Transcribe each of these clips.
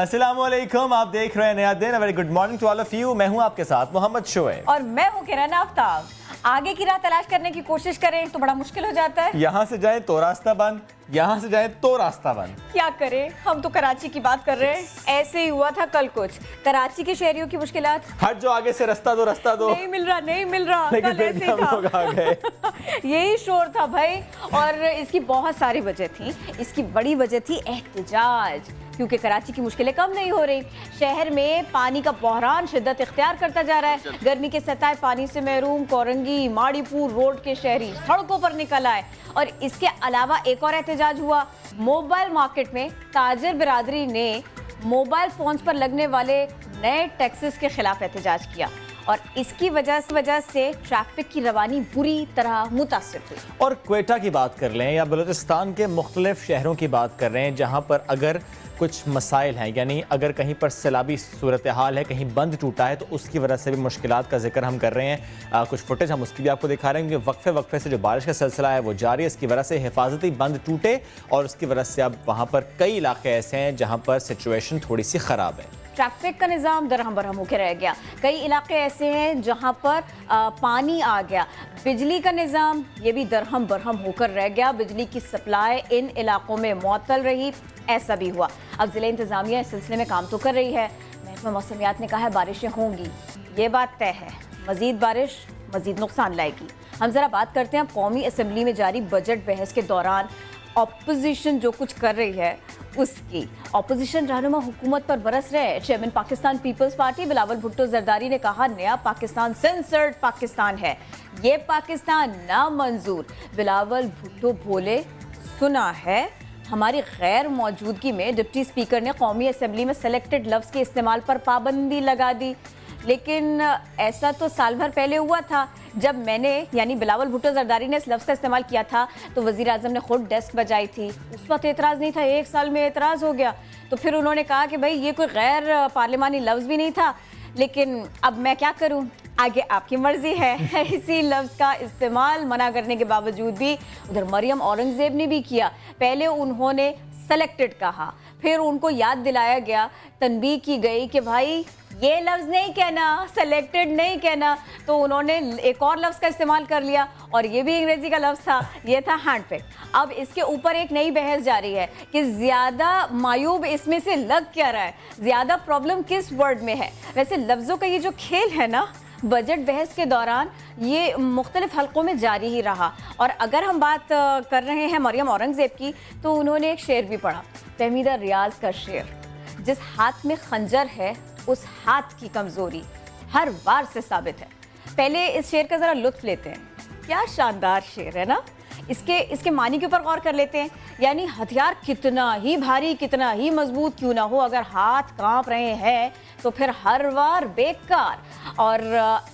अस्सलामुअलैकुम, आप देख रहे हैं नया दिन। Very good morning to all of you. मैं हूं आपके साथ मोहम्मद शोएब और मैं हूं किरण आफ्ताब। आगे की राह तलाश करने की कोशिश करें तो बड़ा मुश्किल हो जाता है। यहाँ से जाए तो रास्ता बंद, यहाँ से जाए तो रास्ता बंद। क्या करें, हम तो कराची की बात कर रहे हैं। ऐसे ही हुआ था कल कुछ। कराची के शहरियों की मुश्किलात, हट जो आगे से रास्ता दो नहीं मिल रहा लेकिन कल फिर ऐसे भी ही हम लोग आ गए। यही शोर था भाई, और इसकी बहुत सारी वजह थी। इसकी बड़ी वजह थी एहतजाज, क्योंकि कराची की मुश्किलें कम नहीं हो रही। शहर में पानी का बहरान शिद्दत इख्तियार करता जा रहा है। गर्मी के सताए पानी से महरूम कोरंगी माड़ीपुर रोड के शहरी सड़कों पर निकल आए। और इसके अलावा एक और एहतजाज हुआ। मोबाइल मार्केट में ताजिर बिरादरी ने मोबाइल फोन्स पर लगने वाले नए टैक्सेस के खिलाफ एहतजाज किया, और इसकी वजह से ट्रैफिक की रवानी बुरी तरह मुतासिर हुई। और क्वेटा की बात कर लें या बलूचिस्तान के मुख्तलिफ शहरों की बात कर रहे हैं, जहाँ पर अगर कुछ मसाइल हैं, यानी अगर कहीं पर सैलाबी सूरत हाल है, कहीं बंद टूटा है, तो उसकी वजह से भी मुश्किलात का जिक्र हम कर रहे हैं। कुछ फुटेज हम उसकी भी आपको दिखा रहे हैं, क्योंकि वक्फे से जो बारिश का सिलसिला है वो जारी है। इसकी वजह से हिफाजती बंद टूटे, और उसकी वजह से अब वहाँ पर कई इलाके ऐसे हैं जहाँ पर सिचुएशन थोड़ी सी ख़राब है। ट्रैफिक का निज़ाम दरहम बरहम होकर रह गया। कई इलाके ऐसे हैं जहां पर पानी आ गया। बिजली का निज़ाम ये भी दरहम बरहम होकर रह गया। बिजली की सप्लाई इन इलाकों में मुअत्तल रही। ऐसा भी हुआ। अब ज़िला इंतज़ामिया इस सिलसिले में काम तो कर रही है। महकमा मौसमियात ने कहा है बारिशें होंगी, ये बात तय है। मज़ीद बारिश मज़ीद नुकसान लाएगी। हम ज़रा बात करते हैं कौमी असम्बली में जारी बजट बहस के दौरान ऑपोजिशन जो कुछ कर रही है उसकी। ऑपोजिशन रहनुमा हुकूमत पर बरस रहे हैं। चेयरमैन पाकिस्तान पीपल्स पार्टी बिलावल भुट्टो जरदारी ने कहा नया पाकिस्तान सेंसर्ड पाकिस्तान है, ये पाकिस्तान नामंजूर। बिलावल भुट्टो बोले सुना है हमारी गैर मौजूदगी में डिप्टी स्पीकर ने कौमी असम्बली में सेलेक्टेड लफ्ज़ के इस्तेमाल पर पाबंदी लगा दी। लेकिन ऐसा तो साल भर पहले हुआ था, जब मैंने यानी बिलावल भुट्टो जरदारी ने इस लफ्ज़ का इस्तेमाल किया था तो वज़ीर आज़म ने खुद डेस्क बजाई थी। उस वक्त एतराज़ नहीं था, एक साल में एतराज़ हो गया। तो फिर उन्होंने कहा कि भाई ये कोई गैर पार्लिमानी लफ्ज़ भी नहीं था, लेकिन अब मैं क्या करूं, आगे आपकी मर्जी है। इसी लफ्ज़ का इस्तेमाल मना करने के बावजूद भी उधर मरियम औरंगज़ेब ने भी किया। पहले उन्होंने सेलेक्टेड कहा, फिर उनको याद दिलाया गया, तनबीह की गई कि भाई ये लफ्ज़ नहीं कहना, सेलेक्टेड नहीं कहना। तो उन्होंने एक और लफ्ज़ का इस्तेमाल कर लिया, और ये भी अंग्रेज़ी का लफ्ज़ था, ये था हैंड पिक। अब इसके ऊपर एक नई बहस जारी है कि ज़्यादा मायूब इसमें से लग क्या रहा है, ज़्यादा प्रॉब्लम किस वर्ड में है। वैसे लफ्ज़ों का ये जो खेल है ना, बजट बहस के दौरान ये मुख्तलिफ हलकों में जारी ही रहा। और अगर हम बात कर रहे हैं मरियम औरंगज़ेब की, तो उन्होंने एक शेर भी पढ़ा, फहमीदा रियाज का शेर, जिस हाथ में खंजर है उस हाथ की कमजोरी हर वार से साबित है। पहले इस शेर का जरा लुत्फ लेते हैं। क्या शानदार शेर है ना। इसके मानी के ऊपर गौर कर लेते हैं। यानी हथियार कितना ही भारी, कितना ही मजबूत क्यों ना हो, अगर हाथ कांप रहे हैं तो फिर हर वार बेकार। और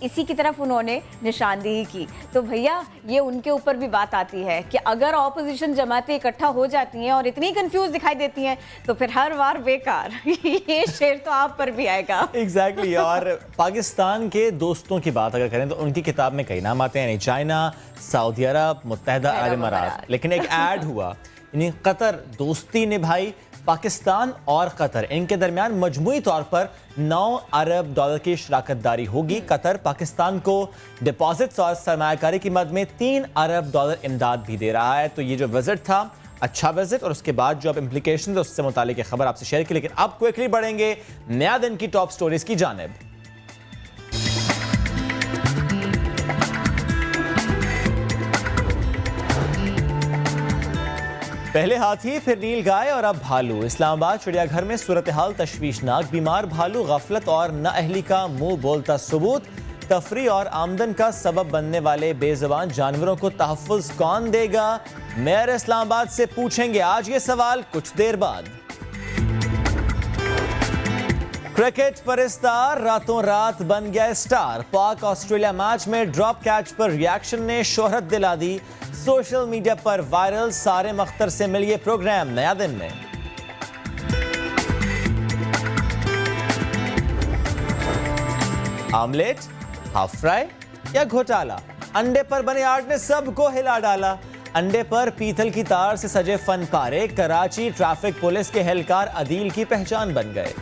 इसी की तरफ उन्होंने निशानदेही की। तो भैया ये उनके ऊपर भी बात आती है कि अगर ऑपोजिशन जमातें इकट्ठा हो जाती हैं और इतनी कंफ्यूज दिखाई देती हैं तो फिर हर वार बेकार। ये शेर तो आप पर भी आएगा। एग्जैक्टली। और पाकिस्तान के दोस्तों की बात अगर करें तो उनकी किताब में कई नाम आते हैं, यानी चाइना, सऊदी अरब, मुत्तहिदा अरब अमारात। लेकिन एक ऐड हुआ, यानी कतर दोस्ती निभाई। पाकिस्तान और कतर इनके दरमियान मजमूई तौर पर 9 अरब डॉलर की शराकतदारी होगी। कतर पाकिस्तान को डिपॉजिट्स और सरमायाकारी की मद में 3 अरब डॉलर इमदाद भी दे रहा है। तो ये जो विजिट था, अच्छा विजिट, और उसके बाद जो अब इम्प्लीकेशन है उससे मुतालिक खबर आपसे शेयर की। लेकिन अब क्विकली बढ़ेंगे नया दिन की टॉप स्टोरीज की जानिब। पहले हाथी, फिर नील गाय और अब भालू। इस्लामाबाद चिड़ियाघर में सूरत हाल तशवीशनाक। बीमार भालू, गफलत और नाअहली का मुंह बोलता सबूत। तफरी और आमदन का सबब बनने वाले बेजुबान जानवरों को तहफ़्फ़ुज़ कौन देगा? मेयर इस्लामाबाद से पूछेंगे आज ये सवाल कुछ देर बाद। क्रिकेट परिस्तार रातों रात बन गया स्टार। पाक ऑस्ट्रेलिया मैच में ड्रॉप कैच पर रिएक्शन ने शोहरत दिला दी। सोशल मीडिया पर वायरल सारिम अख्तर से मिलिए प्रोग्राम नया दिन में। आमलेट, हाफ फ्राई या घोटाला, अंडे पर बने आर्ट ने सबको हिला डाला। अंडे पर पीतल की तार से सजे फन पारे कराची ट्रैफिक पुलिस के एहलकार अदील की पहचान बन गए।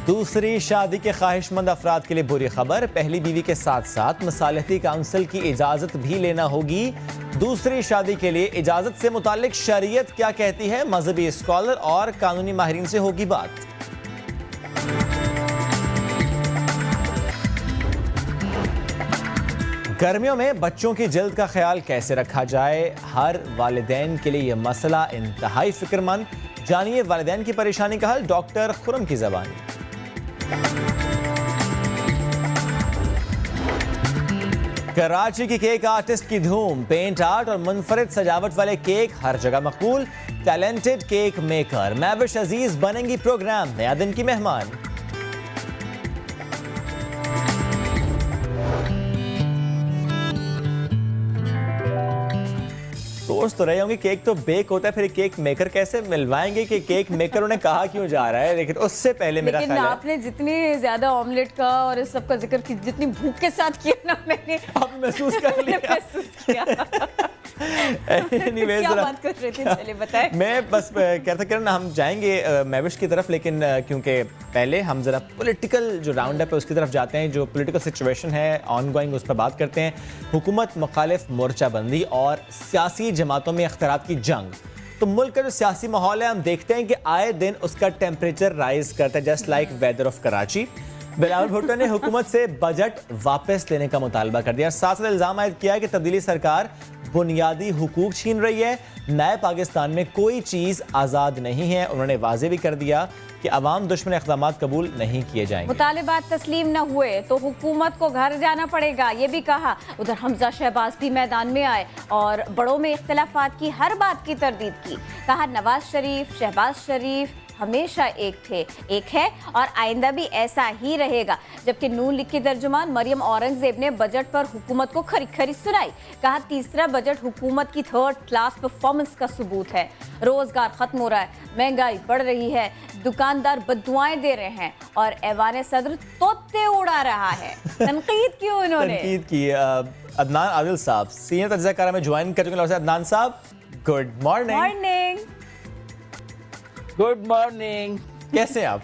दूसरी शादी के ख्वाहिशमंद अफराद के लिए बुरी खबर, पहली बीवी के साथ साथ मसालहती काउंसिल की इजाजत भी लेना होगी। दूसरी शादी के लिए इजाजत से मुतालिक शरीयत क्या कहती है, मजहबी स्कॉलर और कानूनी माहिरीन से होगी बात। गर्मियों में बच्चों की जल्द का ख्याल कैसे रखा जाए, हर वालिदैन के लिए यह मसला इंतहाई फिक्रमंद। जानिए वालिदैन की परेशानी का हल डॉक्टर खुरम की ज़बानी। कराची की केक आर्टिस्ट की धूम, पेंट आर्ट और मुनफरिद सजावट वाले केक हर जगह मकबूल। टैलेंटेड केक मेकर मैविश अजीज बनेंगी प्रोग्राम नया दिन की मेहमान। सोच तो रहे होंगे केक तो बेक होता है, फिर केक मेकर कैसे मिलवाएंगे कि केक मेकर उन्हें कहा क्यों जा रहा है। लेकिन उससे पहले मेरा ख्याल है आपने जितनी ज्यादा ऑमलेट का और इस सब का जिक्र की, जितनी भूख के साथ किया ना, मैंने अब महसूस कर लिया। महसूस किया। Anyways, क्या बात कर रहे थे, चलिए बताएं। मैं बस कहता किरण हम जाएंगे मैविश की तरफ, लेकिन क्योंकि पहले हम जरा पॉलिटिकल जो राउंड अप है उसकी तरफ जाते हैं। जो पॉलिटिकल सिचुएशन है ऑन गोइंग उस पर बात करते हैं। हुकूमत मुखालिफ मोर्चाबंदी और सियासी जमातों में इख्तिलाफ की जंग। तो मुल्क का जो सियासी माहौल है हम देखते हैं कि आए दिन उसका टेम्परेचर राइज करता है, just like weather of Karachi. Bilawal Bhutto ने हुकूमत से बजट वापस लेने का मुतालबा कर दिया। साथ साथ इल्जाम आयद किया कि तब्दीली सरकार बुनियादी हुकूक छीन रही है, नए पाकिस्तान में कोई चीज़ आज़ाद नहीं है। उन्होंने वाजे भी कर दिया कि अवाम दुश्मन इक़दामात कबूल नहीं किए जाएंगे। मुतालिबात तस्लीम न हुए तो हुकूमत को घर जाना पड़ेगा, ये भी कहा। उधर हमजा शहबाज भी मैदान में आए और बड़ों में इख्तिलाफात की हर बात की तरदीद की। कहा नवाज शरीफ शहबाज शरीफ हमेशा एक थे, एक है और आइंदा भी ऐसा ही रहेगा। जबकि नून लीग की तर्जुमान मरियम औरंगजेब ने बजट पर हुकूमत को खरी खरी सुनाई। कहा तीसरा बजट हुकूमत की थर्ड क्लास परफॉर्मेंस का सबूत है। रोजगार खत्म हो रहा है, महंगाई बढ़ रही है, दुकानदार बद्दुआएं दे रहे हैं और ऐवान सदर तोते उड़ा रहा है। तनकीद की उन्होंने तनकीद की। अदनान आदिल साहब सीनियर तज्ज़ियाकारा में ज्वाइन कर चुके हैं। अदनान साहब good morning. Morning. Good morning. कैसे आप?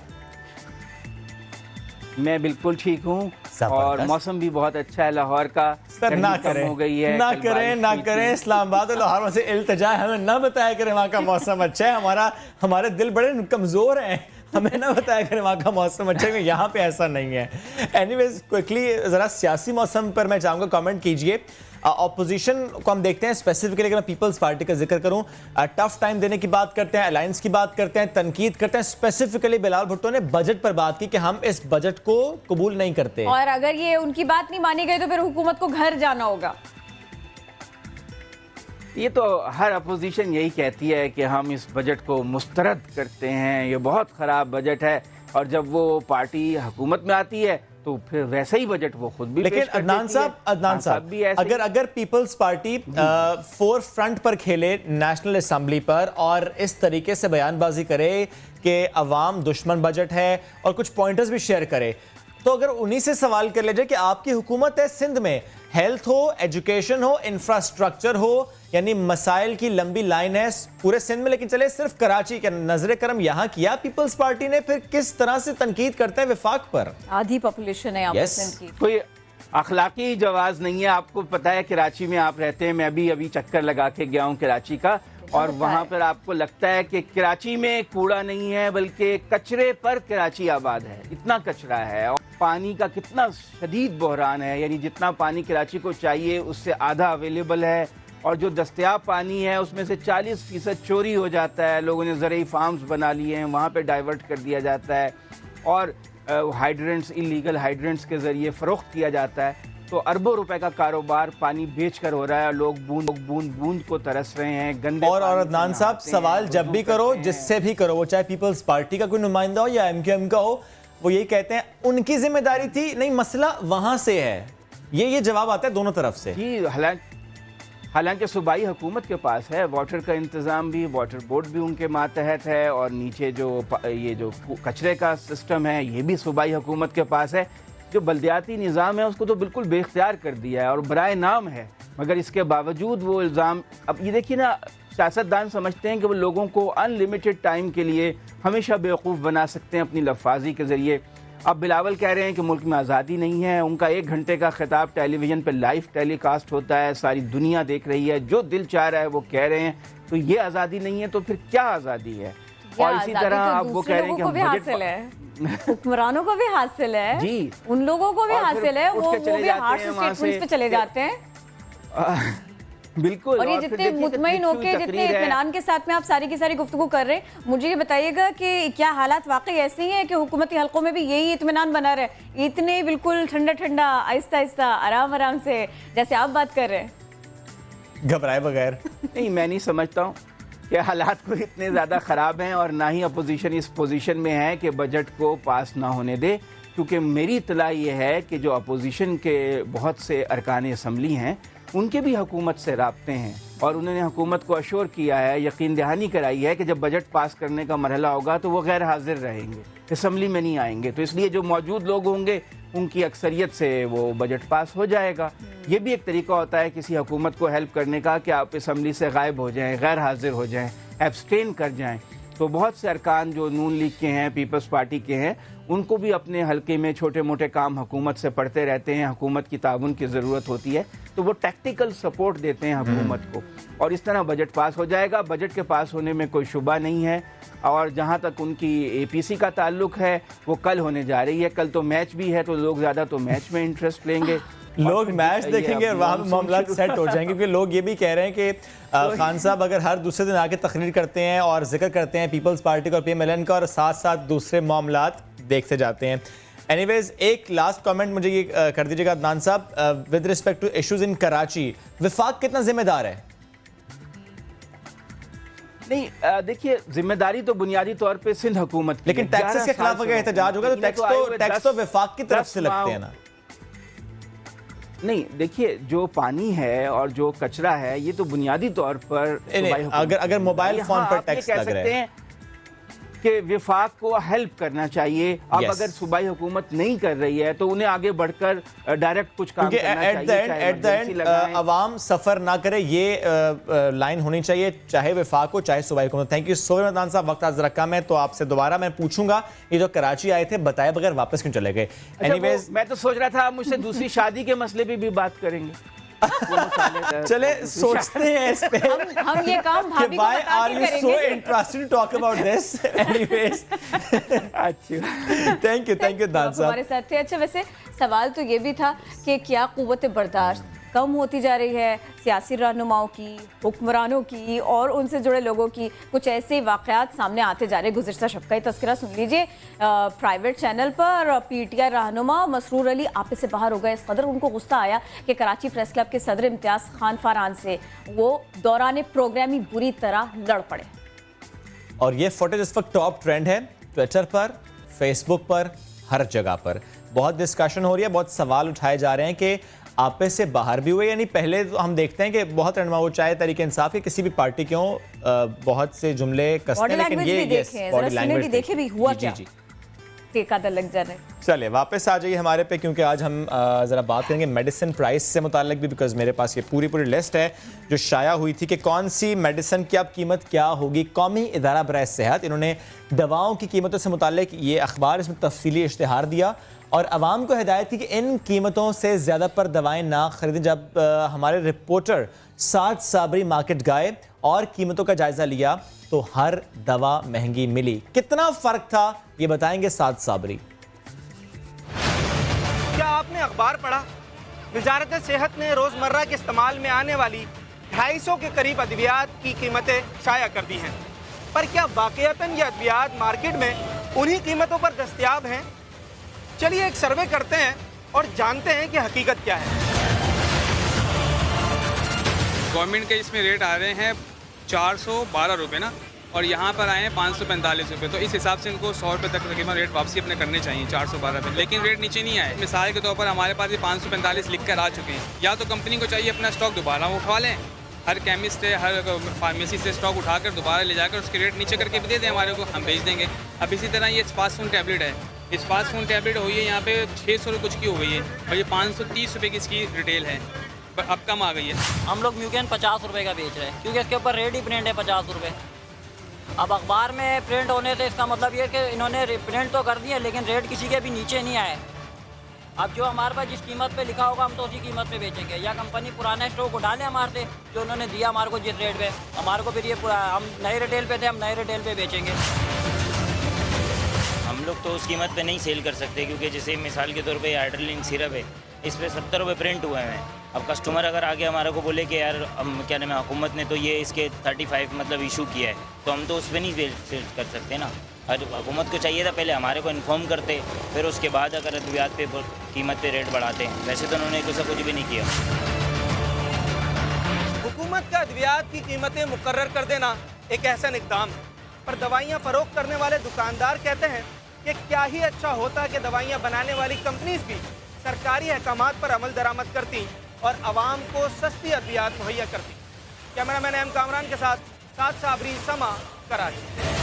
मैं बिल्कुल ठीक हूँ और मौसम भी बहुत अच्छा है लाहौर का। सर ना करें, हो गई है, ना करें इस्लामाबाद और लाहौर में से इल्तिजा है, हमें ना बताया करें वहाँ का मौसम अच्छा है। हमारे दिल बड़े कमज़ोर हैं, हमें ना बताया करें वहाँ का मौसम अच्छा है, यहाँ पे ऐसा नहीं है। एनीवेज क्विकली ज़रा सियासी मौसम पर मैं चाहूँगा कमेंट कीजिए। ऑपोजिशन को हम देखते हैं स्पेसिफिकली, अगर मैं पीपल्स पार्टी का जिक्र करूं, टफ टाइम देने की बात करते हैं, अलायंस की बात करते हैं, तनकीद करते हैं। स्पेसिफिकली बिलावल भुट्टो ने बजट पर बात की कि हम इस बजट को कबूल नहीं करते और अगर ये उनकी बात नहीं मानी गई तो फिर हुकूमत को घर जाना होगा। ये तो हर अपोजिशन यही कहती है कि हम इस बजट को मुस्तरद करते हैं, ये बहुत ख़राब बजट है। और जब वो पार्टी हुकूमत में आती है तो फिर वैसा ही बजट वो खुद भी लेकिन अदनान साहब अगर पीपल्स पार्टी फोर फ्रंट पर खेले नेशनल असेंबली पर और इस तरीके से बयानबाजी करे कि अवाम दुश्मन बजट है और कुछ पॉइंटर्स भी शेयर करे, तो अगर उन्हीं से सवाल कर लीजिए कि आपकी हुकूमत है सिंध में, हेल्थ हो, एजुकेशन हो, इंफ्रास्ट्रक्चर हो, यानी मसाइल की लंबी लाइन है पूरे सिंध में, लेकिन चले सिर्फ कराची के नजर करम यहाँ किया पीपल्स पार्टी ने, फिर किस तरह से तनकीद करते हैं विफाक पर? आधी पॉपुलेशन है यहाँ पर सिंध की। कोई अखलाकी जवाज नहीं है। आपको पता है कराची में आप रहते हैं, मैं भी अभी चक्कर लगा के गया हूँ कराची का, और वहाँ पर आपको लगता है कि कराची में कूड़ा नहीं है बल्कि कचरे पर कराची आबाद है। इतना कचरा है और पानी का कितना शदीद बहरान है, यानी जितना पानी कराची को चाहिए उससे आधा अवेलेबल है और जो दस्तयाब पानी है उसमें से 40% चोरी हो जाता है। लोगों ने ज़रई फार्म्स बना लिए हैं, वहाँ पे डाइवर्ट कर दिया जाता है और हाइड्रेंट्स, इलीगल हाइड्रेंट्स के ज़रिए फ़रोख्त किया जाता है। तो अरबों रुपए का कारोबार पानी बेचकर हो रहा है। लोग बूंद को तरस रहे हैं गंदे। और अदनान साहब सवाल जब भी करो, जिससे भी करो, वो चाहे पीपल्स पार्टी का कोई नुमाइंदा हो या एमक्यूएम का हो, वो यही कहते हैं उनकी जिम्मेदारी थी, नहीं मसला वहां से है। ये जवाब आता है दोनों तरफ से। जी, हालांकि सूबाई हुकूमत के पास है, वाटर का इंतज़ाम भी, वाटर बोर्ड भी उनके मातहत है और नीचे जो ये जो कचरे का सिस्टम है ये भी सूबाई हुकूमत के पास है। जो बल्दियाती निज़ाम है उसको तो बिल्कुल बेख्तियार कर दिया है और बराए नाम है, मगर इसके बावजूद वो इल्ज़ाम। अब ये देखिए ना, सियासतदान समझते हैं कि वो लोगों को अनलिमिटेड टाइम के लिए हमेशा बेवकूफ़ बना सकते हैं अपनी लफाजी के ज़रिए। अब बिलावल कह रहे हैं कि मुल्क में आज़ादी नहीं है, उनका 1 घंटे का खिताब टेलीविज़न पर लाइव टेलीकास्ट होता है, सारी दुनिया देख रही है, जो दिल चाह रहा है वो कह रहे हैं। तो ये आज़ादी नहीं है तो फिर क्या आज़ादी है? और इसी तरह अब वो कह रहे हैं कि हुक्मरानों को भी हासिल है जी, उन लोगों को भी हासिल है, वो भी हार्श स्टेटमेंट्स पे चले जाते हैं। बिल्कुल। और ये जितने मुतमईन होके, जितने इत्मीनान के साथ में आप सारी की सारी गुफ्तगू कर रहे हैं, मुझे ये बताइएगा कि क्या हालात वाकई ऐसे ही हैं कि हुकूमती हलकों में भी यही इत्मीनान बना रहे, इतने बिल्कुल ठंडा ठंडा, आहिस्ता आहिस्ता, आराम आराम से, जैसे आप बात कर रहे हैं, घबराए बगैर? नहीं, मैं नहीं समझता हूँ कि हालात को इतने ज़्यादा ख़राब हैं, और ना ही अपोजिशन इस पोजीशन में है कि बजट को पास ना होने दे, क्योंकि मेरी इत्तला ये है कि जो अपोजिशन के बहुत से अरकान असम्बली हैं उनके भी हुकूमत से राब्ते हैं, और उन्होंने हुकूमत को अश्योर किया है, यकीन दहानी कराई है कि जब बजट पास करने का मरहला होगा तो वो गैर हाजिर रहेंगे, असम्बली में नहीं आएंगे। तो इसलिए जो मौजूद लोग होंगे उनकी अक्सरियत से वो बजट पास हो जाएगा। ये भी एक तरीका होता है किसी हुकूमत को हेल्प करने का कि आप असम्बली से गायब हो जाएँ, गैर हाजिर हो जाएँ, एब्सटेन कर जाएँ। तो बहुत से अरकान जो नून लीग के हैं, पीपल्स पार्टी के हैं, उनको भी अपने हल्के में छोटे मोटे काम हुकूमत से पढ़ते रहते हैं, हुकूमत की ताउन की ज़रूरत होती है तो वो टैक्टिकल सपोर्ट देते हैं हुकूमत को, और इस तरह बजट पास हो जाएगा। बजट के पास होने में कोई शुबा नहीं है। और जहाँ तक उनकी APC का ताल्लुक है, वो कल होने जा रही है। कल तो मैच भी है, तो लोग ज़्यादा तो मैच में इंटरेस्ट लेंगे, लोग मैच देखेंगे और वहाँ पे मामला सेट हो जाएंगे, क्योंकि लोग ये भी कह रहे हैं कि खान साहब अगर हर दूसरे दिन आके तकरीर करते हैं और जिक्र करते हैं पीपल्स पार्टी का और PMLN का, और साथ साथ दूसरे मामलात देखते जाते हैं। एनीवेज, एक लास्ट कमेंट मुझे ये कर दीजिएगा अदनान साहब, with respect to issues in Karachi, विफाक कितना जिम्मेदार है? नहीं, देखिए, जिम्मेदारी तो बुनियादी तौर पे सिंध हुकूमत की, लेकिन टैक्सेस के खिलाफ अगर एहतजाज होगा तो टैक्स तो विफाक की तरफ से लगते हैं ना। नहीं, देखिए, जो पानी है और जो कचरा है ये तो बुनियादी तौर पर अगर मोबाइल फोन पर टैक्स लग रहे हैं कि विफाक को हेल्प करना चाहिए। अब अगर सूबाई हुकूमत नहीं कर रही है तो उन्हें आगे बढ़कर डायरेक्ट कुछ काम करना चाहिए। एट द एंड अवाम सफर ना करे, ये लाइन होनी चाहिए, चाहे विफाक हो चाहे सूबाई हुकूमत। Thank you so much Adnan साहब, वक्त आज रखा मैं तो आपसे दोबारा मैं पूछूंगा, ये जो कराची आए थे बताए बगैर वापस क्यों चले गए? एनीवेज, मैं तो सोच रहा था आप मुझसे दूसरी शादी के मसले पे भी बात करेंगे। चले सोचते हैं इस पे, हम ये काम भाभी को बता के करेंगे। So interested to talk about this. Anyways, अच्छा, थैंक यू दान साहब हमारे साथ थे। अच्छा, वैसे सवाल तो ये भी था कि क्या कुव्वत बर्दाश्त कम होती जा रही है सियासी रहनुमाओं की, हुक्मरानों की और उनसे जुड़े लोगों की? कुछ ऐसे वाक़यात सामने आते जा रहे। गुज़िश्ता शब का ही तज़किरा सुन लीजिए प्राइवेट चैनल पर। PTI रहनुमा मसरूर अली आपे से बाहर हो गए, इस कदर उनको गुस्सा आया कि कराची प्रेस क्लब के सदर इम्तियाज़ खान फरहान से वो दौरान प्रोग्राम ही बुरी तरह लड़ पड़े। और ये फुटेज इस वक्त टॉप ट्रेंड है ट्विटर पर, फेसबुक पर, हर जगह पर बहुत डिस्कशन हो रही है, बहुत सवाल उठाए जा रहे हैं कि आपे से बाहर भी हुए। यानी पहले तो हम देखते हैं कि बहुत रहनुमा हो, चाहे तहरीक इंसाफ के किसी भी पार्टी के हों, बहुत से जुमले कसते हैं, लेकिन ये बॉडी लैंग्वेज देखे भी हुआ क्या लग जा रहे। चलिए वापस आ जाइए हमारे पे, क्योंकि आज हम ज़रा बात करेंगे मेडिसिन प्राइस से मुताल्लिक भी, बिकॉज मेरे पास ये पूरी लिस्ट है जो शाया हुई थी कि कौन सी मेडिसिन की अब कीमत क्या होगी। कौमी इदारा बराए सेहत, इन्होंने दवाओं की कीमतों से मुताल्लिक ये अखबार, इसमें तफसीली इश्तिहार दिया और आवाम को हिदायत की कि इन कीमतों से ज़्यादा पर दवाएं ना खरीदें। जब हमारे रिपोर्टर साद साबरी मार्केट गए और कीमतों का जायज़ा लिया तो हर दवा महंगी मिली। कितना फ़र्क था ये बताएंगे साद साबरी। क्या आपने अखबार पढ़ा? वजारत सेहत ने रोज़मर्रा के इस्तेमाल में आने वाली 250 के करीब अद्वियात की कीमतें शाया कर दी हैं, पर क्या वाकईतन ये अद्वियात मार्केट में उन्हीं कीमतों पर दस्तयाब हैं? चलिए एक सर्वे करते हैं और जानते हैं कि हकीकत क्या है। गवर्नमेंट के इसमें रेट आ रहे हैं 412 रुपये ना, और यहाँ पर आए हैं 545 रुपये, तो इस हिसाब से इनको 100 रुपये तक तकरीबन रेट वापसी अपने करने चाहिए 412 रुपये, लेकिन रेट नीचे नहीं आए। मिसाल के तौर पर हमारे पास ये 545 लिख कर आ चुके हैं। या तो कंपनी को चाहिए अपना स्टॉक दोबारा उठवा लें, हर केमिस्ट से, हर फार्मेसी से स्टॉक उठाकर दोबारा ले जाकर उसके रेट नीचे करके भी दे दें हमारे को, हम भेज देंगे। अब इसी तरह ये स्पासफोन टैबलेट है, स्पासफोन टैबलेट हुई है यहाँ पे 600 कुछ की हो गई है और ये 530 रुपये की इसकी रिटेल है, पर अब कम आ गई है। हम लोग म्यूकेन 50 रुपये का बेच रहे हैं क्योंकि इसके ऊपर रेट ही प्रिंट है 50 रुपये। अब अखबार में प्रिंट होने से इसका मतलब ये है कि इन्होंने प्रिंट तो कर दिया लेकिन रेट किसी के भी नीचे नहीं आए। अब जो हमारे पास जिस कीमत पे लिखा होगा हम तो उसी कीमत पे बेचेंगे, या कंपनी पुराना स्टॉक उठा ले हमारे से जो उन्होंने दिया हमारे को जिस रेट पे, हमारे को फिर ये हम नए रिटेल पे थे, हम नए रिटेल पे बेचेंगे। हम लोग तो उस कीमत पे नहीं सेल कर सकते क्योंकि जैसे मिसाल के तौर पे हाइड्रोलिन सिरप है, इस पर 70 रुपये प्रिंट हुए हैं। अब कस्टमर अगर आगे हमारे को बोले कि यार हम क्या नाम है हुकूमत ने तो ये इसके 35 मतलब इशू किया है, तो हम तो उस पर नहीं सेल कर सकते ना। और हुकूमत को चाहिए था पहले हमारे को इन्फॉर्म करते, फिर उसके बाद अगर अद्वियात पे कीमत पे रेट बढ़ाते। वैसे तो उन्होंने कुछ भी नहीं किया। हुकूमत का अद्वियात की कीमतें मुकर्रर कर देना एक ऐसा इक़दाम है, पर दवाइयाँ फरोख्त करने वाले दुकानदार कहते हैं कि क्या ही अच्छा होता कि दवाइयाँ बनाने वाली कंपनीज भी सरकारी अहकामात पर अमल दरामद करती और आवाम को सस्ती अद्वियात मुहैया करती। कैमरामैन एम कामरान के साथ साबरी, समा, कराची।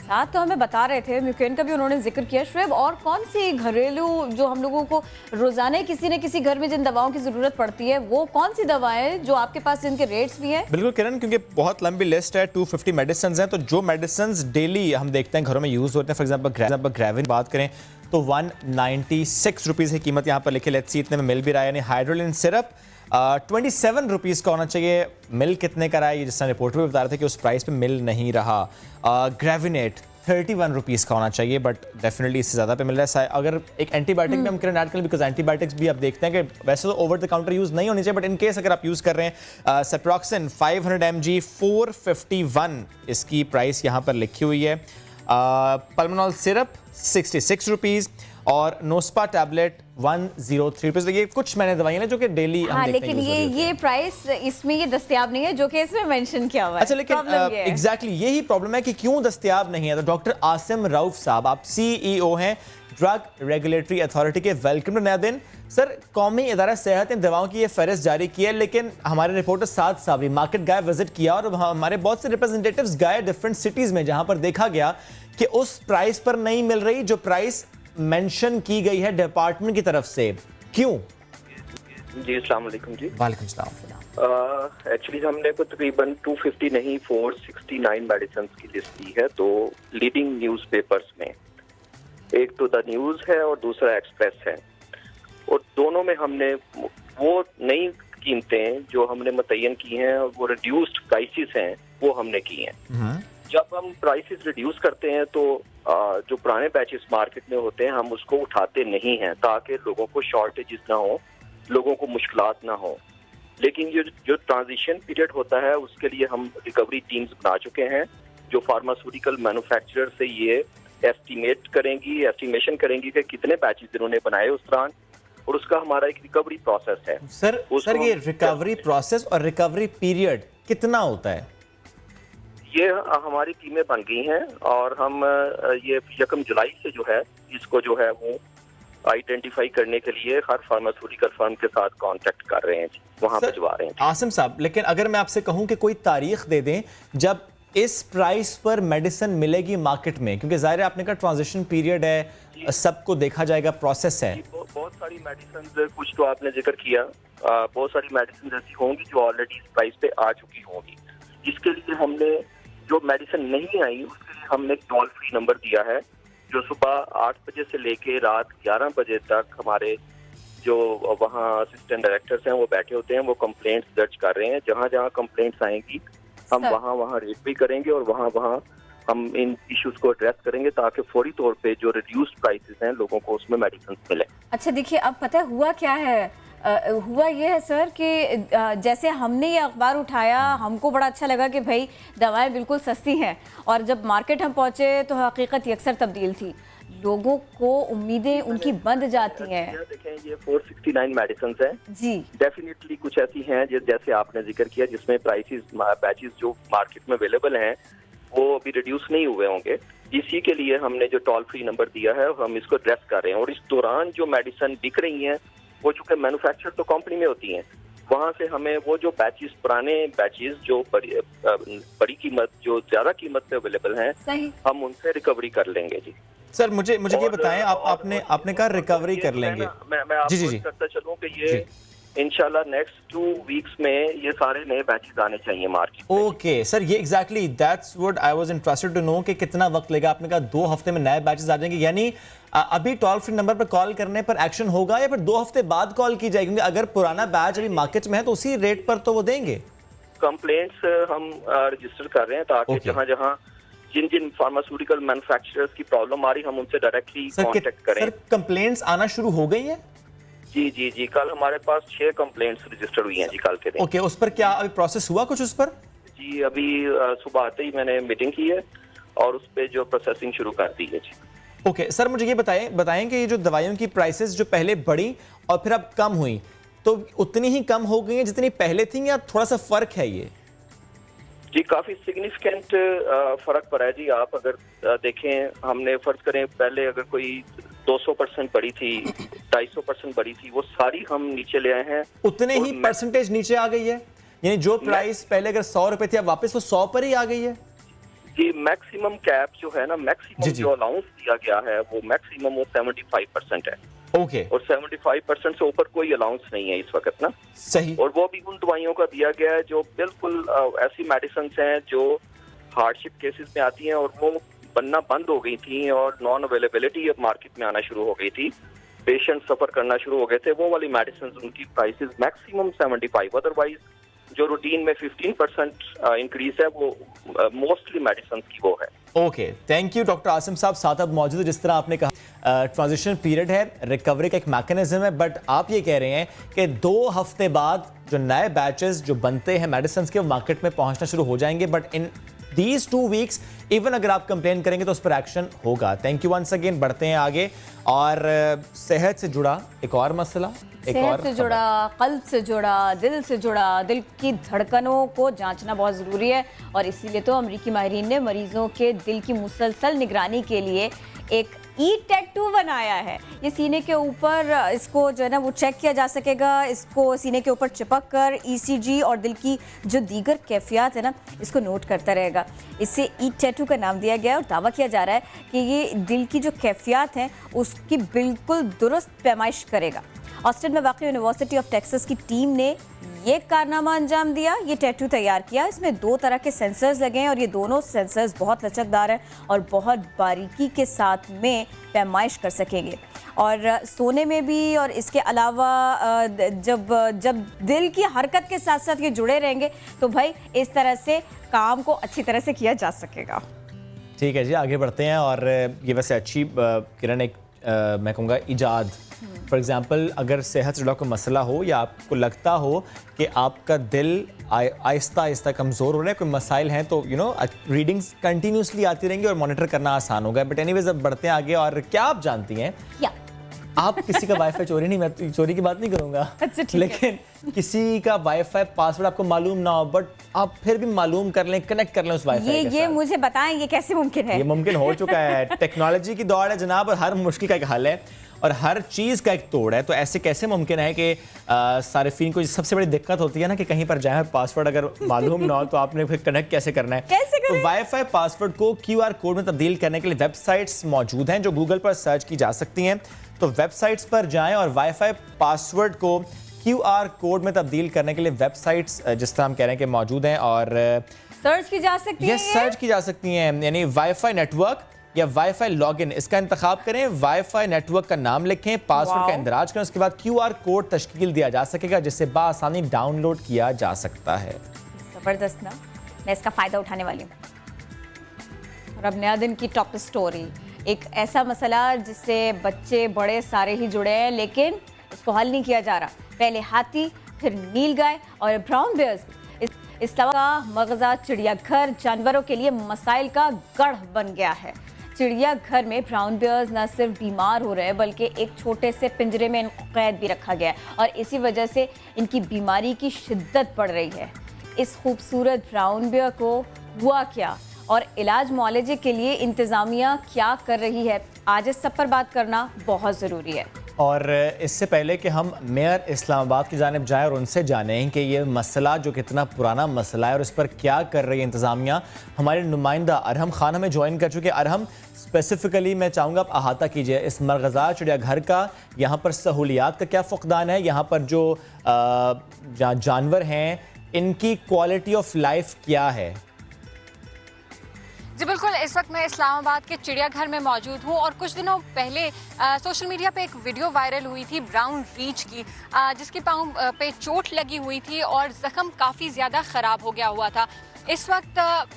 साथ तो हमें बता रहे थे, म्यूकेन का भी उन्होंने जिक्र किया। शुएब, और कौन सी घरेलू जो हम लोगों को रोजाना किसी न किसी घर में जिन दवाओं की जरूरत पड़ती है, वो कौन सी दवाएं जो आपके पास जिनके रेट्स भी हैं? बिल्कुल किरण, क्योंकि बहुत लंबी लिस्ट है, 250 मेडिसिन हैं, तो जो मेडिसिन डेली हम देखते हैं घरों में यूज़ होते हैं, फॉर एग्जाम्पल ग्रेविन बात करें तो 196 रुपीज़ की कीमत यहाँ पर लिखे, लेट्स सी इतने में मिल भी रहा है। यानी हाइड्रोलिन सिरप 27 रुपीज़ का होना चाहिए, मिल कितने का रहा है, जिस तरह रिपोर्टर भी बता रहे थे कि उस प्राइस पे मिल नहीं रहा। ग्रेविनेट 31 रुपीज़ का होना चाहिए, बट डेफिनेटली इससे ज़्यादा पे मिल रहा है। अगर एक एंटीबायोटिक में हम करें आजकल, बिकॉज एंटीबायोटिक्स भी आप देखते हैं कि वैसे तो ओवर द काउंटर यूज़ नहीं होनी चाहिए, बट इन केस अगर आप यूज़ कर रहे हैं, सेप्रोक्सिन 500 mg 451 इसकी प्राइस यहाँ पर लिखी हुई है। पल्मोनॉल सिरप 66 रुपीज़ और नोस्पा टैबलेट 103 रुपीज़। ये कुछ मैंने दवाइयाँ हैं जो कि डेली हम देखते हैं। लेकिन ये प्राइस इसमें ये दस्तियाब नहीं है जो कि इसमें मेंशन किया हुआ है। अच्छा, लेकिन एग्जैक्टली यही प्रॉब्लम है कि क्यों दस्तियाब नहीं है। तो डॉक्टर आसिम रऊफ साहब, आप CEO हैं ड्रग रेगुलेटरी अथॉरिटी के, वेलकम टू नया दिन। सर, कौमी इदारा सेहत ने दवाओं की ये फहरिस्त जारी की है, लेकिन हमारे रिपोर्टर साद साबरी मार्केट गए, विजिट किया और हमारे बहुत से रिप्रेजेंटेटिव्स गए डिफरेंट सिटीज़ में, जहां पर देखा गया कि उस प्राइस पर नहीं मिल रही जो प्राइस मेंशन की गई है डिपार्टमेंट की तरफ से। क्यों? जी, अस्सलाम वालेकुम जी। वालेकुम सलाम। एक्चुअली हमने को तकरीबन 250 नहीं 469 मेडिसिन की लिस्ट दी है, तो लीडिंग न्यूज़पेपर्स में, एक तो द न्यूज़ है और दूसरा एक्सप्रेस है, और दोनों में हमने वो नई कीमतें जो हमने मुतय्यन की हैं और वो रिड्यूस्ड प्राइसेस हैं वो हमने की हैं। जब हम प्राइसेस रिड्यूस करते हैं तो जो पुराने बैचेस मार्केट में होते हैं हम उसको उठाते नहीं हैं ताकि लोगों को शॉर्टेजेस ना हो, लोगों को मुश्किलात ना हो। लेकिन ये जो ट्रांजिशन पीरियड होता है उसके लिए हम रिकवरी टीम्स बना चुके हैं जो फार्मास्यूटिकल मैन्युफैक्चरर से ये एस्टिमेशन करेंगी कि कितने बैचेस इन्होंने बनाए उस दौरान, और उसका हमारा एक रिकवरी प्रोसेस है। सर ये रिकवरी प्रोसेस और रिकवरी पीरियड कितना होता है? ये हमारी टीमें बन गई हैं और हम ये 1 जुलाई से जो है इसको जो है वो आइडेंटिफाई करने के लिए हर फार्मास्यूटिकल फर्म के साथ कांटेक्ट कर रहे हैं, वहां भिजवा रहे हैं। आसिम साहब, लेकिन अगर मैं आपसे कहूं कि कोई तारीख दे दें जब इस प्राइस पर मेडिसिन मिलेगी मार्केट में, क्योंकि जाहिर है आपने कहा ट्रांजिशन पीरियड है, सबको देखा जाएगा, प्रोसेस है। बहुत सारी मेडिसिन, कुछ तो आपने जिक्र किया, बहुत सारी मेडिसिन ऐसी होंगी जो ऑलरेडी इस प्राइस पे आ चुकी होंगी। इसके लिए हमने जो मेडिसिन नहीं आई उसके लिए हमने एक टोल फ्री नंबर दिया है जो सुबह 8 बजे से लेके रात 11 बजे तक हमारे जो वहाँ असिस्टेंट डायरेक्टर्स हैं वो बैठे होते हैं, वो कंप्लेंट्स दर्ज कर रहे हैं। जहाँ जहाँ कंप्लेंट्स आएंगी हम वहाँ रेट भी करेंगे और वहाँ हम इन इश्यूज को एड्रेस करेंगे ताकि फौरी तौर पे जो रिड्यूस्ड प्राइसेस हैं लोगों को उसमें मेडिसिन मिले। अच्छा, देखिए अब पता है हुआ क्या है, हुआ ये है सर कि जैसे हमने ये अखबार उठाया हमको बड़ा अच्छा लगा कि भाई दवाएं बिल्कुल सस्ती हैं, और जब मार्केट हम पहुंचे तो हकीकत यकसर तब्दील थी, लोगों को उम्मीदें उनकी बंद जाती हैं। देखें ये 469 मेडिसिन हैं जी, डेफिनेटली कुछ ऐसी हैं जैसे आपने जिक्र किया जिसमें प्राइसेस बैचेस जो मार्केट में अवेलेबल हैं वो अभी रिड्यूस नहीं हुए होंगे। इसी के लिए हमने जो टोल फ्री नंबर दिया है हम इसको एड्रेस कर रहे हैं, और इस दौरान जो मेडिसिन बिक रही हैं वो चूंकि मैन्युफैक्चर तो कंपनी में होती हैं, वहाँ से हमें वो जो बैचेस पुराने बैचेस जो बड़ी कीमत जो ज्यादा कीमत पे अवेलेबल हैं सही, हम उनसे रिकवरी कर लेंगे जी। सर मुझे ये और- बताएं, और आपने कहा रिकवरी कर लेंगे। मैं आपको करता चलूं कि ये इंशाल्लाह नेक्स्ट 2 वीक्स में ये सारे नए बैचेस आने चाहिए मार्केट में। Okay sir, yeah exactly that's what I was interested to know कि कितना वक्त लेगा। आपने कहा 2 हफ्ते में नए बैचेस आ जाएंगे, यानी अभी टोल फ्री नंबर पर कॉल करने पर एक्शन होगा या फिर 2 हफ्ते बाद कॉल की जाएगी? क्योंकि अगर पुराना बैच अभी मार्केट में है तो उसी रेट पर तो वो देंगे। कंप्लेंट्स हम रजिस्टर कर रहे हैं ताकि जहां जिन फार्मास्यूटिकल मैन्युफैक्चरर्स की प्रॉब्लम आ रही हम उनसे डायरेक्टली कांटेक्ट करें। सर कंप्लेंट्स आना शुरू हो गई हैं? जी कल हमारे पास 6 कंप्लेंट्स रजिस्टर हुई हैं जी कल के दिन। ओके, उस पर क्या अभी प्रोसेस हुआ कुछ उस पर? जी अभी सुबह आते ही मैंने मीटिंग की है और उस पे जो प्रोसेसिंग शुरू कर दी है जी। ओके सर, मुझे ये बताएं कि ये जो दवाइयों की प्राइसेस जो पहले बढ़ी और फिर अब कम हुई, तो उतनी ही कम हो गई हैं जितनी पहले थी या थोड़ा सा फर्क है? ये जी काफी सिग्निफिकेंट फर्क पड़ा है जी। आप अगर देखें, हमने फर्ज करें पहले अगर कोई 200% बढ़ी थी, 250% बढ़ी थी, वो सारी हम नीचे ले आए हैं। उतने ही परसेंटेज नीचे आ गई है, यानी जो प्राइस पहले अगर 100 रुपए थी अब वापस वो 100 पर ही आ गई है? जी मैक्सिमम कैप जो है ना, मैक्सिमम जो अलाउंस दिया गया है वो मैक्सिमम वो 75% है। ओके। और 75% से ऊपर कोई अलाउंस नहीं है इस वक्त ना। सही। और वो भी उन दवाइयों का दिया गया है जो बिल्कुल ऐसी मेडिसिन हैं जो हार्डशिप केसेस में आती हैं और वो बनना बंद हो गई थी और नॉन अवेलेबिलिटी अब मार्केट में आना शुरू हो गई थी, पेशेंट सफर करना शुरू हो गए थे। वो वाली मेडिसिन उनकी प्राइसेस मैक्सिमम 75, अदरवाइज जो रूटीन में 15% इंक्रीज है वो मोस्टली मेडिसिन की वो है। Okay, thank you doctor Asim साहब साथ अब मौजूद है। जिस तरह आपने कहा ट्रांजिशन पीरियड है, रिकवरी का एक मैकेनिज्म है, बट आप ये कह रहे हैं कि 2 हफ्ते बाद जो नए बैचेस जो बनते हैं मेडिसिन के वो मार्केट में पहुंचना शुरू हो जाएंगे, but in these 2 weeks even अगर आप कंप्लेन करेंगे तो उस पर एक्शन होगा। Thank you once again. बढ़ते हैं आगे और सेहत से जुड़ा एक और मसला, सेहत से जुड़ा, कल्ब से जुड़ा, दिल से जुड़ा, दिल की धड़कनों को जांचना बहुत ज़रूरी है और इसीलिए तो अमरीकी माहिरीन ने मरीजों के दिल की मुसलसल निगरानी के लिए एक टैटू बनाया है। ये सीने के ऊपर इसको जो है ना वो चेक किया जा सकेगा, इसको सीने के ऊपर चिपक कर ECG और दिल की जो दीगर कैफियत है ना इसको नोट करता रहेगा। इससे टैटू का नाम दिया गया है और दावा किया जा रहा है कि ये दिल की जो कैफियत हैं उसकी बिल्कुल दुरुस्त पैमाइश करेगा। ऑस्टिन में वाक़ई यूनिवर्सिटी ऑफ टेक्सास की टीम ने ये कारनामा अंजाम दिया, ये टैटू तैयार किया। इसमें 2 तरह के सेंसर्स लगे हैं और ये दोनों सेंसर्स बहुत लचकदार हैं और बहुत बारीकी के साथ में पैमाइश कर सकेंगे और सोने में भी। और इसके अलावा जब दिल की हरकत के साथ साथ ये जुड़े रहेंगे तो भाई इस तरह से काम को अच्छी तरह से किया जा सकेगा। ठीक है जी, आगे बढ़ते हैं। और ये वैसे अच्छी किरण एक मैं कहूँगा इजाद। फॉर एग्जांपल अगर सेहत से जुड़ा कोई मसला हो या आपको लगता हो कि आपका दिल आहिस्ता आहिस्ता कमज़ोर हो रहा है, कोई मसाइल हैं, तो रीडिंग्स कंटिन्यूसली आती रहेंगी और मॉनिटर करना आसान होगा। बट एनीवेज अब बढ़ते हैं आगे। और क्या आप जानती हैं, आप किसी का वाईफाई चोरी नहीं, मैं चोरी की बात नहीं करूंगा, लेकिन किसी का वाईफाई पासवर्ड आपको मालूम ना हो बट आप फिर भी मालूम कर लें, कनेक्ट कर लें उस वाईफाई के साथ। ये मुझे बताएं, ये कैसे मुमकिन है? ये मुमकिन हो चुका है। टेक्नोलॉजी की दौड़ है जनाब और हर मुश्किल का एक हल है और हर चीज़ का एक तोड़ है। तो ऐसे कैसे मुमकिन है कि सारिफीन को सबसे बड़ी दिक्कत होती है ना कि कहीं पर जाए पासवर्ड अगर मालूम ना हो तो आपने फिर कनेक्ट कैसे करना है? तो वाईफाई पासवर्ड को QR कोड में तब्दील करने के लिए वेबसाइट्स मौजूद हैं जो गूगल पर सर्च की जा सकती हैं। तो वेबसाइट्स पर जाएं और वाईफाई पासवर्ड को QR कोड में तब्दील करने के लिए वेबसाइट्स जिस तरह हम कह रहे हैं कि मौजूद हैं और सर्च की जा सकती है। सर्च की जा सकती हैं, यानी वाईफाई नेटवर्क या वाईफाई लॉगिन, इसका इंतखाब करें, वाईफाई नेटवर्क का नाम लिखें, पासवर्ड का इंदराज करें, उसके बाद QR कोड तश्कील दिया जा सकेगा जिससे बासानी डाउनलोड किया जा सकता है। जबरदस्त ना, मैं इसका फायदा उठाने वाली हूँ। और अब नया दिन की टॉप स्टोरी, एक ऐसा मसला जिससे बच्चे बड़े सारे ही जुड़े हैं लेकिन इसको हल नहीं किया जा रहा। पहले हाथी, फिर नीलगाय और ब्राउन बेयर्स। इस तरह का मगजा चिड़ियाघर जानवरों के लिए मसाइल का गढ़ बन गया है। चिड़ियाघर में ब्राउन बेयर्स न सिर्फ बीमार हो रहे हैं बल्कि एक छोटे से पिंजरे में इनको कैद भी रखा गया है और इसी वजह से इनकी बीमारी की शिद्दत बढ़ रही है। इस खूबसूरत ब्राउन बेयर को हुआ क्या और इलाज मुआलजे के लिए इंतज़ामिया क्या कर रही है, आज इस सब पर बात करना बहुत ज़रूरी है। और इससे पहले कि हम मेयर इस्लामाबाद की जानिब जाएं और उनसे जानें कि ये मसला जो कितना पुराना मसला है और इस पर क्या कर रही है इंतज़ामिया, हमारे नुमाइंदा अरहम खान हमें ज्वाइन कर चुके हैं। अरहम, स्पेसिफिकली मैं चाहूँगा आप अहाता कीजिए इस मरगज़ा चिड़ियाघर का, यहाँ पर सहूलियात का क्या फ़ुक़दान है, यहाँ पर जो जानवर हैं इनकी क्वालिटी ऑफ लाइफ क्या है? जी बिल्कुल, इस वक्त मैं इस्लामाबाद के चिड़ियाघर में मौजूद हूँ और कुछ दिनों पहले सोशल मीडिया पे एक वीडियो वायरल हुई थी ब्राउन रीच की, जिसके पाँव पे चोट लगी हुई थी और ज़ख्म काफ़ी ज़्यादा ख़राब हो गया हुआ था। इस वक्त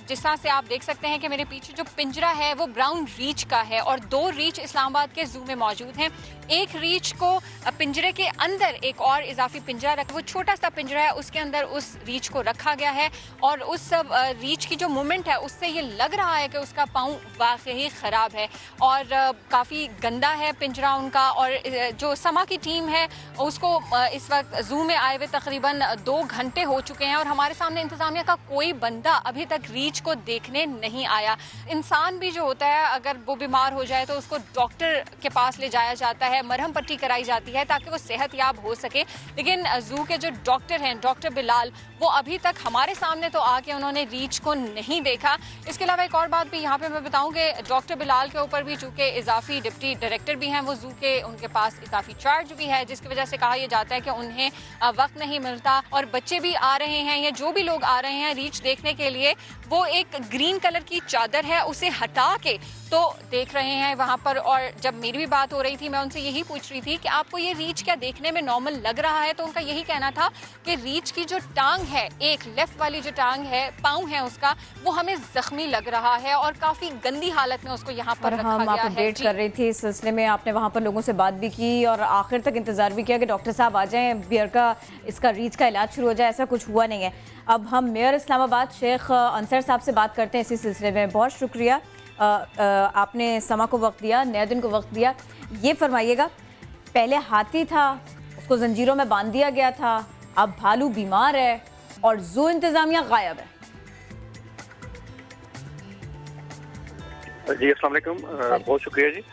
जिस तरह से आप देख सकते हैं कि मेरे पीछे जो पिंजरा है वो ब्राउन रीच का है और 2 रीच इस्लामाबाद के जू में मौजूद हैं। एक रीच को पिंजरे के अंदर एक और इजाफी पिंजरा रखा, वो छोटा सा पिंजरा है, उसके अंदर उस रीच को रखा गया है और उस रीच की जो मूवमेंट है उससे ये लग रहा है कि उसका पाँव वाकई ख़राब है और काफ़ी गंदा है पिंजरा उनका। और जो समा की टीम है उसको इस वक्त जू में आए हुए तकरीबन 2 घंटे हो चुके हैं और हमारे सामने इंतज़ामिया का कोई बंदा अभी तक रीच को देखने नहीं आया। इंसान भी जो होता है अगर वो बीमार हो जाए तो उसको डॉक्टर के पास ले जाया जाता है, मरहम पट्टी कराई जाती है ताकि वो सेहतयाब हो सके, लेकिन जू के जो डॉक्टर हैं डॉक्टर बिलाल, वो अभी तक हमारे सामने तो आके उन्होंने रीच को नहीं देखा। इसके अलावा एक और बात भी यहाँ पे मैं बताऊँ कि डॉक्टर बिलाल के ऊपर भी चूँकि इजाफी डिप्टी डायरेक्टर भी हैं वो जू के, उनके पास इजाफी चार्ज भी है, जिसकी वजह से कहा यह जाता है कि उन्हें वक्त नहीं मिलता और बच्चे भी आ रहे हैं या जो भी लोग आ रहे हैं रीच देखने के लिए, वो एक ग्रीन कलर की चादर है उसे हटा के तो देख रहे हैं वहाँ पर। और जब मेरी भी बात हो रही थी मैं उनसे यही पूछ रही थी कि आपको ये रीच क्या देखने में नॉर्मल लग रहा है, तो उनका यही कहना था कि रीच की जो टांग है, एक लेफ्ट वाली जो टांग है, पाँव है उसका, वो हमें जख्मी लग रहा है और काफ़ी गंदी हालत में उसको यहाँ पर रखा गया है। अपडेट कर रही थी इस सिलसिले में, आपने वहाँ पर लोगों से बात भी की और आखिर तक इंतज़ार भी किया कि डॉक्टर साहब आ जाएँ, बियर का इसका रीच का इलाज शुरू हो जाए, ऐसा कुछ हुआ नहीं है। अब हम मेयर इस्लामाबाद शेख अंसर साहब से बात करते हैं इसी सिलसिले में। बहुत शुक्रिया, आपने समा को वक्त दिया, नया दिन को वक्त दिया। ये फरमाइएगा, पहले हाथी था उसको जंजीरों में बांध दिया गया था, अब भालू बीमार है और जू इंतजामिया गायब है। जी अस्सलाम वालेकुम, बहुत शुक्रिया जी।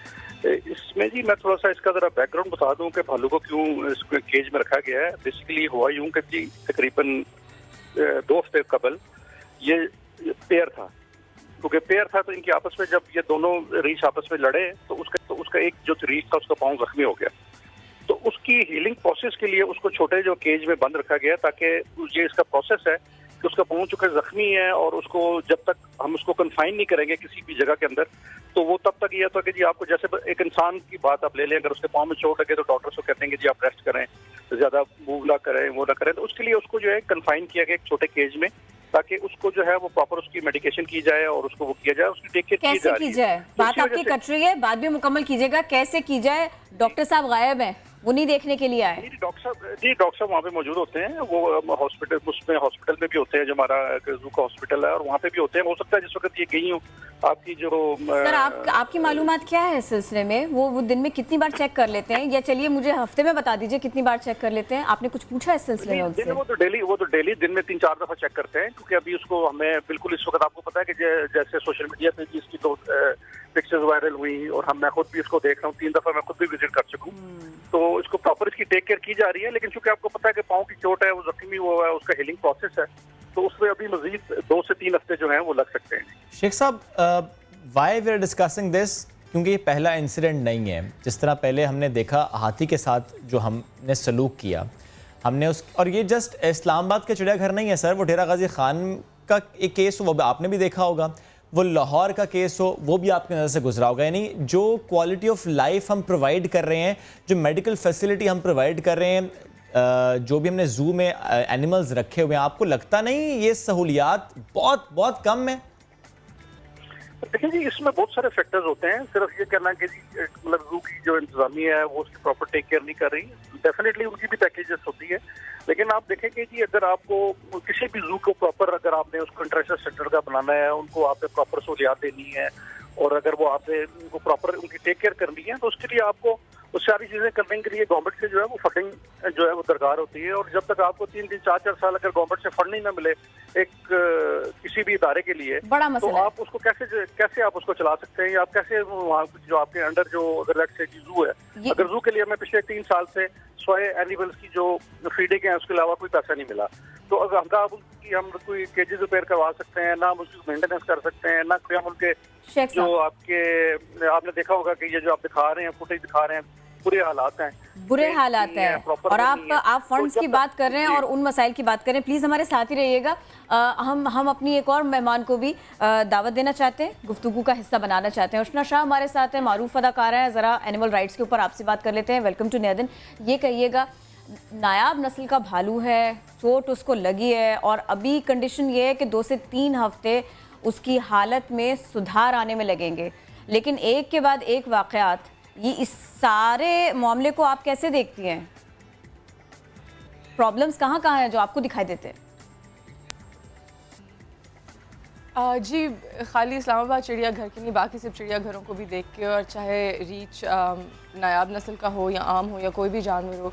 इसमें जी मैं थोड़ा सा इसका ज़रा बैकग्राउंड बता दूं कि भालू को क्यों इसको केज में रखा गया है। बेसिकली हुआ यूं कि जी तकरीबन 2 हफ्ते कबल ये पेयर था, क्योंकि पेयर था तो इनकी आपस में जब ये दोनों रीछ आपस में लड़े तो उसका एक जो रीछ था उसका पाँव जख्मी हो गया। तो उसकी हीलिंग प्रोसेस के लिए उसको छोटे जो केज में बंद रखा गया, ताकि ये इसका प्रोसेस है कि उसका पाँव चूंकि जख्मी है और उसको जब तक हम उसको कन्फाइन नहीं करेंगे किसी भी जगह के अंदर, तो वो तब तक ये होता है कि जी आपको जैसे एक इंसान की बात आप ले लें, अगर उसके पाँव में चोट लगे तो डॉक्टर उसको कहते हैं कि जी आप रेस्ट करें, ज़्यादा मूव ना करें, वो ना करें। तो उसके लिए उसको जो है कन्फाइन किया गया एक छोटे केज में, ताकि उसको जो है वो प्रॉपर उसकी मेडिकेशन की जाए और उसको वो किया जाए, उसकी टेक केयर की जाए। कैसे की जाए? बात आपकी कट रही है, बात भी मुकम्मल कीजिएगा। कैसे की जाए? डॉक्टर साहब गायब हैं, वो नहीं देखने के लिए आए। डॉक्टर साहब वहाँ पे मौजूद होते हैं, वो हॉस्पिटल, उसमें हॉस्पिटल में भी होते हैं, जो हमारा जू का हॉस्पिटल है, और वहाँ पे भी होते हैं। हो सकता है जिस वक्त ये गई हूँ आपकी जो सर आपकी मालूमात क्या है इस सिलसिले में? वो दिन में कितनी बार चेक कर लेते हैं, या चलिए मुझे हफ्ते में बता दीजिए कितनी बार चेक कर लेते हैं? आपने कुछ पूछा इस सिलसिले में उनसे? वो तो डेली दिन में 3-4 दफा चेक करते हैं, क्योंकि अभी उसको हमें बिल्कुल इस वक्त आपको पता है कि जैसे सोशल मीडिया पे भी इसकी तो पिक्चर्स वायरल हुई और मैं खुद भी इसको देख रहा हूँ, 3 दफा मैं खुद भी विजिट कर चुका हूँ। तो इसको प्रॉपर इसकी टेक केयर की जा रही है, लेकिन चूंकि आपको पता है कि पाँव की चोट है, वो जख्मी हुआ है, उसका हीलिंग प्रोसेस है, तो उसमें अभी मजीद 2 से 3 हफ्ते जो हैं वो लग सकते हैं। Sheikh Sahab, why we are discussing this, क्योंकि ये पहला इंसिडेंट नहीं है। जिस तरह पहले हमने देखा हाथी के साथ जो हमने सलूक किया हमने उस, और ये जस्ट इस्लामाबाद के चिड़ियाघर नहीं है सर, वो डेरा गाजी खान का एक केस हो, वो आपने भी देखा होगा, वो लाहौर का केस हो, वो भी आपकी नज़र से गुजरा होगा। यानी जो क्वालिटी ऑफ लाइफ हम प्रोवाइड कर रहे हैं, जो मेडिकल फैसिलिटी हम प्रोवाइड कर रहे हैं, जो भी हमने जू में एनिमल्स रखे हुए हैं, आपको लगता नहीं ये सहूलियात बहुत बहुत कम है? देखिए जी, इसमें बहुत सारे फैक्टर्स होते हैं। सिर्फ ये कहना कि मतलब जू की जो इंतजामिया है वो उसकी प्रॉपर टेक केयर नहीं कर रही, डेफिनेटली उनकी भी पैकेजेस होती है, लेकिन आप देखेंगे जी अगर आपको किसी भी जू को प्रॉपर, अगर आपने उसको इंटरेक्शन सेंटर का बनाना है, उनको आपने प्रॉपर सहूलियात देनी है, और अगर वो आपने उनको प्रॉपर उनकी टेक केयर करनी है, तो उसके लिए आपको वो सारी चीजें करने के लिए गवर्नमेंट से जो है वो फंडिंग जो है वो दरकार होती है। और जब तक आपको 3-3, 4-4 साल अगर गवर्नमेंट से फंड नहीं ना मिले एक किसी भी इदारे के लिए, बड़ा तो मसला है। आप उसको कैसे आप उसको चला सकते हैं, या आप कैसे वहाँ जो आपके अंडर जो अगर लेट्स से जू है, अगर जू के लिए हमें पिछले 3 साल से सोए एनिमल्स की जो फीडिंग है उसके अलावा कोई पैसा नहीं मिला, तो अगर हम कोई केजेस रिपेयर करवा सकते हैं ना, हम उसकी मेंटेनेंस कर सकते हैं ना, कोई हम उनके जो आपने देखा होगा कि ये जो आप दिखा रहे हैं फुटेज दिखा रहे हैं, बुरे हालात हैं और आप फंड्स की बात कर रहे हैं और उन मसाइल की बात कर रहे हैं। प्लीज़ हमारे साथ ही रहिएगा। हम अपनी एक और मेहमान को भी दावत देना चाहते हैं, गुफ्तगू का हिस्सा बनाना चाहते हैं। उष्णा शाह हमारे साथ हैं, मारूफ अदाकारा हैं। ज़रा एनिमल राइट्स के ऊपर आपसे बात कर लेते हैं। वेलकम टू नया दिन। ये कहिएगा, नायाब नस्ल का भालू है, चोट उसको लगी है और अभी कंडीशन ये है कि 2 से 3 हफ्ते उसकी हालत में सुधार आने में लगेंगे, लेकिन एक के बाद एक वाक़यात, ये इस सारे मामले को आप कैसे देखती हैं? प्रॉब्लम्स कहाँ हैं जो आपको दिखाई देते हैं? जी, खाली इस्लामाबाद चिड़ियाघर की नहीं, बाकी सब चिड़ियाघरों को भी देख के, और चाहे रीछ नायाब नस्ल का हो या आम हो या कोई भी जानवर हो,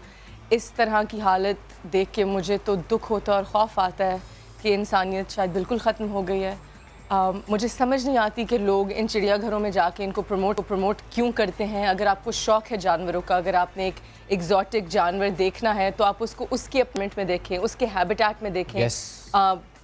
इस तरह की हालत देख के मुझे तो दुख होता है और खौफ आता है कि इंसानियत शायद बिल्कुल ख़त्म हो गई है। मुझे समझ नहीं आती कि लोग इन चिड़ियाघरों में जाके इनको प्रमोट क्यों करते हैं। अगर आपको शौक़ है जानवरों का, अगर आपने एक एग्जॉटिक जानवर देखना है तो आप उसको उसके अपमेंट में देखें, उसके हैबिटेट में देखें।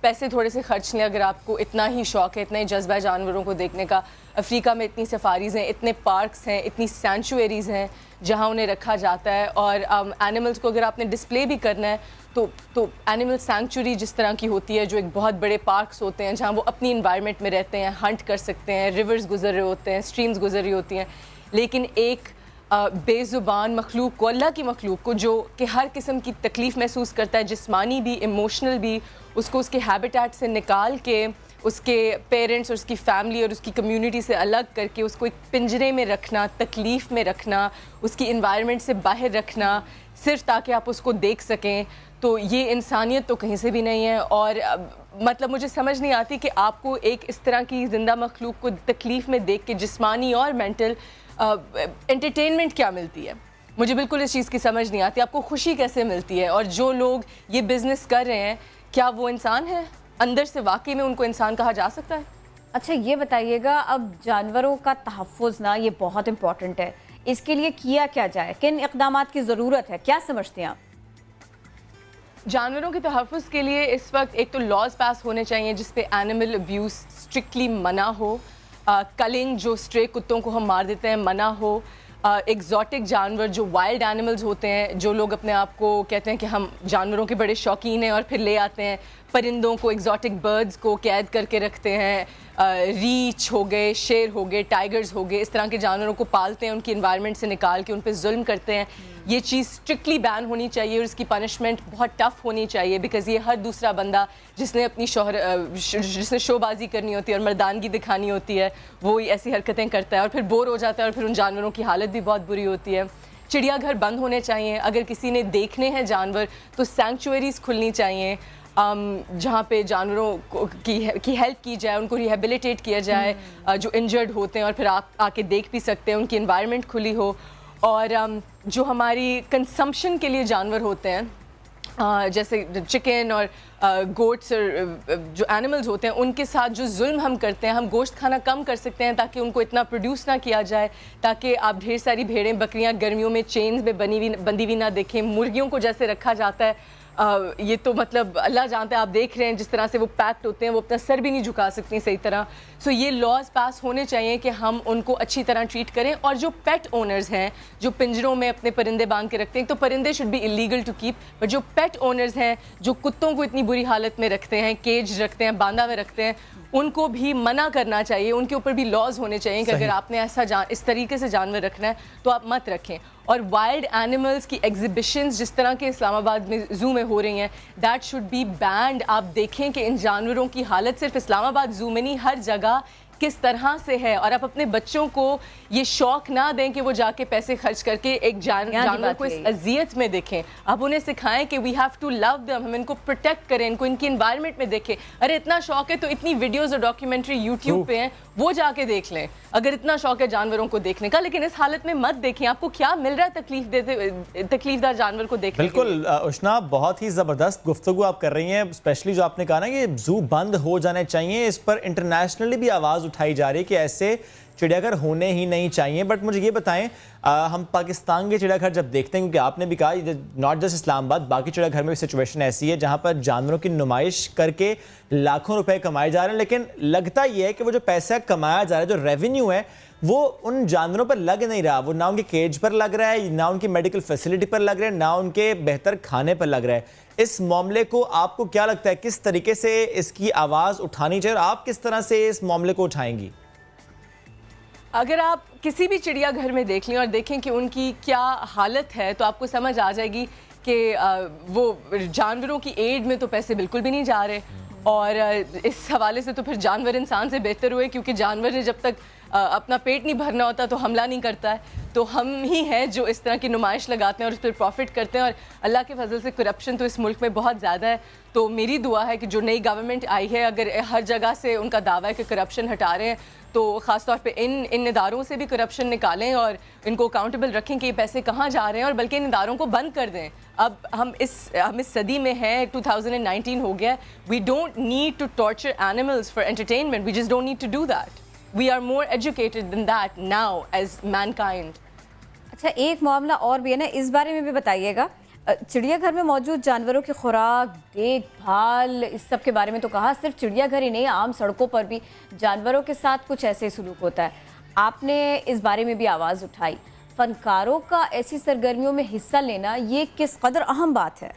पैसे थोड़े से खर्च लें अगर आपको इतना ही शौक़ है, इतना ही जज्बा है जानवरों को देखने का। अफ्रीका में इतनी सफारीज़ हैं, इतने पार्क्स हैं, इतनी सेंचुरीज़ हैं जहाँ उन्हें रखा जाता है। और एनिमल्स को अगर आपने डिस्प्ले भी करना है तो एनिमल सेंचुरी जिस तरह की होती है, जो एक बहुत बड़े पार्क्स होते हैं जहाँ वो अपनी इन्वायरमेंट में रहते हैं, हंट कर सकते हैं, रिवर्स गुजर रहे होते हैं, स्ट्रीम्स गुजर रही होती हैं, लेकिन एक बेज़ुबान मखलूक को, अल्लाह की मखलूक को, जो कि हर किस्म की तकलीफ़ महसूस करता है, जिस्मानी भी, इमोशनल भी, उसको उसके हैबिटेट से निकाल के उसके पेरेंट्स और उसकी फैमिली और उसकी कम्युनिटी से अलग करके उसको एक पिंजरे में रखना, तकलीफ़ में रखना, उसकी इन्वायरमेंट से बाहर रखना, सिर्फ ताकि आप उसको देख सकें, तो ये इंसानियत तो कहीं से भी नहीं है। और मतलब मुझे समझ नहीं आती कि आपको एक इस तरह की ज़िंदा मखलूक को तकलीफ़ में देख के जिस्मानी और मेंटल एंटरटेनमेंट क्या मिलती है। मुझे बिल्कुल इस चीज़ की समझ नहीं आती। आपको खुशी कैसे मिलती है? और जो लोग ये बिज़नेस कर रहे हैं, क्या वो इंसान है? अंदर से वाकई में उनको इंसान कहा जा सकता है? अच्छा, ये बताइएगा, अब जानवरों का तहफ़्फ़ुज़ ना ये बहुत इम्पॉर्टेंट है, इसके लिए किया क्या जाए? किन इक़दामात की ज़रूरत है? क्या समझते हैं आप? जानवरों के तहफ़्फ़ुज़ के लिए इस वक्त एक तो लॉज पास होने चाहिए जिस पे एनिमल अब्यूज़ स्ट्रिक्टली मना हो, कलिंग जो स्ट्रे कुत्तों को हम मार देते हैं मना हो, एग्जॉटिक जानवर जो वाइल्ड एनिमल्स होते हैं, जो लोग अपने आप को कहते हैं कि हम जानवरों के बड़े शौकीन हैं और फिर ले आते हैं परिंदों को, एग्जॉटिक बर्ड्स को कैद करके रखते हैं, रीछ हो गए, शेर हो गए, टाइगर्स हो गए, इस तरह के जानवरों को पालते हैं, उनकी इन्वायरमेंट से निकाल के उन पर जुल्म करते हैं। ये चीज़ स्ट्रिक्टली बैन होनी चाहिए और इसकी पनिशमेंट बहुत टफ होनी चाहिए, बिकॉज़ ये हर दूसरा बंदा जिसने अपनी जिसने शोबाजी करनी होती है और मर्दानगी दिखानी होती है, वो ऐसी हरकतें करता है और फिर बोर हो जाता है और फिर उन जानवरों की हालत भी बहुत बुरी होती है। चिड़ियाघर बंद होने चाहिए। अगर किसी ने देखने हैं जानवर तो सेंचुरीज़ खुलनी चाहिए जहाँ पे जानवरों की हेल्प की जाए, उनको रिहेबिलिटेट किया जाए जो इंजर्ड होते हैं, और फिर आके देख भी सकते हैं, उनकी इन्वायरमेंट खुली हो। और जो हमारी कंजम्पशन के लिए जानवर होते हैं जैसे चिकन और गोट्स और जो एनिमल्स होते हैं, उनके साथ जो जुल्म हम करते हैं, हम गोश्त खाना कम कर सकते हैं ताकि उनको इतना प्रोड्यूस ना किया जाए, ताकि आप ढेर सारी भेड़ें बकरियां गर्मियों में चेन्स में बंदी हुई ना देखें। मुर्गियों को जैसे रखा जाता है, ये तो मतलब अल्लाह जानता है, आप देख रहे हैं जिस तरह से वो पैक्ड होते हैं, वो अपना सर भी नहीं झुका सकती सही तरह। सो ये लॉज पास होने चाहिए कि हम उनको अच्छी तरह ट्रीट करें। और जो पेट ओनर्स हैं, जो पिंजरों में अपने परिंदे बांध के रखते हैं, तो परिंदे should be illegal to keep, but जो पेट ओनर्स हैं, जो कुत्तों को इतनी बुरी हालत में रखते हैं, केज रखते हैं, बांधा में रखते हैं, उनको भी मना करना चाहिए। उनके ऊपर भी लॉज होने चाहिए कि अगर आपने ऐसा इस तरीके से जानवर रखना है तो आप मत रखें। और वाइल्ड एनिमल्स की एग्जिबिशंस जिस तरह के इस्लामाबाद में ज़ू में हो रही हैं, दैट शुड बी बैंड। आप देखें कि इन जानवरों की हालत सिर्फ इस्लामाबाद ज़ू में नहीं, हर जगह किस तरह से है, और आप अपने बच्चों को ये शौक ना दें कि वो जाके पैसे खर्च करके एक जानवर को इस अजियत में देखें। आप उन्हें सिखाएं कि we have to love them, हम इनको प्रोटेक्ट करें, इनको इनकी एनवायरनमेंट में देखें। अरे इतना शौक है तो इतनी वीडियोस और डॉक्यूमेंट्री यूट्यूब पे हैं, वो जाके देख लें अगर इतना शौक है जानवरों को देखने का। लेकिन इस हालत में मत देखें, आपको क्या मिल रहा है तकलीफदार जानवर को देखने। बिल्कुल उष्णा, बहुत ही ज़बरदस्त गुफ्तगू आप कर रही हैं, स्पेशली जो आपने कहा ना कि जू बंद हो जाने चाहिए। इस पर इंटरनेशनली भी आवाज़ उठाई जा रही है कि ऐसे चिड़ियाघर होने ही नहीं चाहिए। बट मुझे ये बताएं, हम पाकिस्तान के चिड़ियाघर जब देखते हैं, क्योंकि आपने भी कहा नॉट जस्ट इस्लामाबाद, बाकी चिड़ियाघर में भी सिचुएशन ऐसी है जहां पर जानवरों की नुमाइश करके लाखों रुपए कमाए जा रहे हैं, लेकिन लगता ये है कि वो जो पैसा कमाया जा रहा है, जो रेवेन्यू है, वो उन जानवरों पर लग नहीं रहा। वो ना उनके केज पर लग रहा है, ना उनकी मेडिकल फैसिलिटी पर लग रहा है, ना उनके बेहतर खाने पर लग रहा है। इस मामले को आपको क्या लगता है, किस तरीके से इसकी आवाज़ उठानी चाहिए और आप किस तरह से इस मामले को उठाएंगी? अगर आप किसी भी चिड़ियाघर में देख लें और देखें कि उनकी क्या हालत है, तो आपको समझ आ जाएगी कि वो जानवरों की एड में तो पैसे बिल्कुल भी नहीं जा रहे। और इस हवाले से तो फिर जानवर इंसान से बेहतर हुए, क्योंकि जानवर ने जब तक अपना पेट नहीं भरना होता तो हमला नहीं करता है। तो हम ही हैं जो इस तरह की नुमाइश लगाते हैं और उस पर प्रॉफिट करते हैं। और अल्लाह के फजल से करप्शन तो इस मुल्क में बहुत ज़्यादा है। तो मेरी दुआ है कि जो नई गवर्नमेंट आई है, अगर हर जगह से उनका दावा है कि करप्शन हटा रहे हैं, तो ख़ास तौर पे इन इदारों से भी करप्शन निकालें और इनको अकाउंटेबल रखें कि ये पैसे कहाँ जा रहे हैं, और बल्कि इन इदारों को बंद कर दें। अब हम इस सदी में हैं, 2019 हो गया। We don't need to torture animals for entertainment, we just don't need to do that. We are more educated than that now as mankind. अच्छा, एक मामला और भी है ना, इस बारे में भी बताइएगा। चिड़ियाघर में मौजूद जानवरों की खुराक, देखभाल, इस सब के बारे में तो कहा। सिर्फ चिड़ियाघर ही नहीं, आम सड़कों पर भी जानवरों के साथ कुछ ऐसे सलूक होता है। आपने इस बारे में भी आवाज़ उठाई। फनकारों का ऐसी सरगर्मियों में हिस्सा लेना ये किस कदर अहम बात है?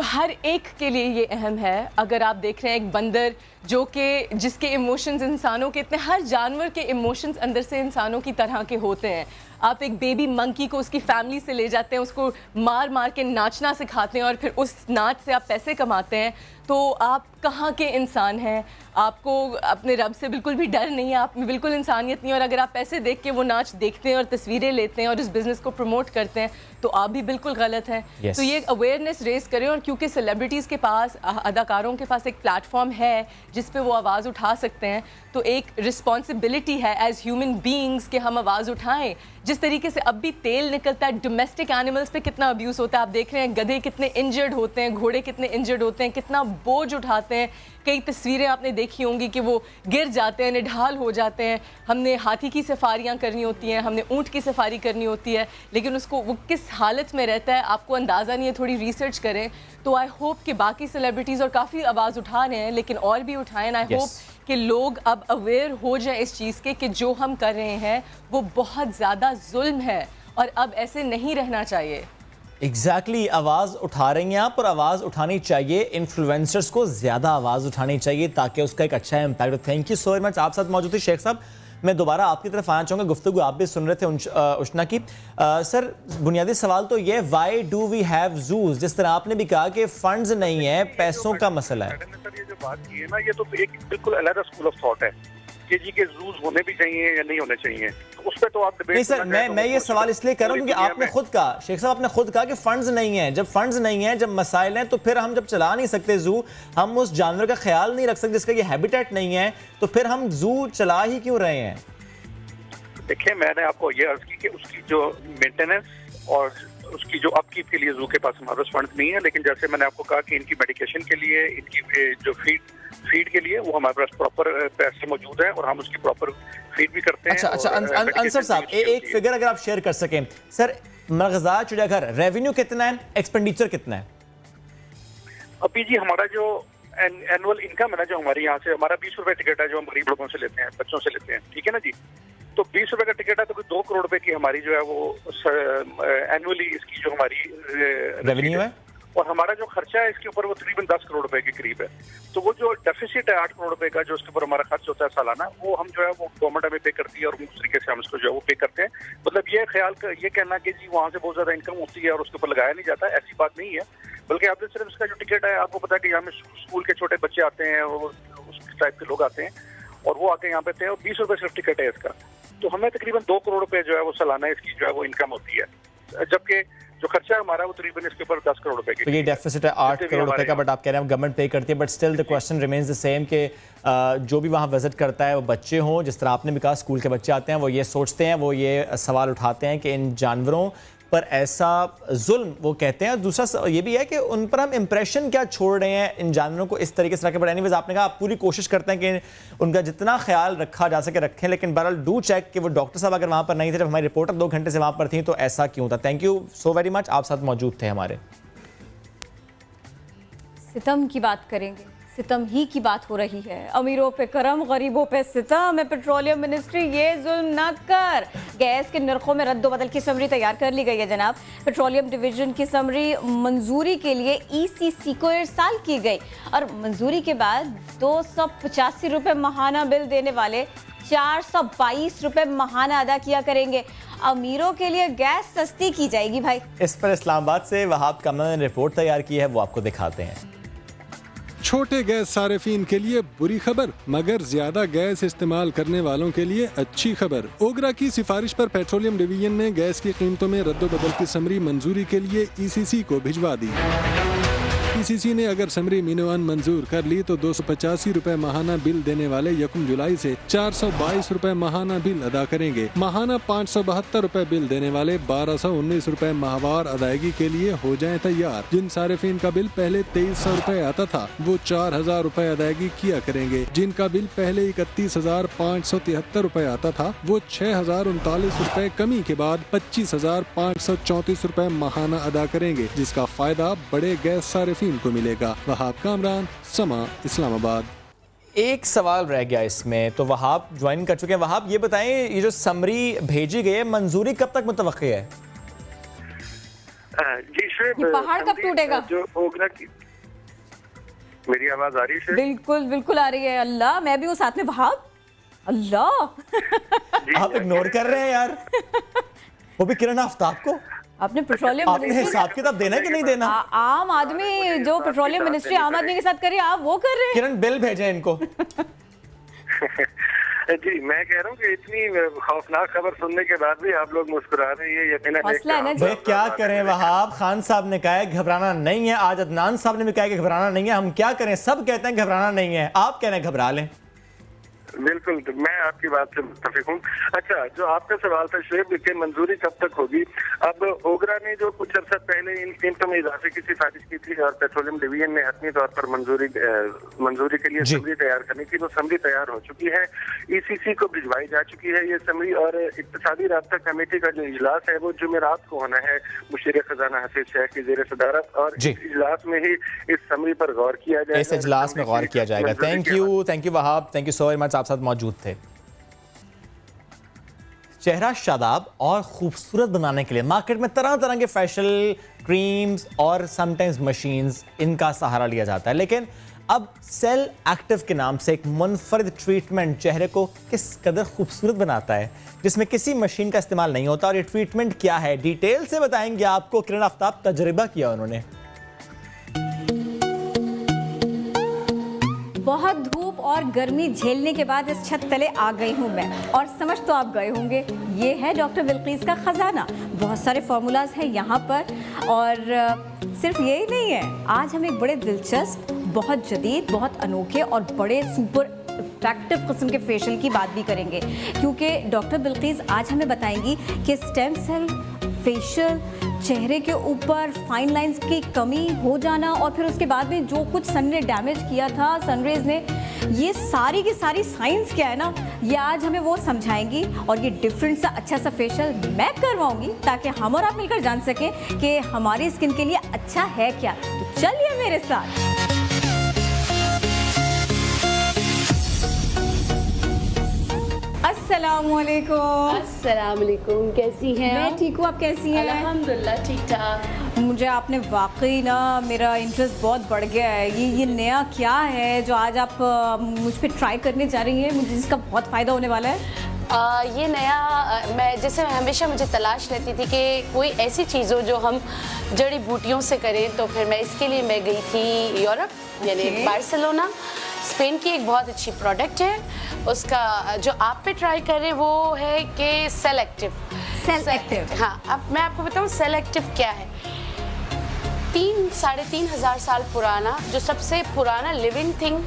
हर एक के लिए ये अहम है। अगर आप देख रहे हैं एक बंदर जिसके इमोशंस इंसानों के इतने, हर जानवर के इमोशंस अंदर से इंसानों की तरह के होते हैं। आप एक बेबी मंकी को उसकी फैमिली से ले जाते हैं, उसको मार मार के नाचना सिखाते हैं और फिर उस नाच से आप पैसे कमाते हैं, तो आप कहाँ के इंसान हैं? आपको अपने रब से बिल्कुल भी डर नहीं है, आप में बिल्कुल इंसानियत नहीं है। और अगर आप पैसे देख के वो नाच देखते हैं और तस्वीरें लेते हैं और इस बिज़नेस को प्रमोट करते हैं, तो आप भी बिल्कुल गलत हैं। तो ये अवेयरनेस रेस करें। और क्योंकि सेलिब्रिटीज़ के पास, अदाकारों के पास एक प्लेटफॉर्म है जिस पे वो आवाज़ उठा सकते हैं, तो एक रिस्पॉन्सिबिलिटी है एज ह्यूमन बीइंग्स कि हम आवाज़ उठाएं। जिस तरीके से अब भी तेल निकलता है, डोमेस्टिक एनिमल्स पे कितना अब्यूज़ होता है। आप देख रहे हैं गधे कितने इंजर्ड होते हैं, घोड़े कितने इंजर्ड होते हैं, कितना बोझ उठाते हैं। कई तस्वीरें आपने देखी होंगी कि वो गिर जाते हैं, निढाल हो जाते हैं। हमने हाथी की सफारियाँ करनी होती हैं, हमने ऊँट की सफारी करनी होती है, लेकिन उसको वो किस हालत में रहता है आपको अंदाज़ा नहीं है। थोड़ी रिसर्च करें। तो आई होप कि बाकी सेलिब्रिटीज़ और काफ़ी आवाज़ उठा रहे हैं, लेकिन और भी उठाएं। आई होप कि लोग अब अवेयर हो जाए इस चीज़ के कि जो हम कर रहे हैं वो बहुत ज़्यादा जुल्म है और अब ऐसे नहीं रहना चाहिए। एग्जैक्टली आवाज़ उठा रही हैं आप, और आवाज़ उठानी चाहिए। इन्फ्लुएंसर्स को ज़्यादा आवाज़ उठानी चाहिए ताकि उसका एक अच्छा impact. Thank you so much. आप साथ मौजूद थे शेख साहब। मैं दोबारा आपकी तरफ आना चाहूँगा। गुफ्तगू आप भी सुन रहे थे उष्णा की। सर, बुनियादी सवाल तो ये, वाई डू वी हैव जूज? जिस तरह आपने भी कहा कि फंड्स नहीं है, पैसों का मसला है। सर, ये जो बात की है ना, ये तो एक बिल्कुल अलग स्कूल ऑफ थॉट है कि जी के जूज होने भी चाहिए या नहीं होने चाहिए। तो उस पर तो आप डिबेट नहीं सर, मैं ये सवाल इसलिए कर रहा हूँ क्योंकि आपने खुद कहा, शेख साहब आपने खुद कहा कि फंड्स नहीं है। जब फंड्स नहीं है, जब मसाइल हैं, तो फिर हम जब चला नहीं सकते जू, हम उस जानवर का ख्याल नहीं रख सकते जिसका ये हैबिटेट नहीं है, तो फिर हम जू चला ही क्यों रहे हैं? देखिए, मैंने आपको ये अर्ज की कि उसकी जो मेंटेनेंस और उसकी जो अपकीप के लिए जू के पास हमारे पास फंड्स नहीं है। लेकिन जैसे मैंने आपको कहा कि इनकी मेडिकेशन के लिए, इनकी जो फीड के लिए, वो हमारे पास प्रॉपर पैसे मौजूद है और हम उसकी प्रॉपर फीड भी करते हैं। अच्छा, अंसर साहब, एक फिगर अगर आप शेयर कर सकें। सर, मरगज़ा चिड़ियाघर रेवेन्यू कितना है, एक्सपेंडिचर कितना है? अभी जी हमारा जो एनुअल इनकम है ना, जो हमारी यहाँ से, हमारा 20 रुपए टिकट है जो हम गरीब लोगों से लेते हैं, बच्चों से लेते हैं, ठीक है ना जी। तो 20 रुपए का टिकट है, तो कोई 2 करोड़ रुपए की हमारी जो है वो एनुअली इसकी जो हमारी रेवेन्यू है। और हमारा जो खर्चा है इसके ऊपर वो तकरीबन 10 करोड़ रुपए के करीब है। तो वो जो डेफिसिट है 8 करोड़ रुपए का, जो उसके ऊपर हमारा खर्च होता है सालाना, वो हम जो है वो गवर्नमेंट हमें पे करती है और उस तरीके से हम इसको जो है वो पे करते हैं। मतलब ये ये कहना कि जी वहाँ से बहुत ज्यादा इनकम होती है और उसके ऊपर लगाया नहीं जाता, ऐसी बात नहीं है। बल्कि आपने सिर्फ इसका जो टिकट है, आपको पता है कि यहाँ में स्कूल के छोटे बच्चे आते हैं, उस टाइप के लोग आते हैं और वो आके यहाँ पे थे और 20 रुपए सिर्फ टिकट है इसका। तो हमें तकरीबन 2 करोड़ रुपए जो है वो सालाना इसकी जो है वो इनकम होती है, जबकि जो खर्चा हमारा वो तकरीबन इसके ऊपर 10 करोड़ रुपए की। तो ये डेफिसिट है 8 करोड़ रुपए का, बट आप कह रहे हैं गवर्नमेंट पे करती है, but still the question remains the same कि जो भी वहाँ विजिट करता है वो बच्चे हों, जिस तरह आपने भी कहा स्कूल के बच्चे आते हैं, वो ये सोचते हैं, वो ये सवाल उठाते हैं कि इन जानवरों पर ऐसा जुल्म, वो कहते हैं। दूसरा ये भी है कि उन पर हम इंप्रेशन क्या छोड़ रहे हैं इन जानवरों को इस तरीके से रखें। बट एनीवेज आपने कहा आप पूरी कोशिश करते हैं कि उनका जितना ख्याल रखा जा सके रखें, लेकिन बहरहाल डू चेक कि वो डॉक्टर साहब अगर वहाँ पर नहीं थे, जब हमारी रिपोर्टर 2 घंटे से वहाँ पर थी, तो ऐसा क्यों था। Thank you so very much, आप साथ मौजूद थे हमारे। सितम की बात करेंगे, सितम ही की बात हो रही है। अमीरों पे करम, गरीबों पे सितम है। पेट्रोलियम मिनिस्ट्री ये जुल्म ना कर। गैस के नरखों में रद्द बदल की समरी तैयार कर ली गई है जनाब। पेट्रोलियम डिवीजन की समरी मंजूरी के लिए ईसीसी को इरसाल की गई और मंजूरी के बाद 285 रुपये माहाना बिल देने वाले 422 रुपये माहाना अदा किया करेंगे। अमीरों के लिए गैस सस्ती की जाएगी भाई। इस पर इस्लामाबाद से वहाब कामरान ने रिपोर्ट तैयार की है, वो आपको दिखाते हैं। छोटे गैस सारिफीन के लिए बुरी खबर, मगर ज्यादा गैस इस्तेमाल करने वालों के लिए अच्छी खबर। ओगरा की सिफारिश पर पेट्रोलियम डिवीजन ने गैस की कीमतों में रद्द-ओ-बदल की समरी मंजूरी के लिए ईसीसी को भिजवा दी। ईसीसी ने अगर समरी मीनोअन मंजूर कर ली तो 285 रुपए माहाना बिल देने वाले 1 जुलाई से 422 रुपए माहाना बिल अदा करेंगे। माहाना 572 रुपए बिल देने वाले 1219 रुपए माहवार अदायगी के लिए हो जाएं तैयार। जिन सारिफिन का बिल पहले 2300 रुपए आता था वो 4000 रुपए अदायगी किया करेंगे। जिनका बिल पहले 31,573 रुपए आता था वो 6039 रुपए कमी के बाद 25,534 रुपए माहाना अदा करेंगे, जिसका फायदा बड़े गैस सारिफिन को मिलेगा। वहाब कामरान, समा, इस्लामाबाद। एक सवाल रह गया इसमें, तो वहाब ज्वाइन कर चुके हैं। वहाब ये बताएं, ये जो समरी भेजी गई है मंजूरी कब तक मुतवक्की है? जी शुएब, ये पहाड़ कब टूटेगा? जो ओगरा की, मेरी आवाज आ रही है? बिल्कुल बिल्कुल आ रही है। अल्लाह, मैं भी हूँ साथ में। वहाब, अल्लाह आप इग्नोर कर रहे हैं यार। वो भी किरण आफ्ताब को। आपने पेट्रोलियम आपने हिसाब किताब देना है कि नहीं देना? आम आदमी जो पेट्रोलियम मिनिस्ट्री आम आदमी के साथ कर रही है, आप वो कर रहे हैं। किरण बिल भेजें इनको। जी मैं कह रहा हूँ कि इतनी खौफनाक खबर सुनने के बाद भी आप लोग मुस्कुरा रहे हैं, ये यकीनन भाई क्या करें। वहाब खान साहब ने कहा है घबराना नहीं है, आज अदनान साहब ने भी कहा कि घबराना नहीं है। हम क्या करें, सब कहते हैं घबराना नहीं है, आप कह रहे हैं घबरा लें। बिल्कुल, मैं आपकी बात से मुत्तफिक हूँ। अच्छा, जो आपका सवाल था शुएब कि मंजूरी कब तक होगी, अब ओगरा ने जो कुछ अर्सा पहले इन कीमतों में इजाफे की सिफारिश की थी और पेट्रोलियम डिवीजन ने हतमी तौर पर मंजूरी के लिए समरी तैयार करनी थी, वो समरी तैयार हो चुकी है, ईसीसी को भिजवाई जा चुकी है ये समरी। और इक्तिसादी राब्ता कमेटी का जो इजलास है वो जुमेरात को होना है मुशीर खजाना हफीज शेख की ज़ेर सदारत, और इस इजलास में ही इस समरी पर गौर किया जाएगा। इस इजलास में गौर किया जाएगा। Thank you Wahab, thank you so very much, आप साथ मौजूद थे। चेहरा शादाब और खूबसूरत बनाने के लिए मार्केट में तरह तरह के फेशियल क्रीम्स और समटाइम्स मशीन्स, इनका सहारा लिया जाता है, लेकिन अब सेल एक्टिव के नाम से एक मुनफरिद ट्रीटमेंट चेहरे को किस कदर खूबसूरत बनाता है, जिसमें किसी मशीन का इस्तेमाल नहीं होता। और ये ट्रीटमेंट क्या है, डिटेल से बताएंगे आपको किरण आफ्ताब। तजुर्बा किया उन्होंने। बहुत धूप और गर्मी झेलने के बाद इस छत तले आ गई हूँ मैं, और समझ तो आप गए होंगे, ये है डॉक्टर बिल्कीस का खजाना। बहुत सारे फार्मूलाज हैं यहाँ पर, और सिर्फ यही नहीं है, आज हम एक बड़े दिलचस्प, बहुत जदीद, बहुत अनोखे और बड़े सुपर इफेक्टिव किस्म के फेशियल की बात भी करेंगे, क्योंकि डॉक्टर बिल्कीस आज हमें बताएंगी कि स्टेम सेल फेशियल, चेहरे के ऊपर फाइन लाइंस की कमी हो जाना, और फिर उसके बाद में जो कुछ सन ने डैमेज किया था, सनरेज ने, ये सारी की सारी साइंस क्या है ना, ये आज हमें वो समझाएंगी। और ये डिफरेंट सा अच्छा सा फेशियल मैं करवाऊंगी ताकि हम और आप मिलकर जान सकें कि हमारी स्किन के लिए अच्छा है क्या। तो चलिए मेरे साथ। अस्सलामुअलैकुम। अस्सलामुअलैकुम, कैसी हैं? मैं ठीक हूँ, आप कैसी हैं? अल्हम्दुलिल्लाह ठीक ठाक। मुझे आपने वाकई ना, मेरा इंटरेस्ट बहुत बढ़ गया है। ये नया क्या है जो आज आप मुझ पे ट्राई करने जा रही हैं, मुझे जिसका बहुत फ़ायदा होने वाला है? ये नया मैं जैसे हमेशा मुझे तलाश रहती थी कि कोई ऐसी चीज़ हो जो हम जड़ी बूटियों से करें, तो फिर मैं इसके लिए मैं गई थी यूरोप, यानी बार्सिलोना। स्पेन की एक बहुत अच्छी प्रोडक्ट है, उसका जो आप पे ट्राई करें वो है कि सेल एक्टिव। हाँ, अब मैं आपको बताऊँ सेल एक्टिव क्या है। 3-3.5 हज़ार साल पुराना, जो सबसे पुराना लिविंग थिंग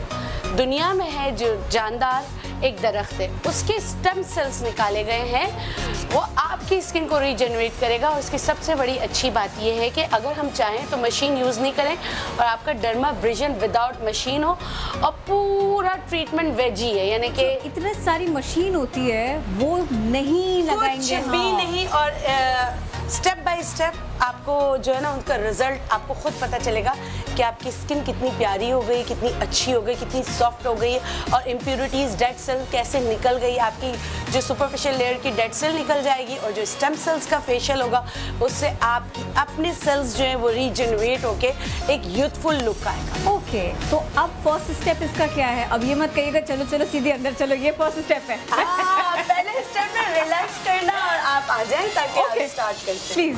दुनिया में है, जो जानदार एक दरख्त है, उसके स्टेम सेल्स निकाले गए हैं। वो आपकी स्किन को रीजनरेट करेगा। और उसकी सबसे बड़ी अच्छी बात यह है कि अगर हम चाहें तो मशीन यूज़ नहीं करें और आपका डर्माब्रेशन विदाउट मशीन हो, और पूरा ट्रीटमेंट वेजी है, यानी कि इतनी सारी मशीन होती है वो नहीं लगाएंगे। कुछ भी नहीं, और स्टेप बाय स्टेप आपको जो है ना उनका रिजल्ट आपको खुद पता चलेगा कि आपकी स्किन कितनी प्यारी हो गई, कितनी अच्छी हो गई, कितनी सॉफ्ट हो गई, और इम्प्यूरिटीज़ डेड सेल कैसे निकल गई। आपकी जो सुपरफिशियल लेयर की डेड सेल निकल जाएगी, और जो स्टेम सेल्स का फेशियल होगा उससे आपकी अपने सेल्स जो है वो रीजनरेट होके एक यूथफुल लुक आएगा। ओके, तो अब फर्स्ट स्टेप इसका क्या है? अब ये मत कहिएगा चलो चलो सीधे अंदर चलो, ये फर्स्ट स्टेप है। पहले स्टेप में रिलैक्स करना और आप आ जाएं ताकि आगे स्टार्ट करते हैं। प्लीज।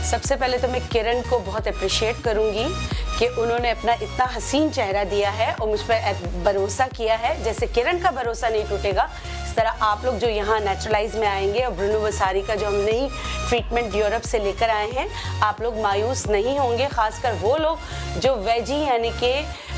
सबसे पहले तो मैं किरण को बहुत अप्रिशिएट करूंगी कि उन्होंने अपना इतना हसीन चेहरा दिया है और मुझ पर भरोसा किया है। जैसे किरण का भरोसा नहीं टूटेगा, इस तरह आप लोग जो यहाँ नेचुरलाइज में आएंगे और ब्रूनो वसारी का जो हम नई ट्रीटमेंट यूरोप से लेकर आए हैं, आप लोग मायूस नहीं होंगे। खासकर वो लोग जो वेजी यानी कि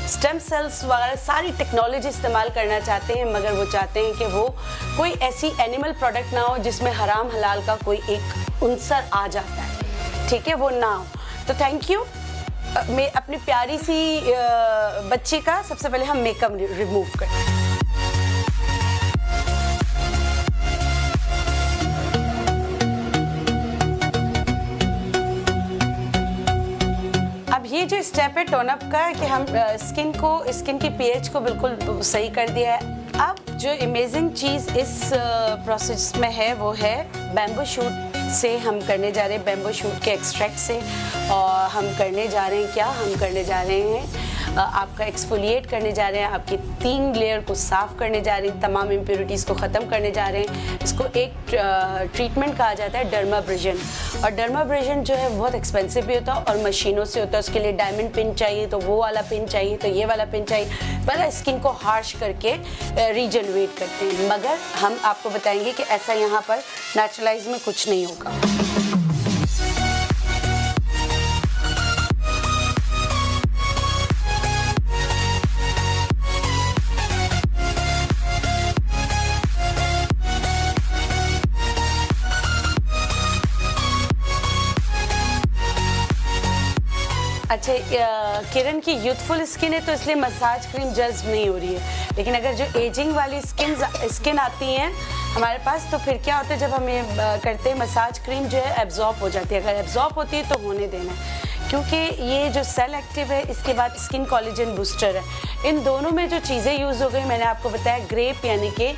स्टेम सेल्स वगैरह सारी टेक्नोलॉजी इस्तेमाल करना चाहते हैं, मगर वो चाहते हैं कि वो कोई ऐसी एनिमल प्रोडक्ट ना हो जिसमें हराम हलाल का कोई एक उनसर आ जाता है, ठीक है, वो ना हो। तो थैंक यू। मैं अपनी प्यारी सी बच्ची का सबसे पहले हम मेकअप रिमूव करें। अब ये जो स्टेप है टोन अप का, कि हम स्किन की पीएच को बिल्कुल सही कर दिया है। अब जो अमेजिंग चीज़ इस प्रोसेस में है वो है बैम्बू शूट से हम करने जा रहे हैं, बैम्बू शूट के एक्सट्रैक्ट से। और हम करने जा रहे हैं क्या, हम करने जा रहे हैं आपका एक्सफोलिएट करने जा रहे हैं, आपकी 3 लेयर को साफ़ करने जा रहे हैं, तमाम इम्प्योरिटीज़ को ख़त्म करने जा रहे हैं। इसको एक ट्रीटमेंट कहा जाता है डर्माब्रेशन। और डर्माब्रेशन जो है बहुत एक्सपेंसिव भी होता है और मशीनों से होता है। उसके लिए डायमंड पिन चाहिए, तो वो वाला पिन चाहिए, तो ये वाला पिन चाहिए, पहले स्किन को हार्श करके रीजनरेट करते हैं। मगर हम आपको बताएंगे कि ऐसा यहाँ पर नेचुरलाइज में कुछ नहीं होगा। अच्छा, किरण की यूथफुल स्किन है तो इसलिए मसाज क्रीम जज्ब नहीं हो रही है, लेकिन अगर जो एजिंग वाली स्किन आती हैं हमारे पास, तो फिर क्या होता है, जब हम ये करते हैं मसाज क्रीम जो है एब्जॉर्ब हो जाती है। अगर एब्जॉर्ब होती है तो होने देना है, क्योंकि ये जो सेल एक्टिव है, इसके बाद स्किन कोलेजन बूस्टर है। इन दोनों में जो चीज़ें यूज़ हो गई, मैंने आपको बताया ग्रेप यानी कि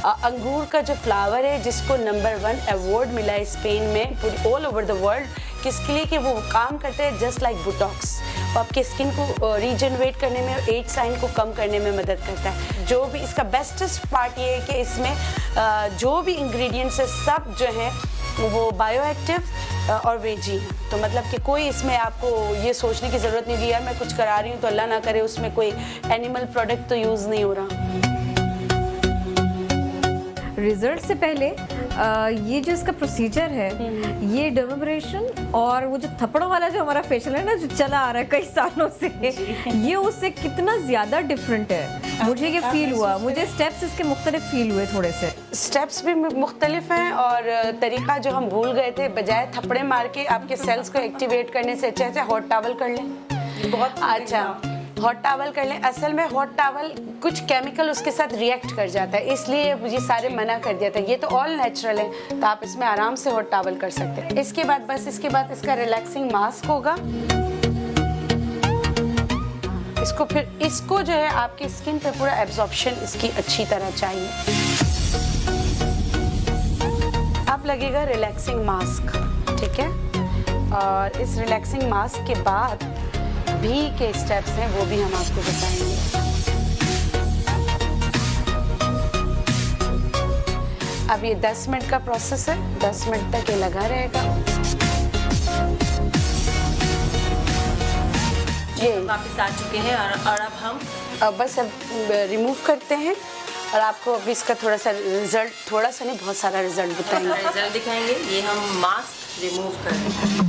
अंगूर का जो फ्लावर है, जिसको नंबर 1 अवार्ड मिला है स्पेन में, पूरी ऑल ओवर द वर्ल्ड, किसके लिए कि वो काम करते हैं जस्ट लाइक बुटॉक्स, वो आपके स्किन को रीजनरेट करने में, एज साइन को कम करने में मदद करता है। जो भी इसका बेस्टेस्ट पार्ट ये है कि इसमें जो भी इंग्रेडिएंट्स है सब जो है वो बायो एक्टिव और वेजी हैं। तो मतलब कि कोई इसमें आपको ये सोचने की ज़रूरत नहीं कि यार मैं कुछ करा रही हूँ तो अल्लाह ना करे उसमें कोई एनिमल प्रोडक्ट तो यूज़ नहीं हो रहा। रिजल्ट से पहले ये जो इसका प्रोसीजर है, ये डर्माब्रेशन और वो जो थप्पड़ों वाला जो हमारा फेशियल है ना, जो चला आ रहा है कई सालों से, ये उससे कितना ज़्यादा डिफरेंट है। मुझे ये फील हुआ, मुझे स्टेप्स इसके मुख्तलिफ फील हुए, थोड़े से स्टेप्स भी मुख्तलिफ हैं और तरीका जो हम भूल गए थे, बजाय थप्पड़े मार के आपके सेल्स को एक्टिवेट करने से अच्छा हॉट टॉवल कर लें। बहुत अच्छा, हॉट टॉवल कर लें। असल में हॉट टॉवल कुछ केमिकल उसके साथ रिएक्ट कर जाता है, इसलिए ये सारे मना कर दिया था। ये तो ऑल नेचुरल है, तो आप इसमें आराम से हॉट टॉवल कर सकते हैं। इसके बाद इसके बाद इसका रिलैक्सिंग मास्क होगा। इसको जो है आपकी स्किन पे पूरा एब्जॉर्प्शन इसकी अच्छी तरह चाहिए। अब लगेगा रिलैक्सिंग मास्क, ठीक है। और इस रिलैक्सिंग मास्क के बाद भी के स्टेप्स हैं, वो भी हम आपको बताएंगे। अब ये 10 मिनट का प्रोसेस है, 10 मिनट तक ये लगा रहेगा। ये वापस आ चुके हैं और अब हम बस अब रिमूव करते हैं और आपको अभी इसका थोड़ा सा रिजल्ट, थोड़ा सा नहीं बहुत सारा रिजल्ट बताएंगे। रिजल्ट दिखाएंगे। ये हम मास्क रिमूव कर रहे हैं।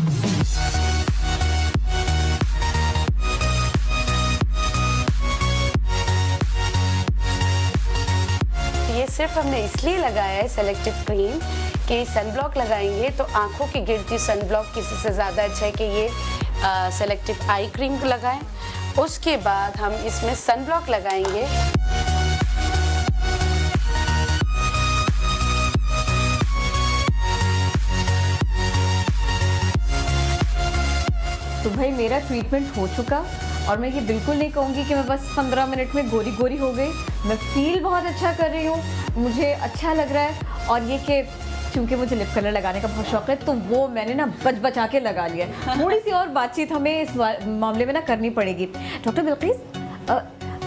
ये सिर्फ हमने इसलिए लगाया है सेलेक्टिव क्रीम कि सनब्लॉक लगाएंगे तो आंखों की गिरती सनब्लॉक किसी से ज़्यादा अच्छा है कि ये सेलेक्टिव आई क्रीम लगाएं। उसके बाद हम इसमें सनब्लॉक लगाएंगे। तो भाई मेरा ट्रीटमेंट हो चुका और मैं ये बिल्कुल नहीं कहूँगी कि मैं बस 15 मिनट में गोरी गोरी हो गई। मैं फील बहुत अच्छा कर रही हूँ, मुझे अच्छा लग रहा है। और ये कि क्योंकि मुझे लिप कलर लगाने का बहुत शौक है तो वो मैंने ना बचा के लगा लिया। थोड़ी सी और बातचीत हमें इस मामले में ना करनी पड़ेगी। डॉक्टर बिल्किस,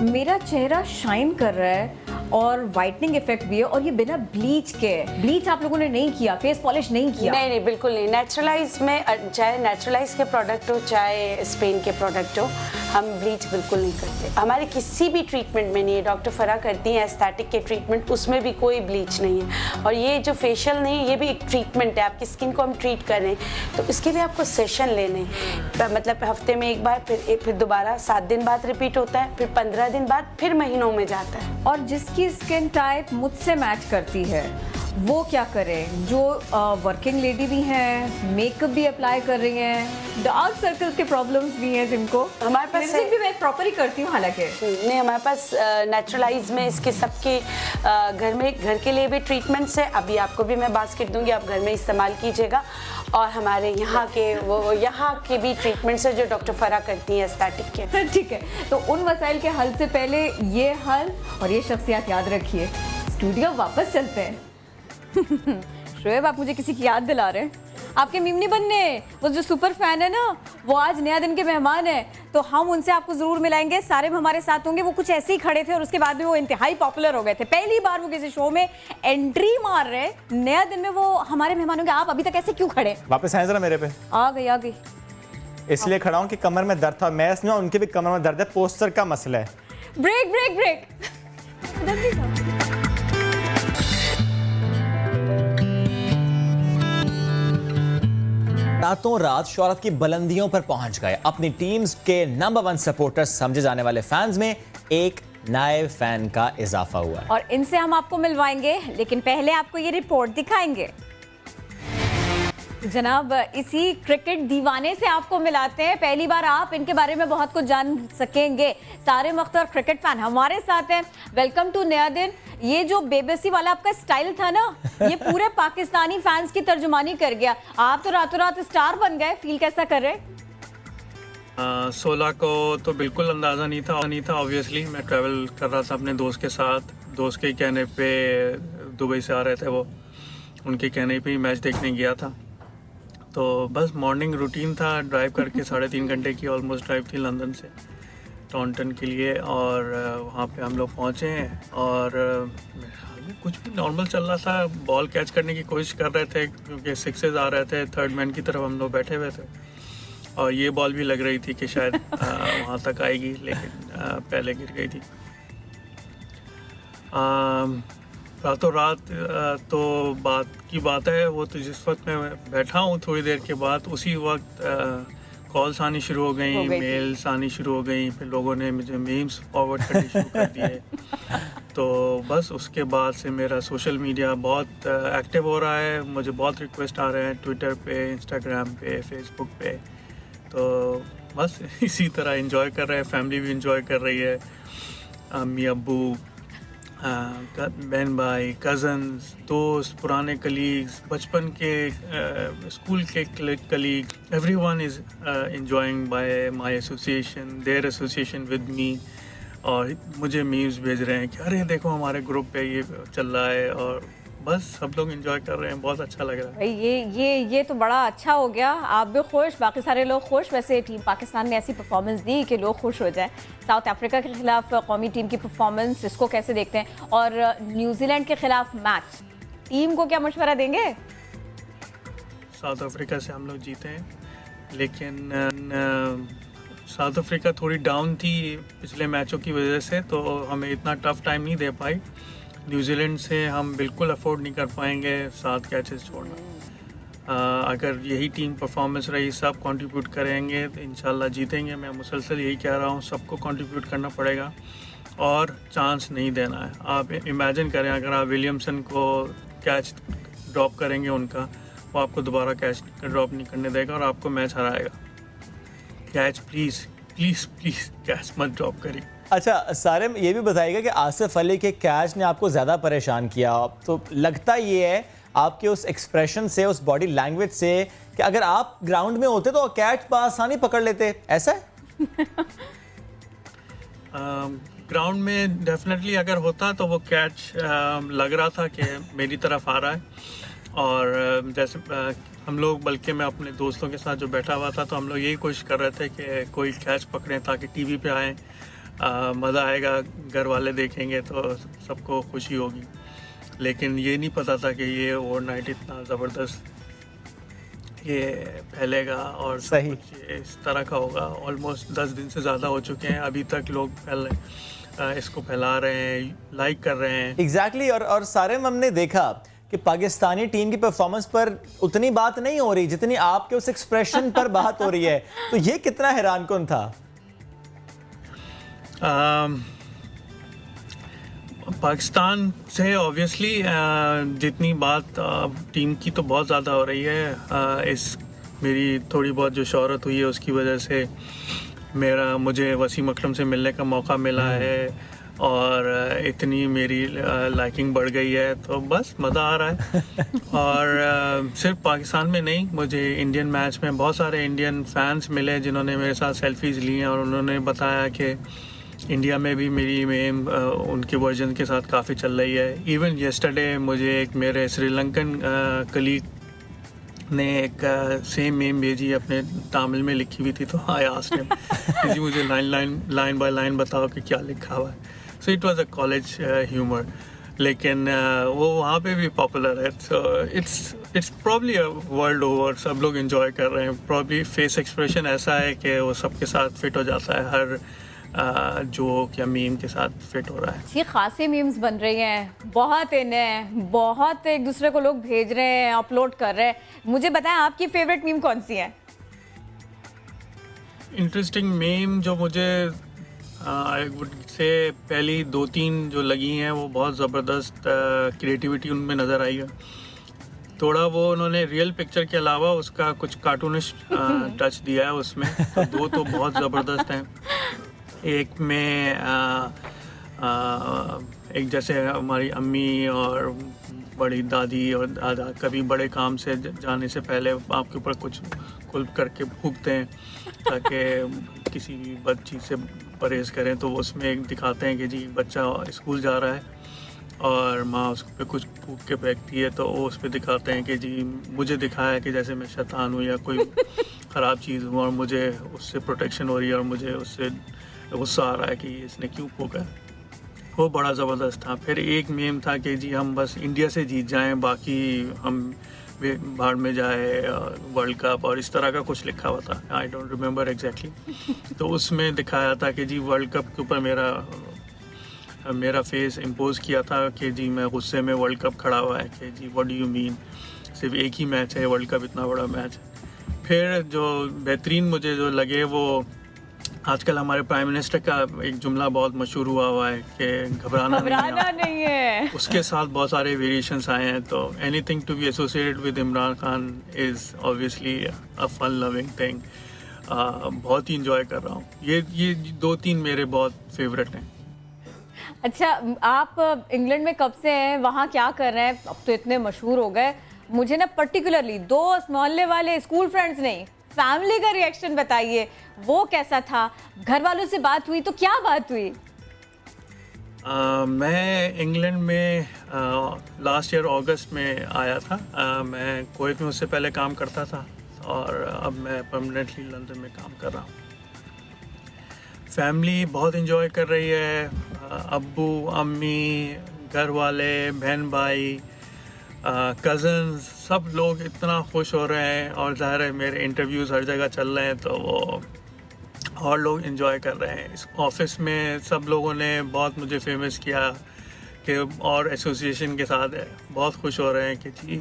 मेरा चेहरा शाइन कर रहा है और वाइटनिंग इफेक्ट भी है और ये बिना ब्लीच के। ब्लीच आप लोगों ने नहीं किया, फेस पॉलिश नहीं किया? नहीं नहीं बिल्कुल नहीं। नेचुरलाइज में, चाहे नेचुरलाइज के प्रोडक्ट हो चाहे स्पेन के प्रोडक्ट हो, हम ब्लीच बिल्कुल नहीं करते। हमारे किसी भी ट्रीटमेंट में नहीं है। डॉक्टर फरा करती हैं एस्थेटिक के ट्रीटमेंट, उसमें भी कोई ब्लीच नहीं है। और ये जो फेशियल नहीं, ये भी एक ट्रीटमेंट है। आपकी स्किन को हम ट्रीट कर रहे हैं तो इसके भी आपको सेशन लेने हैं। मतलब हफ्ते में एक बार, फिर दोबारा 7 दिन बाद रिपीट होता है, फिर 15 दिन बाद, फिर महीनों में जाता है। और जिसकी स्किन टाइप मुझसे मैच करती है वो क्या करें? जो वर्किंग लेडी भी हैं, मेकअप भी अप्लाई कर रही हैं, डार्क सर्कल्स के प्रॉब्लम्स भी हैं जिनको, हमारे पास लिपस्टिक भी मैं प्रॉपर ही करती हूँ हालांकि। नहीं, हमारे पास नेचुरलाइज में इसके सबके घर के लिए भी ट्रीटमेंट्स है। अभी आपको भी मैं बास्केट दूंगी, आप घर में इस्तेमाल कीजिएगा। और हमारे यहाँ के भी ट्रीटमेंट्स है जो डॉक्टर फरा करती हैं एस्थेटिक के। ठीक है, तो उन मसाइल के हल से पहले ये हल और ये शख्सियत याद रखिए। स्टूडियो वापस चलते हैं। शोएब, आप मुझे किसी की याद दिला रहे हैं। आपके मीमनी बनने, वो जो सुपर फैन है ना, वो आज नया दिन के मेहमान है तो हम उनसे आपको जरूर मिलाएंगे। सारे हमारे साथ होंगे। वो कुछ ऐसे ही खड़े थे और उसके बाद में वो इंतहाई पॉपुलर हो गए थे। पहली बार वो किसी शो में एंट्री मार रहे, नया दिन में वो हमारे मेहमान होंगे। आप अभी तक ऐसे क्यों खड़े? वापस आए जरा मेरे पे। आ गई। इसलिए खड़ा हूँ कि कमर में दर्द था। मैं सुना उनके भी कमर में दर्द है, पोस्टर का मसला है। ब्रेक। रातों रात शोहरत की बुलंदियों पर पहुंच गए। अपनी टीम्स के नंबर 1 सपोर्टर्स समझे जाने वाले फैंस में एक नए फैन का इजाफा हुआ है और इनसे हम आपको मिलवाएंगे, लेकिन पहले आपको ये रिपोर्ट दिखाएंगे। जनाब, इसी क्रिकेट दीवाने से आपको मिलाते हैं। पहली बार आप इनके बारे में बहुत कुछ जान सकेंगे। सारे मुख्तलिफ क्रिकेट फैन हमारे साथ हैं। वेलकम टू नया दिन। ये जो बेबसी वाला आपका स्टाइल था ना, ये पूरे पाकिस्तानी फैंस की तर्जुमानी कर गया। आप तो रातों रात स्टार बन गए। फील कैसा कर रहे? 16 को तो बिल्कुल अंदाज़ा नहीं था। ऑब्वियसली मैं ट्रैवल कर रहा था अपने दोस्त के साथ। दोस्त के कहने पे दुबई से आ रहे थे, वो उनके कहने पे ही मैच देखने गया था। तो बस मॉर्निंग रूटीन था, ड्राइव करके 3.5 घंटे की ऑलमोस्ट ड्राइव थी लंदन से टॉन्टन के लिए। और वहाँ पे हम लोग पहुँचे और मेरे ख्याल में कुछ भी नॉर्मल चल रहा था। बॉल कैच करने की कोशिश कर रहे थे क्योंकि सिक्सेस आ रहे थे। थर्ड मैन की तरफ हम लोग बैठे हुए थे और ये बॉल भी लग रही थी कि शायद वहाँ तक आएगी, लेकिन पहले गिर गई थी। रातों रात तो बात है वो, तो जिस वक्त मैं बैठा हूँ थोड़ी देर के बाद उसी वक्त कॉल्स आनी शुरू हो गई, मेल्स आनी शुरू हो गई। फिर लोगों ने मुझे मीम्स फॉरवर्ड करने शुरू कर दिए। तो बस उसके बाद से मेरा सोशल मीडिया बहुत एक्टिव हो रहा है। मुझे बहुत रिक्वेस्ट आ रहे हैं ट्विटर पे, इंस्टाग्राम पे, फेसबुक पे। तो बस इसी तरह एंजॉय कर रहे हैं। फैमिली भी एंजॉय कर रही है। अम्मी अब्बू, बहन भाई, कज़न्स, दोस्त, पुराने कलीग्स, बचपन के स्कूल के colleague, everyone is enjoying by my association, their association with me. और मुझे मीम्स भेज रहे हैं कि अरे देखो हमारे ग्रुप पे ये चल रहा है। और बस सब लोग एंजॉय कर रहे हैं, बहुत अच्छा लग रहा है। भाई ये तो बड़ा अच्छा हो गया। आप भी खुश, बाकी सारे लोग खुश। वैसे टीम पाकिस्तान ने ऐसी परफॉर्मेंस दी कि लोग खुश हो जाए। साउथ अफ्रीका के खिलाफ कौमी टीम की परफॉर्मेंस, इसको कैसे देखते हैं? और न्यूजीलैंड के खिलाफ मैच, टीम को क्या मशवरा देंगे? साउथ अफ्रीका से हम लोग जीते हैं, लेकिन साउथ अफ्रीका थोड़ी डाउन थी पिछले मैचों की वजह से, तो हमें इतना टफ टाइम नहीं दे पाई। न्यूजीलैंड से हम बिल्कुल अफोर्ड नहीं कर पाएंगे 7 कैचेस छोड़ना। अगर यही टीम परफॉर्मेंस रही, सब कंट्रीब्यूट करेंगे तो इंशाल्लाह जीतेंगे। मैं मुसलसल यही कह रहा हूँ, सबको कंट्रीब्यूट करना पड़ेगा और चांस नहीं देना है। आप इमेजिन करें, अगर आप विलियमसन को कैच ड्रॉप करेंगे उनका, वो आपको दोबारा कैच ड्रॉप नहीं करने देगा और आपको मैच हराएगा। Catch please please please catch मत ड्रॉप करिए। अच्छा सारिम, ये भी बताइएगा कि आसिफ अली के कैच ने आपको ज़्यादा परेशान किया, तो लगता ये है आपके उस एक्सप्रेशन से, उस बॉडी लैंग्वेज से, कि अगर आप ग्राउंड में होते तो कैच बआसानी पकड़ लेते, ऐसा है? ग्राउंड में डेफिनेटली अगर होता तो वो कैच लग रहा था कि मेरी तरफ आ रहा है, और जैसे हम लोग, बल्कि मैं अपने दोस्तों के साथ जो बैठा हुआ था, तो हम लोग यही कोशिश कर रहे थे कि कोई कैच पकड़ें ताकि टीवी पे आए, मज़ा आएगा, घर वाले देखेंगे तो सबको खुशी होगी। लेकिन ये नहीं पता था कि ये ओवरनाइट इतना ज़बरदस्त ये फैलेगा और सब कुछ इस तरह का होगा। ऑलमोस्ट 10 दिन से ज़्यादा हो चुके हैं, अभी तक लोग इसको फैला रहे हैं, लाइक कर रहे हैं। एग्जैक्टली और सारिम, हमने देखा कि पाकिस्तानी टीम की परफॉर्मेंस पर उतनी बात नहीं हो रही जितनी आपके उस एक्सप्रेशन पर बात हो रही है, तो ये कितना हैरानकुन था? पाकिस्तान से ऑब्वियसली जितनी बात टीम की तो बहुत ज़्यादा हो रही है। मेरी थोड़ी बहुत जो शोहरत हुई है उसकी वजह से मुझे वसीम अकरम से मिलने का मौका मिला है और इतनी मेरी लाइकिंग बढ़ गई है, तो बस मज़ा आ रहा है। और सिर्फ पाकिस्तान में नहीं, मुझे इंडियन मैच में बहुत सारे इंडियन फैंस मिले जिन्होंने मेरे साथ सेल्फीज़ ली हैं और उन्होंने बताया कि इंडिया में भी मेरी मेम उनके वर्जन के साथ काफ़ी चल रही है। इवन येस्टरडे मुझे एक मेरे श्रीलंकन कलीग ने एक सेम मेम भेजी, अपने तामिल में लिखी हुई थी, तो आई आस्क्ड हिम जी मुझे लाइन बाय लाइन बताओ कि क्या लिखा हुआ है। So it was a college humour, लेकिन वो वहाँ पे भी पॉपुलर है। So it's probably world over सब लोग एंजॉय कर रहे हैं। प्रॉब्ली फेस एक्सप्रेशन ऐसा है कि वो सबके साथ फिट हो जाता है, हर जो क्या मीम के साथ फिट हो रहा है। ये खासे मीम्स बन रही हैं, बहुत इन्हें बहुत एक दूसरे को लोग भेज रहे हैं, अपलोड कर रहे हैं। मुझे बताएं आपकी फेवरेट मीम कौन सी है? इंटरेस्टिंग मीम जो मुझे आई वुड से पहली 2-3 जो लगी हैं वो बहुत ज़बरदस्त क्रिएटिविटी उनमें नज़र आई है। थोड़ा वो उन्होंने रियल पिक्चर के अलावा उसका कुछ कार्टूनिश टच दिया है उसमें, तो 2 तो बहुत ज़बरदस्त हैं। एक में एक जैसे हमारी अम्मी और बड़ी दादी और दादा कभी बड़े काम से जाने से पहले आपके ऊपर कुछ कुल करके फूकते हैं ताकि किसी भी बद चीज़ से परहेज़ करें, तो उसमें एक दिखाते हैं कि जी बच्चा स्कूल जा रहा है और माँ उस पर कुछ फूक के फेंकती है, तो वो उस पर दिखाते हैं कि जी मुझे दिखाया है कि जैसे मैं शैतान हूँ या कोई ख़राब चीज़ हूँ और मुझे उससे प्रोटेक्शन हो रही है और मुझे उससे गुस्सा आ रहा है कि इसने क्यों फूका। वो बड़ा ज़बरदस्त था। फिर एक मेम था कि जी हम बस इंडिया से जीत जाएं, बाकी हम बाहर में जाए वर्ल्ड कप, और इस तरह का कुछ लिखा हुआ था, आई डोंट रिमेंबर एग्जैक्टली। तो उसमें दिखाया था कि जी वर्ल्ड कप के ऊपर मेरा फेस इम्पोज किया था कि जी मैं गुस्से में वर्ल्ड कप खड़ा हुआ है कि जी व्हाट डू यू मीन, सिर्फ एक ही मैच है वर्ल्ड कप, इतना बड़ा मैच है। फिर जो बेहतरीन मुझे जो लगे वो आजकल हमारे प्राइम मिनिस्टर का एक जुमला बहुत मशहूर हुआ है कि घबराना नहीं है। उसके साथ बहुत सारे वेरिएशंस आए हैं, तो anything to be associated with Imran Khan is obviously a fun loving thing. बहुत ही इंजॉय कर रहा हूँ। ये 2-3 मेरे बहुत फेवरेट हैं। अच्छा, आप इंग्लैंड में कब से हैं, वहाँ क्या कर रहे हैं? अब तो इतने मशहूर हो गए, मुझे ना पर्टिकुलरली दोस्त, मोहल्ले वाले, स्कूल फ्रेंड्स नहीं, फैमिली का रिएक्शन बताइए, वो कैसा था? घर वालों से बात हुई तो क्या बात हुई? मैं इंग्लैंड में लास्ट ईयर अगस्त में आया था। मैं कुवैत में उससे पहले काम करता था और अब मैं परमानेंटली लंदन में काम कर रहा हूँ। फैमिली बहुत एंजॉय कर रही है, अब्बू, अम्मी, घर वाले, बहन भाई, कज़न्स सब लोग इतना खुश हो रहे हैं और ज़ाहिर है मेरे इंटरव्यूज़ हर जगह चल रहे हैं तो वो और लोग इन्जॉय कर रहे हैं। इस ऑफिस में सब लोगों ने बहुत मुझे फेमस किया कि और एसोसिएशन के साथ है, बहुत खुश हो रहे हैं कि जी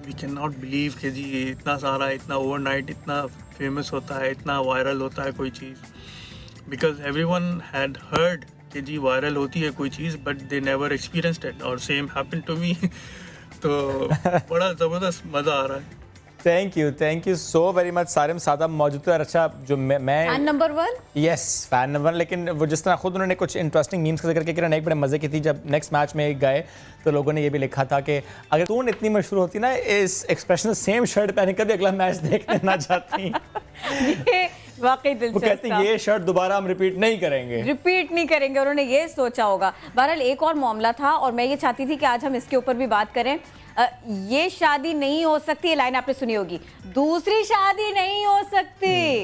वी कैन नॉट बिलीव कि जी इतना सारा इतना ओवरनाइट इतना फेमस होता है, इतना वायरल होता है कोई चीज़। बिकॉज एवरीवन हैड हर्ड कि जी वायरल होती है कोई चीज़ but they never experienced it और सेम हैपेंड टू मी। तो बड़ा ज़बरदस्त मज़ा आ रहा है। Thank you so very much Sarim Sada मौजूद है। अच्छा जो मैं fan number 1 yes fan number, लेकिन वो जिस तरह खुद उन्होंने कुछ इंटरेस्टिंग मीम्स का जिक्र किया कि एक बड़े मज़े की थी जब नेक्स्ट मैच में गए तो लोगों ने ये भी लिखा था कि अगर तू इतनी मशहूर होती ना इस एक्सप्रेशन सेम शर्ट पहन कर भी अगला मैच देखने ना चाहती। ये वाकई दिलचस्प। वो कहते हैं ये शर्ट दोबारा हम रिपीट नहीं करेंगे उन्होंने ये सोचा होगा। बहरहाल एक और मामला था और मैं ये चाहती थी कि आज हम इसके ऊपर भी बात करें। ये शादी नहीं हो सकती, ये लाइन आपने सुनी होगी, दूसरी शादी नहीं हो सकती,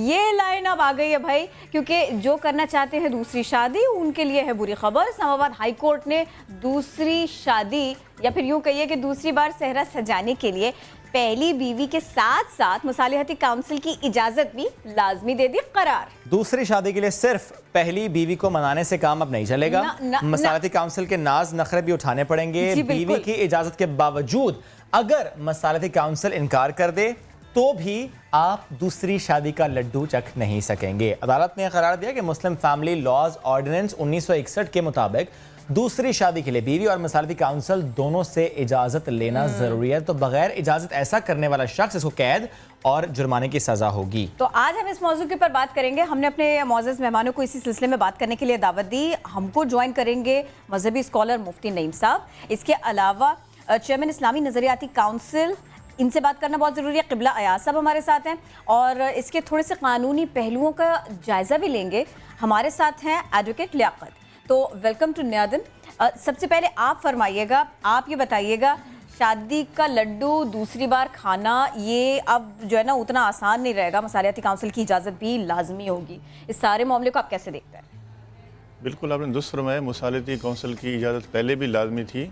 ये लाइन अब आ गई है भाई, क्योंकि जो करना चाहते हैं दूसरी शादी उनके लिए है बुरी खबर। इस्लामाबाद हाई कोर्ट ने दूसरी शादी या फिर यूं कहिए कि दूसरी बार सेहरा सजाने के लिए पहली बीवी के साथ साथ मुसालिहती काउंसिल की इजाजत भी लाजमी दे दी करार। दूसरी शादी के लिए सिर्फ पहली बीवी को मनाने से काम अब नहीं चलेगा। मुसालिहती काउंसिल के नाज नखरे भी उठाने पड़ेंगे। बीवी की इजाजत के बावजूद अगर मुसालिहती काउंसिल इनकार कर दे तो भी आप दूसरी शादी का लड्डू चख नहीं सकेंगे। अदालत ने करार दिया कि मुस्लिम फैमिली लॉज ऑर्डिनेंस 1961 के मुताबिक दूसरी शादी के लिए बीवी और मुसालिहती काउंसिल दोनों से इजाजत लेना जरूरी है। तो बगैर इजाजत ऐसा करने वाला शख्स इसको कैद और जुर्माने की सजा होगी। तो आज हम इस मौजू के ऊपर बात करेंगे। हमने अपने मौजूद मेहमानों को इसी सिलसिले में बात करने के लिए दावत दी। हमको ज्वाइन करेंगे मजहबी स्कॉलर मुफ्ती नईम साहब, इसके अलावा चेयरमैन इस्लामी नजरियाती काउंसिल, इनसे बात करना बहुत ज़रूरी है। क़िबला अयाज साहब हमारे साथ हैं और इसके थोड़े से कानूनी पहलुओं का जायज़ा भी लेंगे। हमारे साथ हैं एडवोकेट लियाकत। तो वेलकम टू नया दिन। सबसे पहले आप फरमाइएगा, आप ये बताइएगा, शादी का लड्डू दूसरी बार खाना ये अब जो है ना उतना आसान नहीं रहेगा, मुसालिहती काउंसिल की इजाज़त भी लाजमी होगी। इस सारे मामले को आप कैसे देखते हैं? बिल्कुल आपने दुरुस्त फरमाया, मुसालिहती काउंसिल की इजाज़त पहले भी लाजमी थी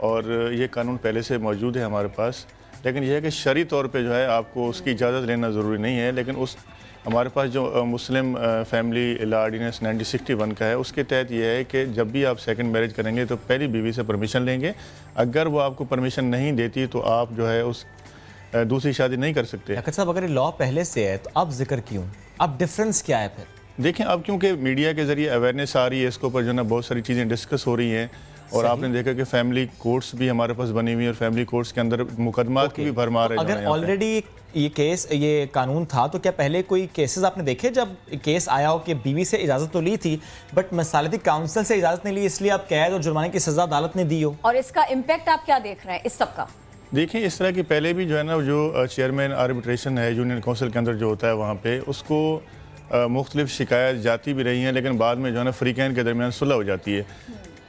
और ये कानून पहले से मौजूद है हमारे पास, लेकिन यह है कि शरई तौर पे जो है आपको उसकी इजाज़त लेना ज़रूरी नहीं है। लेकिन उस हमारे पास जो मुस्लिम फैमिली लॉ ऑर्डिनेंस 1961 का है उसके तहत यह है कि जब भी आप सेकंड मैरिज करेंगे तो पहली बीवी से परमिशन लेंगे। अगर वो आपको परमिशन नहीं देती तो आप जो है उस दूसरी शादी नहीं कर सकते। लियाकत साहब अगर लॉ पहले से है तो अब जिक्र क्यों, अब डिफरेंस क्या है? फिर देखें अब क्योंकि मीडिया के ज़रिए अवेयरनेस आ रही है, इसके ऊपर जो है ना बहुत सारी चीज़ें डिस्कस हो रही हैं और आपने देखा कि फैमिली कोर्ट्स भी हमारे पास बनी हुई है और फैमिली कोर्ट्स के अंदर मुकदमात की भी भरमार है। अगर ऑलरेडी ये केस ये कानून था तो क्या पहले कोई केसेस आपने देखे जब केस आया हो कि बीवी से इजाज़त तो ली थी बट मुसालिहती काउंसिल से इजाज़त नहीं ली इसलिए आप कैद और जुर्माने की सज़ा अदालत ने दी हो? और इसका इम्पैक्ट आप क्या देख रहे हैं इस सब का? देखिए इस तरह की पहले भी जो है ना जो चेयरमैन आर्बिट्रेशन है यूनियन काउंसिल के अंदर जो होता है वहाँ पे उसको मुख्तलिफ शिकायत जाती भी रही हैं, लेकिन बाद में जो है ना फ्रीकैन के दरमियान सुलह हो जाती है।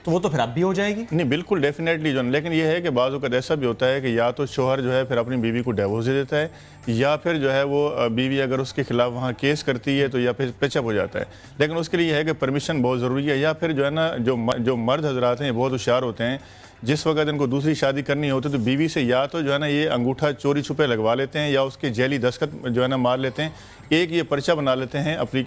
तो वो तो फिर अब भी हो जाएगी? नहीं बिल्कुल डेफिनेटली जो है, लेकिन ये है कि बाज़ वक़्त ऐसा भी होता है कि या तो शोहर जो है फिर अपनी बीवी को डिवोर्स दे देता है या फिर जो है वो बीवी अगर उसके खिलाफ वहाँ केस करती है तो या फिर पेचअप हो जाता है। लेकिन उसके लिए है कि परमिशन बहुत ज़रूरी है या फिर जो है ना जो मर्द हजरात हैं बहुत होशियार होते हैं, जिस वक्त इनको दूसरी शादी करनी होती है तो बीवी से या तो जो है ना ये अंगूठा चोरी छुपे लगवा लेते हैं या उसके जेली दस्तखत जो है ना मार लेते हैं, एक ये पर्चा बना लेते हैं अपनी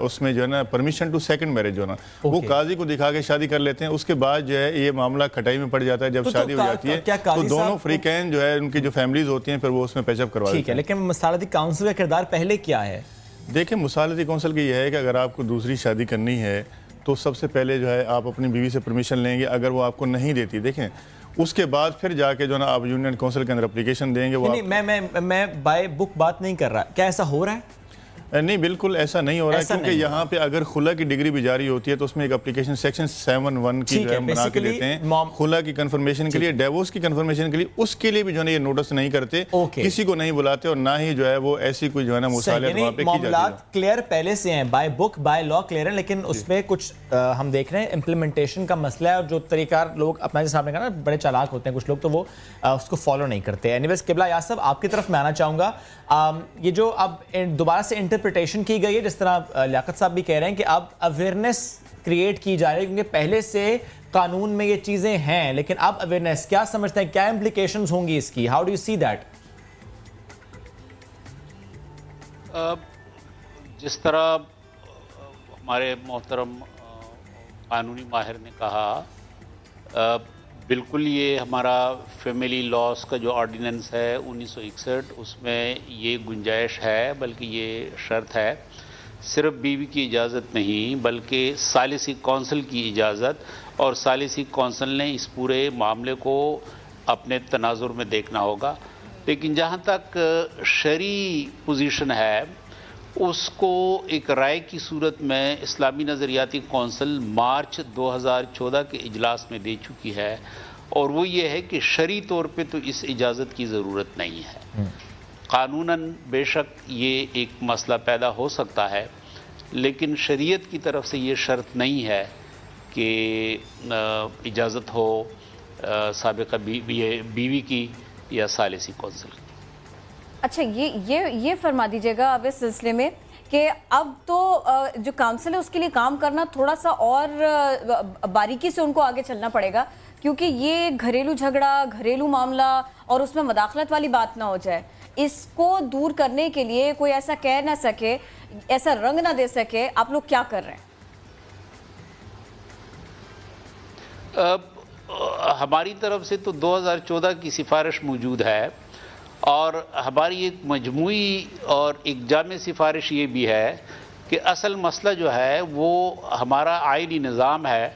उसमें जो है ना परमिशन टू सेकंड मैरिज जो ना वो काजी को दिखा के शादी कर लेते हैं। उसके बाद जो है ये मामला खटाई में पड़ जाता है। जब शादी हो जाती है तो दोनों फ्रीकैन जो है उनकी जो फैमिलीज होती हैं फिर वो उसमें पेचअप करवा देते हैं। लेकिन मुसालिहती काउंसिल का किरदार पहले क्या है? देखिए मुसालिहती काउंसिल की यह है कि अगर आपको दूसरी शादी करनी है तो सबसे पहले जो है आप अपनी बीवी से परमिशन लेंगे। अगर वो आपको नहीं देती देखें उसके बाद फिर जाके जो ना आप यूनियन काउंसिल के अंदर एप्लीकेशन देंगे। वो नहीं, मैं बाय बुक बात नहीं कर रहा। क्या ऐसा हो रहा है? नहीं बिल्कुल ऐसा नहीं हो रहा है क्योंकि यहाँ पे अगर खुला की डिग्री भी जारी होती है तो उसमें एक एप्लीकेशन सेक्शन 7(1) की जो है बना के देते हैं खुला की कंफर्मेशन के लिए, डिवोर्स की कंफर्मेशन के लिए। उसके लिए भी जो है ये नोटिस नहीं करते, किसी को नहीं बुलाते और ना ही जो है वो ऐसी कोई जो है ना मुसालियत वहाँ पे की जाती है। क्लियर पहले से हैं, by book by law clear है, लेकिन उसमें कुछ हम देख रहे हैं इम्प्लीमेंटेशन का मसला है और जो तरीका लोग अपना जैसे आपने कहा ना बड़े चालाक होते हैं कुछ लोग तो वो उसको फॉलो नहीं करते। एनीवेज क़िबला अयाज साहब आपकी तरफ मैं आना चाहूँगा। ये जो अब दोबारा से इंटरप्रिटेशन की गई है जिस तरह लियाकत साहब भी कह रहे हैं कि अब अवेयरनेस क्रिएट की जा रही है क्योंकि पहले से कानून में ये चीजें हैं, लेकिन अब अवेयरनेस, क्या समझते हैं क्या इम्प्लीकेशंस होंगी इसकी? How do you see that? जिस तरह हमारे मोहतरम कानूनी माहिर ने कहा, बिल्कुल ये हमारा फैमिली लॉस का जो ऑर्डिनेंस है 1961, उसमें ये गुंजाइश है, बल्कि ये शर्त है सिर्फ बीवी की इजाज़त नहीं बल्कि सालिसी कौंसिल की इजाज़त, और सालिसी कौंसिल ने इस पूरे मामले को अपने तनाजुर में देखना होगा। लेकिन जहाँ तक शरी पोजीशन है, उसको एक राय की सूरत में इस्लामी नज़रियाती कौंसिल मार्च 2014 के इजलास में दे चुकी है, और वो ये है कि शरी तौर पे तो इस इजाज़त की ज़रूरत नहीं है। कानूनन बेशक ये एक मसला पैदा हो सकता है, लेकिन शरीयत की तरफ से ये शर्त नहीं है कि इजाज़त हो साबिक़ा बीवी की या सालिसी कौंसिल की। अच्छा, ये फरमा दीजिएगा अब इस सिलसिले में कि अब तो जो काउंसिल है उसके लिए काम करना थोड़ा सा और बारीकी से उनको आगे चलना पड़ेगा, क्योंकि ये घरेलू झगड़ा, घरेलू मामला और उसमें मदाखलत वाली बात ना हो जाए। इसको दूर करने के लिए कोई ऐसा कह ना सके, ऐसा रंग ना दे सके, आप लोग क्या कर रहे हैं? हमारी तरफ से तो 2014 की सिफारिश मौजूद है, और हमारी एक मजमूई और एक जामे सिफारिश ये भी है कि असल मसला जो है वो हमारा आईनी निज़ाम है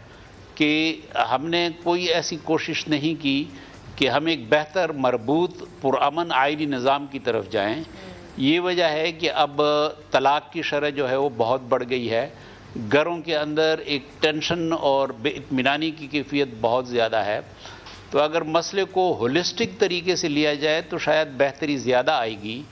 कि हमने कोई ऐसी कोशिश नहीं की कि हम एक बेहतर मरबूत पुरअमन आईनी निज़ाम की तरफ जाएं। ये वजह है कि अब तलाक़ की शरह जो है वो बहुत बढ़ गई है, घरों के अंदर एक टेंशन और बेइत्मीनानी की कैफियत बहुत ज़्यादा है। तो अगर मसले को होलिस्टिक तरीके से लिया जाए तो शायद बेहतरी ज़्यादा आएगी।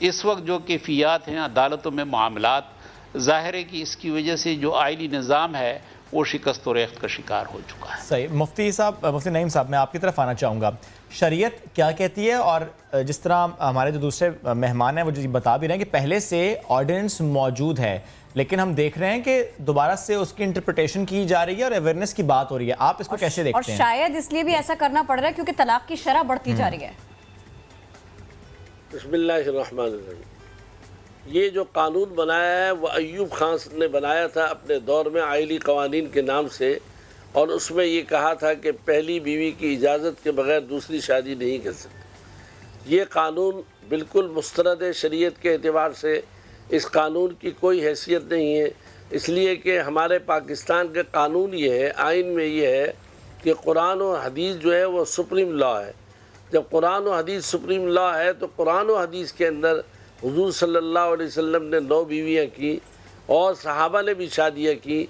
इस वक्त जो कैफियत हैं अदालतों में मामलात, ज़ाहिर है कि इसकी वजह से जो आईनी निज़ाम है वो शिकस्त और रेख्त का शिकार हो चुका है। सही। मुफ्ती साहब, मुफ्ती नईम साहब, मैं आपकी तरफ आना चाहूँगा। शरीयत क्या कहती है, और जिस तरह हमारे जो दूसरे मेहमान हैं वो जो बता भी रहे हैं कि पहले से ऑर्डिनेंस मौजूद है, लेकिन हम देख रहे हैं कि दोबारा से उसकी इंटरप्रिटेशन की जा रही है और अवेयरनेस की बात हो रही है। आप इसको कैसे देखते हैं? और शायद इसलिए भी ऐसा करना पड़ रहा है क्योंकि तलाक की शरह बढ़ती जा रही है। बिस्मिल्लाहिर्रहमानिर्रहीम। ये जो कानून बनाया है वो अय्यूब खान ने बनाया था अपने दौर में आइली कवानीन के नाम से, और उसमें ये कहा था कि पहली बीवी की इजाज़त के बगैर दूसरी शादी नहीं कर सकते। ये कानून बिल्कुल मुस्तरद शरीयत के एतबार से इस कानून की कोई हैसियत नहीं है, इसलिए कि हमारे पाकिस्तान के कानून ये है, आइन में ये है कि कुरान और हदीस जो है वो सुप्रीम लॉ है। जब कुरान और हदीस सुप्रीम लॉ है तो कुरान और हदीस के अंदर हुजूर सल्लल्लाहु अलैहि वसल्लम ने 9 बीवियाँ की और सहाबा ने भी शादियाँ की।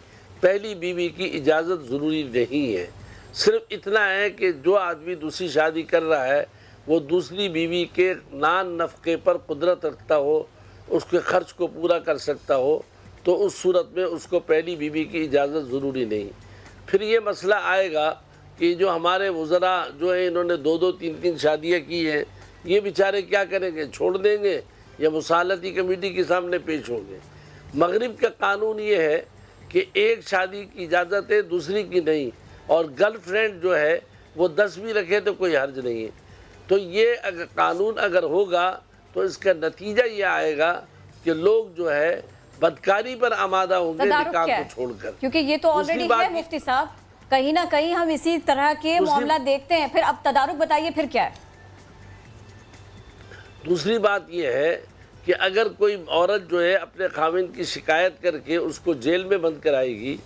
पहली बीवी की इजाज़त ज़रूरी नहीं है, सिर्फ इतना है कि जो आदमी दूसरी शादी कर रहा है वो दूसरी बीवी के नान नफ़क़े पर कुदरत रखता हो, उसके ख़र्च को पूरा कर सकता हो, तो उस सूरत में उसको पहली बीवी की इजाज़त ज़रूरी नहीं। फिर ये मसला आएगा कि जो हमारे वज़रा जो है इन्होंने 2-2, 3-3 शादियाँ की हैं, ये बेचारे क्या करेंगे? छोड़ देंगे या मुसालती कमेटी के सामने पेश होंगे? मगरिब का कानून ये है कि एक शादी की इजाज़त है, दूसरी की नहीं, और गर्लफ्रेंड जो है वो 10 भी रखे तो कोई हर्ज नहीं है। तो ये अगर कानून अगर होगा तो इसका नतीजा ये आएगा कि लोग जो है बदकारी पर आमादा होंगे निकाह को छोड़कर, क्योंकि ये तो ऑलरेडी है मुफ्ती साहब, कहीं ना कहीं हम इसी तरह के मामला देखते हैं। फिर अब तदारुक बताइए फिर क्या है? दूसरी बात ये है कि अगर कोई औरत जो है अपने खाविंद की शिकायत करके उसको जेल में बंद कराएगी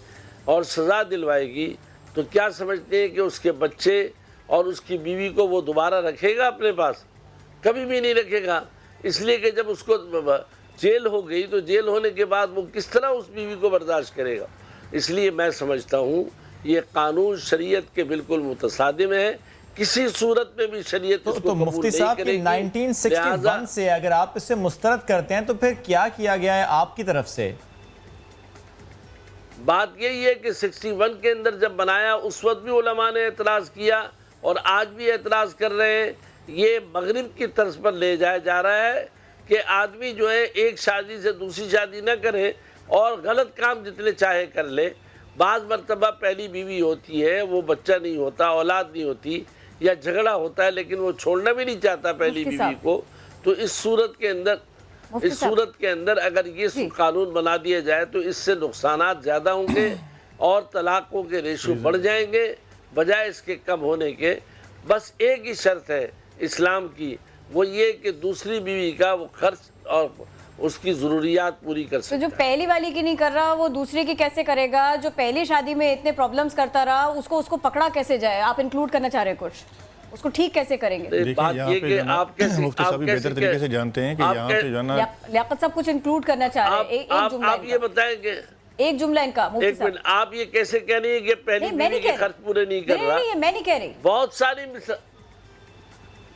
और सज़ा दिलवाएगी, तो क्या समझते हैं कि उसके बच्चे और उसकी बीवी को वो दोबारा रखेगा अपने पास? कभी भी नहीं रखेगा। इसलिए कि जब उसको जेल हो गई तो जेल होने के बाद वो किस तरह उस बीवी को बर्दाश्त करेगा। इसलिए मैं समझता हूँ ये कानून शरीयत के बिल्कुल मुतसादिम है, किसी सूरत में भी शरीयत इसको तो मुफ्ती साहब की 1961 से अगर आप इसे मुस्तरद करते हैं तो फिर क्या किया गया है आपकी तरफ से? बात यही है कि 61 के अंदर जब बनाया उस वक्त भी उलमा ने एतराज़ किया और आज भी एतराज़ कर रहे हैं। ये मगरिब की तर्ज पर ले जाया जा रहा है कि आदमी जो है एक शादी से दूसरी शादी न करे और गलत काम जितने चाहे कर ले। बाज़ मरतबा पहली बीवी होती है, वो बच्चा नहीं होता, औलाद नहीं होती, या झगड़ा होता है, लेकिन वो छोड़ना भी नहीं चाहता पहली बीवी को। तो इस सूरत के अंदर अगर ये कानून बना दिया जाए तो इससे नुकसानात ज़्यादा होंगे और तलाकों के रेशो बढ़ जाएंगे बजाय इसके कम होने के। बस एक ही शर्त है इस्लाम की, वो ये कि दूसरी बीवी का वो खर्च और उसकी ज़रूरियात पूरी कर सकता है। तो जो पहली वाली की नहीं कर रहा वो दूसरी की कैसे करेगा? जो पहली शादी में इतने प्रॉब्लम्स करता रहा उसको पकड़ा कैसे जाए? आप इंक्लूड करना चाह रहे हैं कुछ, उसको ठीक कैसे करेंगे? बात ये कि आप कैसे मुफ्ती साहब बेहतर तरीके से जानते हैं कि यहाँ पे जो है ना लियाकत साहब कुछ इंक्लूड करना चाह रहे हैं। आप ये बताएंगे एक जुमला इनका। एक मिनट, आप ये कैसे कह रही है कि पहली बीवी के खर्च पूरे नहीं कर रहा? मैं नहीं कह रही, बहुत सारी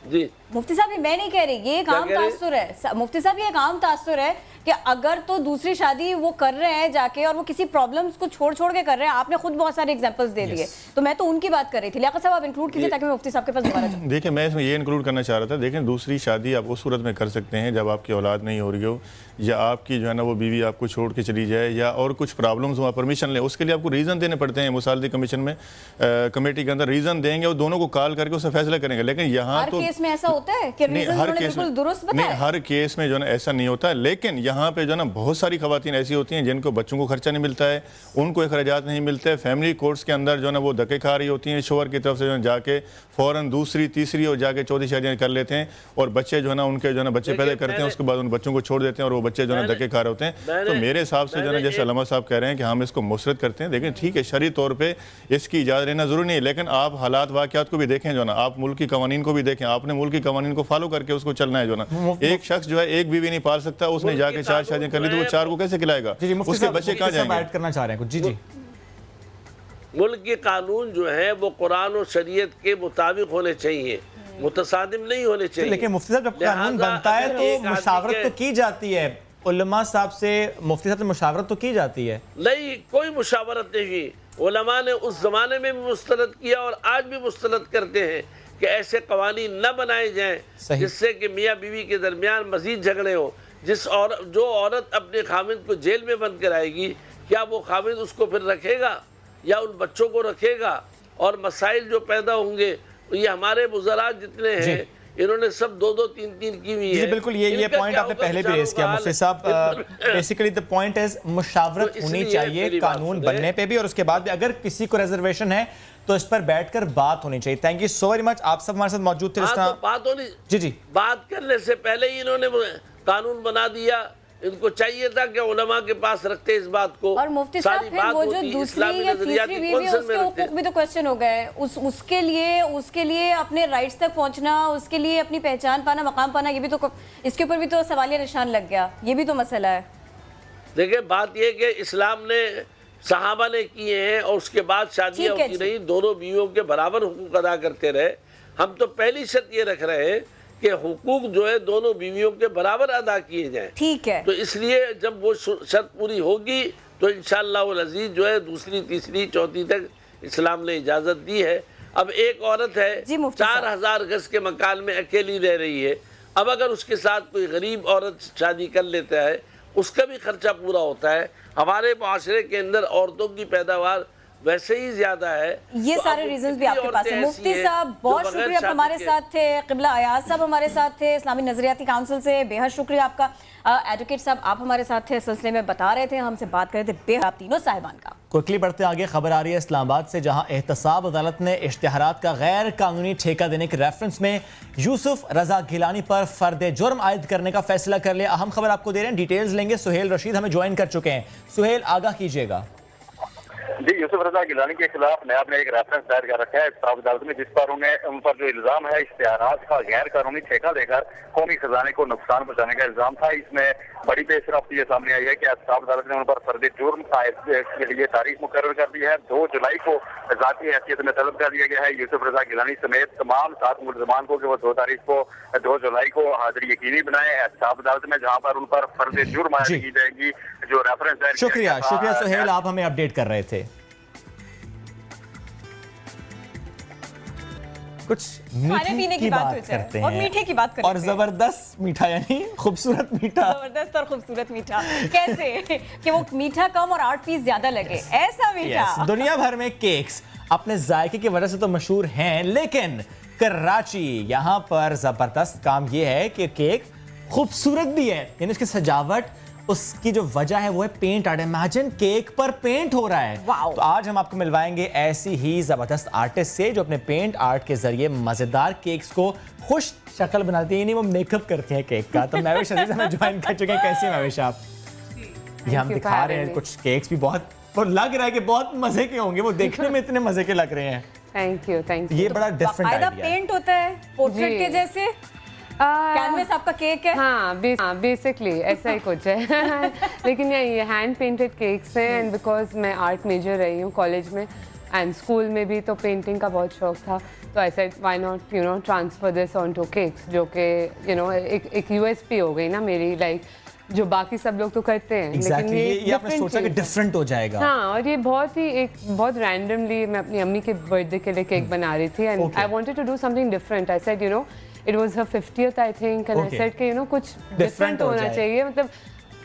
जी मुफ्ती साहब मैं नहीं कह रही, ये एक आम तासुर है मुफ्ती साहब, ये एक आम तासुर है कि अगर तो दूसरी शादी वो कर रहे हैं जाके और वो किसी प्रॉब्लम्स को छोड़ के कर रहे हैं। आपने खुद बहुत सारे एग्जांपल्स दे दिए, तो मैं तो उनकी बात कर रही थी। लियाकत साहब आप इंक्लूड कीजिए ताकि मैं मुफ्ती साहब के पास दोबारा जाऊं। देखिए, मैं इसमें ये इंक्लूड करना चाह रहा था, देखें दूसरी शादी आप उस सूरत में कर सकते हैं जब आपकी औलाद नहीं हो रही हो, या आपकी जो है ना वो बीवी आपको छोड़ के चली जाए, या और कुछ प्रॉब्लम्स हो, परमिशन लें, उसके लिए आपको रीज़न देने पड़ते हैं। मुसालती कमीशन में कमेटी के अंदर रीज़न देंगे और दोनों को कॉल करके उससे फैसला करेंगे। लेकिन यहाँ तो केस में ऐसा होता है कि हर केस में जो है ना ऐसा नहीं होता। लेकिन यहाँ पे जो है ना बहुत सारी खवातीन ऐसी होती हैं जिनको बच्चों को खर्चा नहीं मिलता है, उनको अखराजात नहीं मिलते हैं, फैमिली कोर्ट्स के अंदर जो है ना वो धक्के खा रही होती हैं शोहर की तरफ से, जो है जाके फ़ौरन दूसरी तीसरी और जाके चौथी शादियाँ कर लेते हैं, और बच्चे जो है ना उनके जो है ना बच्चे पैदा करते हैं, उसके बाद उन बच्चों को छोड़ देते हैं और वो बच्चे जो है ना धक्के खा रहे होते हैं। तो मेरे हिसाब से जो है ना जैसे अल्लामा साहब कह रहे हैं कि हम इसको मुसरत करते हैं, लेकिन ठीक है शरई तौर पर इसकी इजाज़त लेना ज़रूरी नहीं है, लेकिन आप हालात वाक़यात को भी देखें, जो है ना आप मुल्क की कवानीन को भी देखें, आपने मुल्क की कवानीन को फॉलो करके उसको चलना है। जो ना एक शख्स जो है एक बीवी नहीं पाल सकता, उसने जाके 4 शादियां कर ली तो वो 4 को कैसे खिलाएगा? उसके बच्चे कहाँ जाएंगे? ऐड करना चाह रहे हैं कुछ? जी मुल्क के कानून जो है वो कुरान और शरीयत के मुताबिक होने चाहिए, मुतसादिम नहीं होने चाहिए। लेकिन मुफ्ती साहब जब कानून बनता है तो मुशावरत तो की जाती है, उलमा साहब से, मुफ्ती साहब से मुशावरत तो की जाती है। नहीं, कोई मुशावरत नहीं की। उलमा ने उस जमाने में भी मुस्तरद किया और आज भी मुस्तरद करते हैं कि ऐसे कवानीन न बनाए जाएं जिससे कि मियाँ बीवी के दरमियान मजीद झगड़े हो। जो औरत अपने खामिद को जेल में बंद कराएगी, क्या वो खामिद उसको फिर रखेगा या उन बच्चों को रखेगा? और मसाइल जो पैदा होंगे, ये हमारे बुज़ुर्ग जितने हैं इन्होंने सब 2-2, 3-3 की हुई है। बिल्कुल, ये पॉइंट आपने पहले भी रेज किया मुफ्ती साहब। बेसिकली द पॉइंट इज मुशावरत होनी चाहिए कानून बनने पे भी, और उसके बाद भी अगर किसी को रिजर्वेशन है तो इस पर बैठकर बात होनी चाहिए। Thank you so very much, आप सब हमारे साथ मौजूद थे। तो बात होनी, जी बात करने से पहले ही इन्होंने कानून बना दिया। इनको चाहिए था कि उलमा के पास रखते इस बात को। और मुफ्ती साहब फिर वो जो दूसरी या तीसरी बीवी है उसके हुकूक भी तो क्वेश्चन हो गए। उसके लिए अपने राइट्स तक पहुंचना, उसके लिए अपनी पहचान पाना, मकाम पाना, ये भी तो इसके ऊपर भी तो सवालिया निशान लग गया। ये भी तो मसला है। देखिए, बात ये कि इस्लाम ने सहाबा ने किए हैं और उसके बाद शादियाँ होती रही, दोनों बीवियों के बराबर हुकूक अदा करते रहे। हम तो पहली शर्त ये रख रहे हैं कि हुकूक जो है दोनों बीवियों के बराबर अदा किए जाएं। ठीक है, तो इसलिए जब वो शर्त पूरी होगी तो इंशाअल्लाह वल अज़ीज़ जो है दूसरी तीसरी चौथी तक इस्लाम ने इजाज़त दी है। अब एक औरत है 4000 गज के मकान में अकेली रह रही है, अब अगर उसके साथ कोई गरीब औरत शादी कर लेता है उसका भी खर्चा पूरा होता है। हमारे माशरे के अंदर औरतों की पैदावार वैसे ही ज्यादा है। ये सारे रीजंस भी आपके पास है। मुफ्ती साहब बहुत शुक्रिया, आप हमारे साथ थे। क़िबला अयाज साहब हमारे साथ थे इस्लामी नजरियाती काउंसिल से, बेहद शुक्रिया आपका। एडवोकेट साहब आप हमारे साथ थे, सिलसिले में बता रहे थे, हमसे बात कर रहे थे बेहद आप तीनों साहिबान का। क्विकली बढ़ते आगे, खबर आ रही है इस्लामाबाद से, जहां एहतसाब अदालत ने इश्तिहारात का गैर कानूनी ठेका देने के रेफरेंस में यूसुफ रजा गिलानी पर फर्द जुर्म आयद करने का फैसला कर लिया। अहम खबर आपको दे रहे हैं, डिटेल्स लेंगे। सुहेल रशीद हमें ज्वाइन कर चुके हैं। सुहेल, आगाह कीजिएगा। जी, यूसुफ रजा गिलानी के खिलाफ नयाब ने एक रेफरेंस दायर कर रखा है एहतसाब अदालत में, जिस पर उन पर जो इल्जाम है इश्तिहारात का गैर कानूनी ठेका देकर कौमी खजाने को नुकसान पहुंचाने का इल्जाम था। इसमें बड़ी पेशरफ्त ये सामने आई है कि एहतसाब अदालत ने उन पर फर्द जुर्म के लिए तारीख मुकर्रर कर दी है। 2 जुलाई को ज़ाती हैसियत में तलब कर दिया गया है यूसुफ रजा गिलानी समेत तमाम 7 मुल्ज़मान को कि वो 2 जुलाई को हाजिरी यकीनी बनाए एहतसाब अदालत में, जहाँ पर उन पर फर्द जुर्म आयद की जाएगी। जो रेफरेंस दायर शुक्रिया सुहेल, आप हमें अपडेट कर रहे थे। कुछ खाने पीने की बात हो जाए करते और हैं मीठे की बात करें और जबरदस्त मीठा, यानी खूबसूरत मीठा। जबरदस्त और खूबसूरत मीठा कैसे कि वो मीठा कम और 8 पीस ज्यादा लगे, ऐसा मीठा। दुनिया भर में केक्स अपने जायके की वजह से तो मशहूर हैं, लेकिन कराची यहाँ पर जबरदस्त काम ये है कि केक खूबसूरत भी है, यानी उसकी सजावट, उसकी जो वजह है वो है पेंट आर्ट। इमेजिन केक पर पेंट हो रहा है। तो आज हम आपको मिलवाएंगे ऐसी ही जबरदस्त आर्टिस्ट से जो अपने पेंट आर्ट के जरिए मजेदार केक्स को खुश शक्ल बनाती है, नहीं वो मेकअप करती है केक का। तो महविश अजीज हमें ज्वाइन कर चुके हैं। कैसी महविश आप? ये हम दिखा रहे हैं कुछ केक्स भी बहुत, वो लग रहा है कि बहुत मजे के होंगे, वो देखने में इतने मजे के लग रहे हैं। Thank you, thank you. ये बड़ा डिफरेंट आइडिया है। पेंट होता है पोर्ट्रेट के जैसे, कैनवस आपका केक है। हाँ, बेसिकली ऐसा ही कुछ है। लेकिन ये हैंड पेंटेड केक्स हैं, एंड बिकॉज मैं आर्ट मेजर रही हूँ कॉलेज में एंड स्कूल में भी, तो पेंटिंग का बहुत शौक था। तो I said why not transfer this on to cakes, जो कि एक यूएसपी हो गई ना मेरी, लाइक जो बाकी सब लोग तो करते हैं। Exactly, ये आपने सोचा कि डिफरेंट हो जाएगा। हाँ, और ये बहुत रैंडमली मैं अपनी अम्मी के बर्थडे के लिए केक बना रही थी, and I wanted to do something different. I said it was her 50th I think, and I said कि कुछ डिफरेंट होना चाहिए। मतलब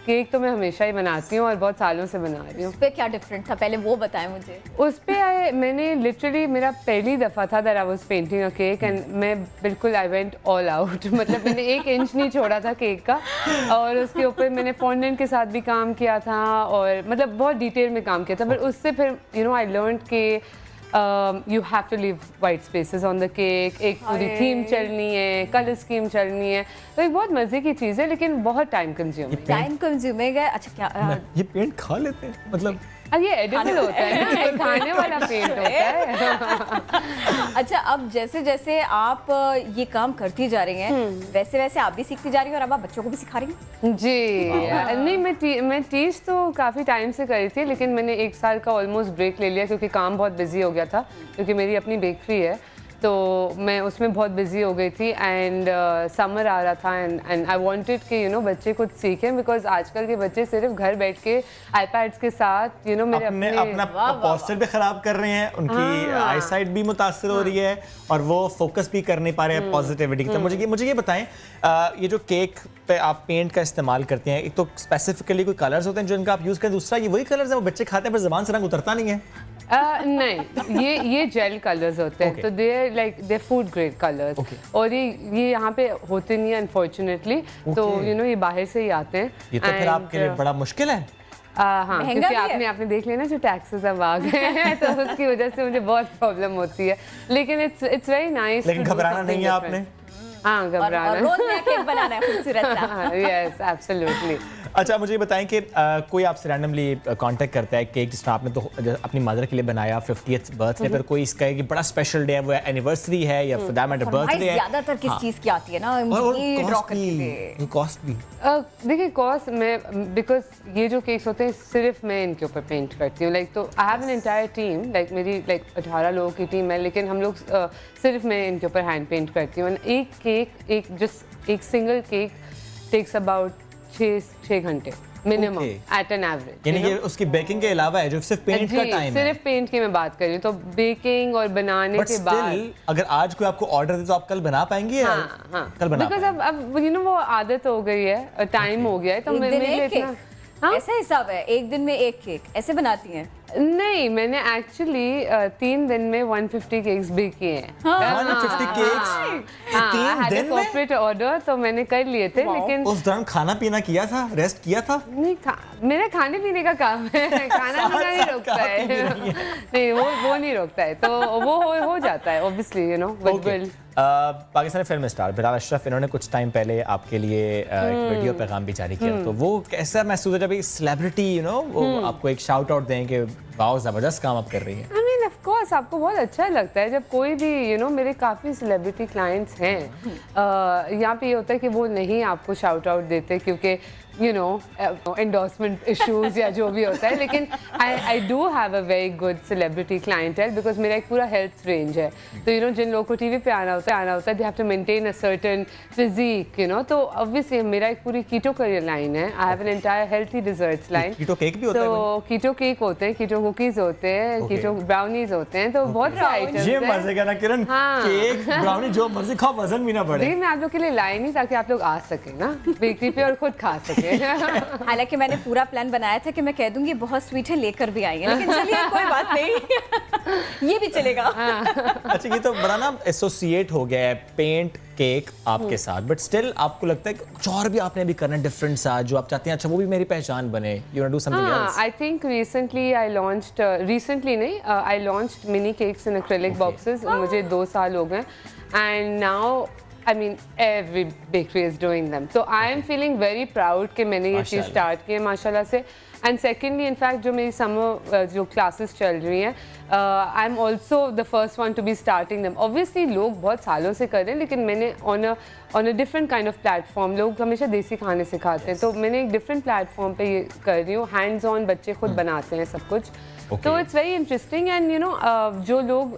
केक तो मैं हमेशा ही बनाती हूँ और बहुत सालों से बना रही हूँ। उस पे क्या डिफरेंट था, पहले वो बताएं मुझे। उस पे मैंने लिटरली, मेरा पहली दफ़ा था that I was painting a cake, and मैं बिल्कुल आई वेंट ऑल आउट। मतलब मैंने 1 इंच नहीं छोड़ा था केक का, और उसके ऊपर मैंने फॉन्डेंट के साथ भी काम किया था, और मतलब बहुत डिटेल में काम किया था। पर उससे फिर आई लर्नड कि you have to leave white spaces on the cake, एक पूरी थीम चलनी है, कलर स्कीम चलनी है, तो एक बहुत मजे की चीज़ है, लेकिन बहुत टाइम कंज्यूमिंग है। अच्छा, क्या ये पेंट खा लेते हैं? मतलब ये एडिबल होता है ना, खाने वाला पेंट होता है। अच्छा, अब जैसे जैसे आप ये काम करती जा रही हैं, वैसे वैसे आप भी सीखती जा रही हैं और अब आप बच्चों को भी सिखा रही हैं? जी नहीं, मैं टीच तो काफ़ी टाइम से करी थी, लेकिन मैंने 1 साल का ऑलमोस्ट ब्रेक ले लिया क्योंकि काम बहुत बिजी हो गया था, क्योंकि मेरी अपनी बेकरी है, तो मैं उसमें बहुत बिजी हो गई थी, एंड समर आ रहा था, एंड आई वांटेड कि बच्चे कुछ सीखें, बिकॉज आजकल के बच्चे सिर्फ घर बैठ के आईपैड्स के साथ मेरे अपना पोस्चर भी खराब कर रहे हैं, उनकी आईसाइट भी मुतासर हो रही है, और वो फोकस भी कर नहीं पा रहे हैं पॉजिटिविटी की तरफ। मुझे ये बताएं, ये जो केक पे आप पेंट का इस्तेमाल करते हैं, एक तो स्पेसिफिकली कोई कलर्स होते हैं जो इनका आप यूज़ करें, दूसरा ये वही कलर्स हैं वो बच्चे खाते हैं पर ज़बान से रंग उतरता नहीं है? नहीं, ये जेल कलर्स होते हैं, तो दे फूड ग्रेड कलर्स, और ये यहाँ पे होते नहीं है अनफॉर्चुनेटली, तो ये बाहर से ही आते हैं। ये तो फिर आपके लिए बड़ा मुश्किल है। हाँ, क्योंकि आपने देख लिया ना जो टैक्सेस अब आ गए हैं, तो उसकी वजह से मुझे बहुत प्रॉब्लम होती है, लेकिन इट्स वेरी नाइस। लेकिन घबराना नहीं है आपने? हाँ, घबराना। और रोज नया केक बनाना है खूबसूरत सा। Yes, absolutely. अच्छा, मुझे बताएं कि कोई आपसे रैंडमली कांटेक्ट करता है केक जिसमें आपने तो अपनी मदर के लिए बनाया 50th बर्थडे पर, कोई इसका है कि बड़ा स्पेशल डे है, वो एनिवर्सरी है या फॉर दैट मैटर बर्थडे है, ज्यादातर किस चीज की आती है ना, ये ड्रॉ करके कॉस्ट भी। देखिए, कॉस्ट मैं, बिकॉज ये जो केक्स होते हैं सिर्फ मैं इनके ऊपर पेंट करती हूँ, लाइक, तो आई have an entire team, like मेरी 18 लोगों की टीम है, लेकिन हम लोग सिर्फ मैं इनके ऊपर हैंड पेंट करती हूँ। एक सिंगल केक टेक्स अबाउट 6 घंटे मिनिमम एट एन एवरेज। यानी ये उसकी बेकिंग के अलावा है जो सिर्फ पेंट का टाइम है? सिर्फ पेंट की मैं बात कर रही हूँ, तो बेकिंग और बनाने के बाद अगर आज कोई आपको ऑर्डर दे तो आप कल बना पाएंगे? हाँ, कल बना बिकॉज अब वो आदत हो गई है, टाइम हो गया है, तो मेरे लिए इतना ऐसा हिसाब है, एक दिन में एक केक ऐसे बनाती हैं? नहीं, मैंने एक्चुअली 3 दिन में 150 केक्स बेक किए हैं। 150 केक्स 3 दिन में? कॉर्पोरेट ऑर्डर तो मैंने कर लिए थे, लेकिन उस दौरान खाना पीना किया था, रेस्ट किया था? नहीं, मेरा खाने पीने का काम है, खाना पीना नहीं रोकता है। नहीं, वो नहीं रोकता है, तो वो हो जाता है obviously, Pakistani film star Bilal Ashraf, इन्होंने कुछ टाइम पहले आपके लिए एक वीडियो पैगाम भी जारी किया, तो वो कैसा महसूस है जब एक सेलिब्रिटी वो आपको एक शाउट आउट दें कि वाओ जबरदस्त काम आप कर रही हैं? आई मीन ऑफ कोर्स आपको बहुत अच्छा लगता है जब कोई भी मेरे काफ़ी सेलिब्रिटी क्लाइंट्स हैं, यहाँ पे ये होता है कि वो नहीं आपको शाउट आउट देते, क्योंकि यू नो एंडोर्समेंट इश्यूज या जो भी होता है, लेकिन I do have a very good celebrity clientele because मेरा एक पूरा हेल्थ रेंज है। तो यू नो जिन लोगों को टीवी पे आना होता है they have to maintain a certain physique, you know, तो ऑब्वियसली मेरा एक पूरी कीटो करियर लाइन है। I have an entire healthy desserts line. Keto cake भी होता है? तो कीटो केक होते हैं, कीटो कुकीज होते हैं, कीटो ब्राउनीज होते हैं, तो बहुत सारे आइटम्स ये हैं। मजे का ना किरण, केक ब्राउनी जो मर्जी खाओ, वजन भी ना बढ़े। देखिए मैं आप लोग के लिए लाई नहीं ताकि आप लोग आ सके ना बेकरी पे और खुद खा सके। हालांकि मैंने पूरा प्लान बनाया था कि मैं कह दूंगी बहुत स्वीट है, लेकर भी आएंगे, लेकिन चलिए कोई बात नहीं, ये भी चलेगा। अच्छा, ये तो बड़ा ना एसोसिएट हो गया है पेंट केक आपके साथ, बट स्टिल आपको लगता है कि कुछ और भी आपने अभी करना है डिफरेंट सा, जो आप चाहते हैं अच्छा वो भी मेरी पहचान बने, you want to do something else? I think recently I launched, recently नहीं, I launched mini cakes in acrylic boxes. मुझे 2 साल हो गए and now I mean every bakery is doing them. So I am feeling very proud कि मैंने ये चीज़ start की है माशाल्लाह से। एंड सेकेंडली इनफैक्ट जो मेरी समर जो क्लासेस चल रही हैं, I am also the first one to be starting दम। ऑब्वियसली लोग बहुत सालों से कर रहे हैं, लेकिन मैंने on a different kind of platform, लोग हमेशा देसी खाने सिखाते हैं, तो मैंने एक डिफरेंट प्लेटफॉर्म पे ये कर रही हूँ। हैंड्स ऑन बच्चे खुद बनाते हैं सब कुछ, तो it's very interesting. And you know जो लोग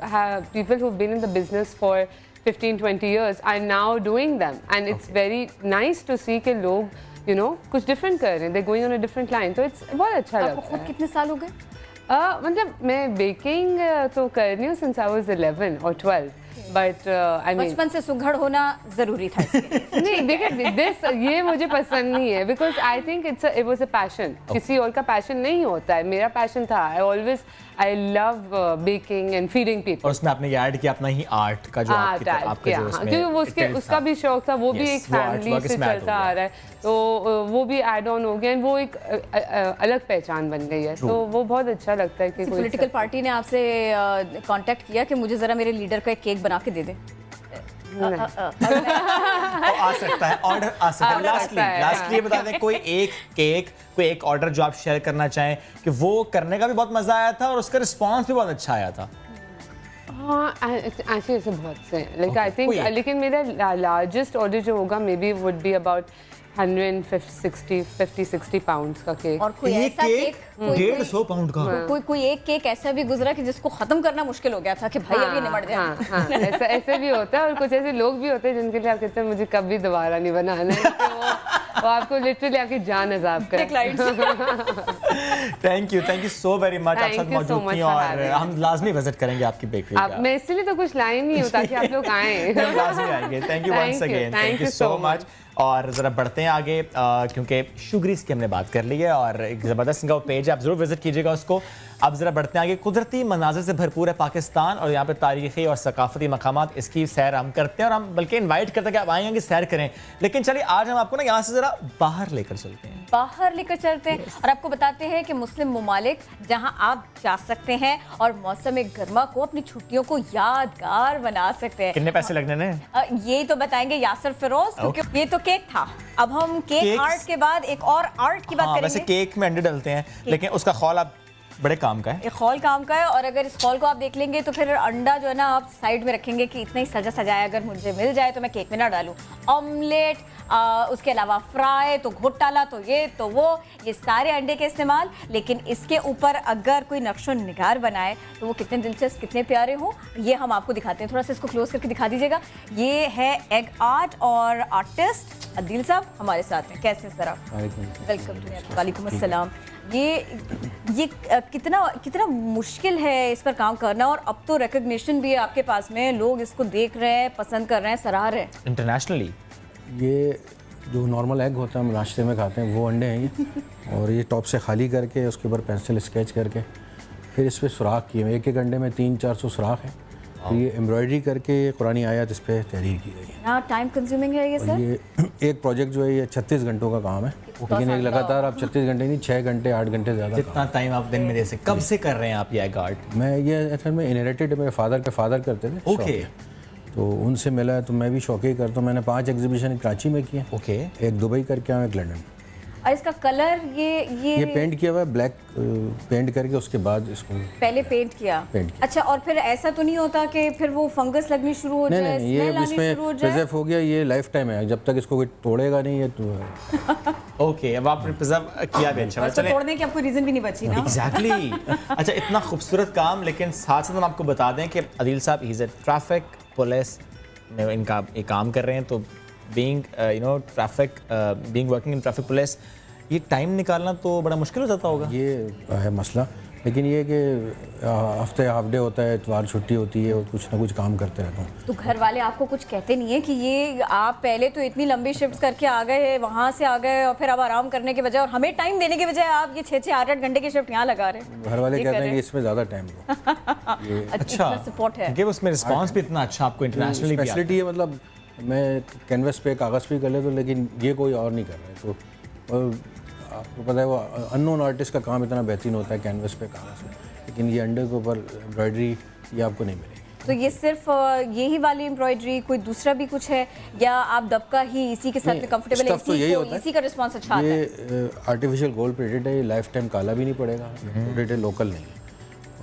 people who been in the business for 15-20 years are now doing them, and it's very nice to see कि लोग you know कुछ different कर रहे हैं, they're going on a different line, तो it's बहुत अच्छा लगता है। आपको खुद कितने साल हो गए? मतलब मैं बेकिंग तो कर रही हूँ since I was 11 or 12, but I mean बचपन से सुघड़ होना जरूरी था इसके। नहीं देखिए दिस ये मुझे पसंद नहीं है, because I think it was a passion. किसी और का पैशन नहीं होता है, मेरा पैशन था। I love baking and feeding people. और उसमें आपने ये ऐड किया अपना ही आर्ट का जो आपका जो उसमें क्योंकि वो उसका भी शौक था, वो भी एक फैमिली से चलता आ रहा है, तो वो भी ऐड ऑन हो गया, वो एक अलग पहचान बन गई है, तो वो बहुत अच्छा लगता है कि कोई पॉलिटिकल पार्टी ने आपसे कांटेक्ट किया कि मुझे जरा मेरे लीडर का एक केक बना के दे दे। आ सकता है ऑर्डर, आ सकता है। लास्टली ये बता दें कोई एक केक, कोई एक ऑर्डर जो आप शेयर करना चाहें कि वो करने का भी बहुत मजा आया था और उसका रिस्पांस भी बहुत अच्छा आया था। हाँ ऐसे ऐसे बहुत से लाइक आई थिंक, लेकिन मेरा लार्जेस्ट ऑर्डर जो होगा may be would be about 150-60 pounds का केक। और कोई ऐसा केक 150 पाउंड का कोई एक केक ऐसा भी गुजरा कि जिसको खत्म करना मुश्किल हो गया था कि भाई अब ये निमट जाए। हाँ, ऐसे भी होता है, और कुछ ऐसे लोग भी होते हैं जिनके लिए आप कहते हैं मुझे कभी दोबारा नहीं बनाना है, तो वो आपको लिटरली आपकी जान अजाब करे। Thank you so very much, आप साथ मौजूद थी और हम लाजमी विजिट करेंगे आपकी बेकरी का। मैं इसलिए तो कुछ लाई नहीं हूं ताकि आप लोग आएं। लाजमी आएंगे। Thank you once again, thank you so much. और ज़रा बढ़ते हैं आगे क्योंकि शुगरीज की हमने बात कर ली है और एक ज़बरदस्त इनका पेज है, आप ज़रूर विजिट कीजिएगा उसको। अब ज़रा बढ़ते हैं आगे। कुदरती मनाज़िर से भरपूर है पाकिस्तान और यहाँ पे तारीख़ी और सकाफ़ती मकामात, इसकी सैर हम करते हैं और हम बल्कि इनवाइट करते हैं कि आप आएंगे सैर करें। लेकिन चलिए आज हम आपको ना यहाँ से ज़रा बाहर लेकर चलते हैं, बाहर लेकर चलते हैं और आपको बताते हैं कि मुस्लिम ममालिक जहां आप जा सकते हैं और मौसम गर्मा को अपनी छुट्टियों को यादगार बना सकते हैं। कितने पैसे लगने ने ये तो बताएंगे यासर फिरोज, क्योंकि ये तो केक था। अब हम केक आर्ट के बाद एक और आर्ट की बात करेंगे। वैसे केक में अंडे डलते हैं, लेकिन उसका खौल आप बड़े काम का है, एक खौल काम का है, और अगर इस खौल को आप देख लेंगे तो फिर अंडा जो है ना आप साइड में रखेंगे कि इतना ही सजा सजाया अगर मुझे मिल जाए तो मैं केक में ना डालूं। ऑमलेट, उसके अलावा फ्राई, तो घोटाला, तो ये तो वो, ये सारे अंडे के इस्तेमाल। लेकिन इसके ऊपर अगर कोई नक्शो निगार बनाए तो वो कितने दिलचस्प, कितने प्यारे हो, ये हम आपको दिखाते हैं। थोड़ा सा इसको क्लोज करके दिखा दीजिएगा। ये है एग आर्ट और आर्टिस्ट अदील साहब हमारे साथ हैं। कैसे सर आप? वेलकम। वालेकुम अस्सलाम। ये कितना मुश्किल है इस पर काम करना, और अब तो रिकग्निशन भी है आपके पास में, लोग इसको देख रहे हैं, पसंद कर रहे हैं, सराह रहे हैं इंटरनेशनली। ये जो नॉर्मल एग होता है हम नाश्ते में खाते हैं वो अंडे हैं ये, और ये टॉप से खाली करके उसके ऊपर पेंसिल स्केच करके फिर इस पर सुराख किए, एक एक अंडे में 300-400 सुराख हैं। तो ये एम्ब्रॉयडरी करके कुरानी आयत इस पर तहरीर की गई है। टाइम कंज्यूमिंग है ये सर? ये एक प्रोजेक्ट जो है ये 36 घंटों का काम है, लेकिन एक लगातार आप 36 घंटे नहीं, 6 घंटे 8 घंटे ज़्यादा जितना टाइम आप दिन में दे सकते। कब से कर रहे हैं आप ये एग आर्ट? मैं ये असल में इनहेरिटेड मेरे फादर के फादर करते थे। ओके। तो उनसे मिला है तो मैं भी शौकीन करता हूँ। मैंने 5 एग्जीबिशन कराची में किए। ओके। एक दुबई करके आया, एक लंदन। और इसका कलर ये पेंट किया हुआ है, ब्लैक पेंट करके उसके बाद इसको पहले पेंट किया। अच्छा, और फिर ऐसा तो नहीं होता कि फिर वो फंगस लगनी शुरू हो जाए? नहीं, ये इसमें प्रिजर्व हो गया, ये लाइफ टाइम है, जब तक इसको कोई तोड़ेगा नहीं है तो ओके, अब आपने प्रिजर्व किया भी अच्छा। उसको तोड़ने की आपको रीजन भी नहीं बची ना। एग्जैक्टली अच्छा, इतना खूबसूरत काम, लेकिन साथ साथ हम आपको बता दें कि अदील साहब इज ए ट्रैफिक पुलिस में इनका एक काम कर रहे हैं, तो being being working in traffic police, ये टाइम निकालना तो बड़ा मुश्किल हो जाता होगा। ये है मसला, लेकिन ये कि हफ्ते हाफ डे होता है, इतवार छुट्टी होती है और कुछ ना कुछ काम करते रहता हूँ। तो घर वाले आपको कुछ कहते नहीं है कि ये आप पहले तो इतनी लंबी शिफ्ट्स करके आ गए, वहाँ से आ गए और फिर अब आराम करने के बजाय और हमें टाइम देने के बजाय आप ये 6-6 8-8 घंटे की शिफ्ट यहाँ लगा रहे हैं? घर वाले कहते हैं कि इसमें ज़्यादा टाइम दो। अच्छा सपोर्ट है कि उसमें रिस्पांस भी इतना अच्छा आपको इंटरनेशनली भी फैसिलिटी है। मतलब मैं कैनवस पे कागज़ पे कर ले, तो लेकिन ये कोई और नहीं कर रहा है। तो और आपको पता है वो अननोन आर्टिस्ट का काम इतना बेहतरीन होता है कैनवस पे कागज़ पे, लेकिन ये अंडे के ऊपर एम्ब्रॉयडरी ये आपको नहीं मिलेगी। तो ये सिर्फ यही वाली एम्ब्रॉयडरी, कोई दूसरा भी कुछ है, या आप दबका ही इसी के साथ में कंफर्टेबल है? तो यही होता है, इसी का रिस्पांस अच्छा आता है। ये आर्टिफिशियल गोल्ड प्लेटेड है, ये लाइफ टाइम काला भी नहीं पड़ेगा, प्लेटेड लोकल नहीं है।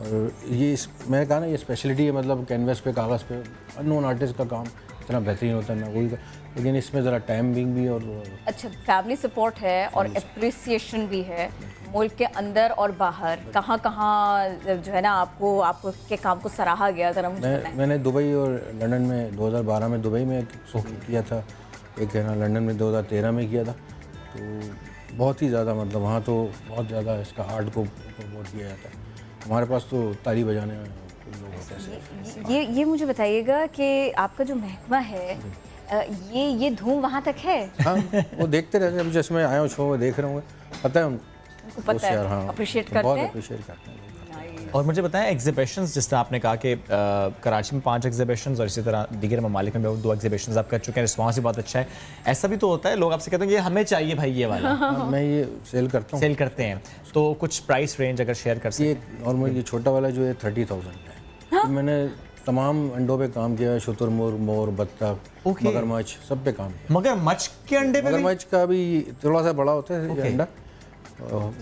और ये मैंने कहा ना, ये स्पेशलिटी है। मतलब कैनवस पे कागज़ पे अननोन आर्टिस्ट का काम इतना बेहतरीन होता है ना वही, लेकिन इसमें ज़रा टाइम भी और अच्छा फैमिली सपोर्ट है और अप्रिसिएशन भी है मुल्क के अंदर और बाहर। कहाँ कहाँ जो है ना आपको के काम को सराहा गया, ज़रा मुझे बताएं। मैंने दुबई और लंदन में 2012 में दुबई में किया था, एक है ना लंदन में 2013 में किया था। तो बहुत ही ज़्यादा मतलब वहाँ तो बहुत ज़्यादा इसका आर्ट को प्रमोट किया जाता है। हमारे पास तो ताली बजाने लोग होते हैं। ये मुझे बताइएगा कि आपका जो महकमा है ये धूम वहाँ तक है? हाँ, वो देखते रहते हैं। अभी जैसे मैं आया हूँ शो में देख रहा हूँ, पता है उनको, पता है, हाँ, अप्रिशिएट करते बहुत हैं। अप्रिशिएट करते हैं। और मुझे बताएं एग्जीबिशंस, जिस तरह आपने कहा कि कराची में 5 एग्जीबिशंस और इसी तरह दीगर ममालिक में 2 एग्जीबिशंस आप कर चुके हैं, रिस्पांस भी बहुत अच्छा है। ऐसा भी तो होता है लोग आपसे कहते हैं ये हमें चाहिए भाई ये वाला। मैं ये सेल करता हूँ। सेल करते हैं, तो कुछ प्राइस रेंज अगर शेयर कर सकें। ये नॉर्मल ये छोटा वाला जो है 30,000 का है। मैंने तमाम अंडों पे काम किया है, शुतुरमुर्ग, मोर, बत्तख, मगरमच्छ, सब पे काम किया। मगरमच्छ के अंडे पे? मगरमच्छ का भी थोड़ा सा बड़ा होता है ये अंडा।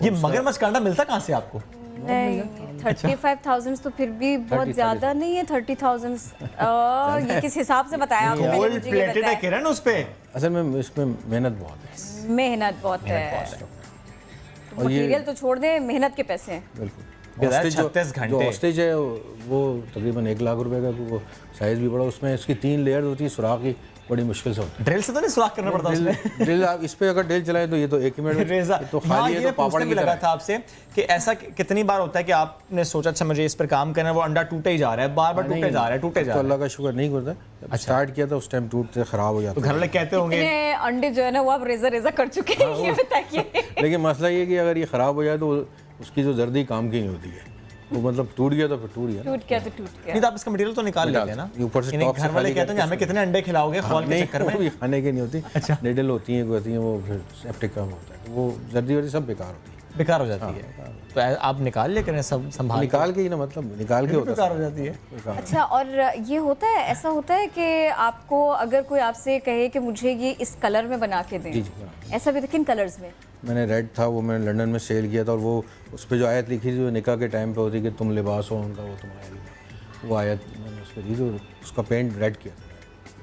ये मगरमच्छ का अंडा मिलता कहाँ से आपको? नहीं 35,000 तो फिर भी बहुत ज्यादा नहीं है। 30,000 ये किस हिसाब से बताया आपने? गोल्ड प्लेटेड है किरण उस पे। असल में इसमें मेहनत बहुत है। मेहनत बहुत है, तो मटेरियल तो छोड़ दें, मेहनत के पैसे हैं। बिल्कुल। 36 घंटे जो ऑस्टेज है वो तकरीबन 1 लाख रुपए का, वो साइज भी बड़ा, उसमें इसकी 3 लेयर होती है, सुराख की बड़ी मुश्किल से होती है। ड्रिल से तो नहीं सुराख करना पड़ता उसमें? ड्रिल आप इस पे अगर ड्रिल चलाए तो ये तो 1 ही मिनट में तो खाली है। तो पापड़ की लगा था आपसे कि ऐसा कितनी बार होता है कि आपने सोचा अच्छा मुझे इस पर काम करना है, वो अंडा टूटे ही जा रहा है, बार बार टूटे जा रहा है, टूटे जा रहा है। तो अल्लाह का शुक्र नहीं करता, जब स्टार्ट किया था उस टाइम टूटते खराब हो जाता। तो घर वाले कहते होंगे अंडे जो है ना वो आप रेजा कर चुके हैं, ये बताइए। लेकिन मसला ये कि अगर ये खराब हो जाए तो उसकी जो जर्दी काम की नहीं होती है, वो मतलब टूट गया तो फिर टूट गया। टूट गया तो टूट गया। नहीं तो आप इसका मटेरियल तो निकाल लेते हैं ना ऊपर से। टॉप घर वाले कहते हैं हमें कितने अंडे खिलाओगे खौल के चक्कर में? नहीं, खाने की नहीं होती। अच्छा, निडल होती हैं वो फिर सेप्टिक का होता है, वो जर्दी वर्दी सब बेकार होती है, बेकार हो जाती है। तो आप निकाल ले करें सब संभाल निकाल के ही ना, मतलब निकाल के होता है, बेकार हो जाती है। अच्छा, और ये होता है, ऐसा होता है कि आपको अगर कोई आपसे कहे कि मुझे ये इस कलर में बना के दें, ऐसा भी? किन कलर्स में? मैंने रेड था, वो मैंने लंदन में सेल किया था, और वो उस पर जो आयत लिखी थी जो निकाह के टाइम पे होती कि तुम लिबास हो उनका, वो तुम्हारा लिबास, वो आयत मैंने उस पर दी थी, उसका पेंट रेड किया था।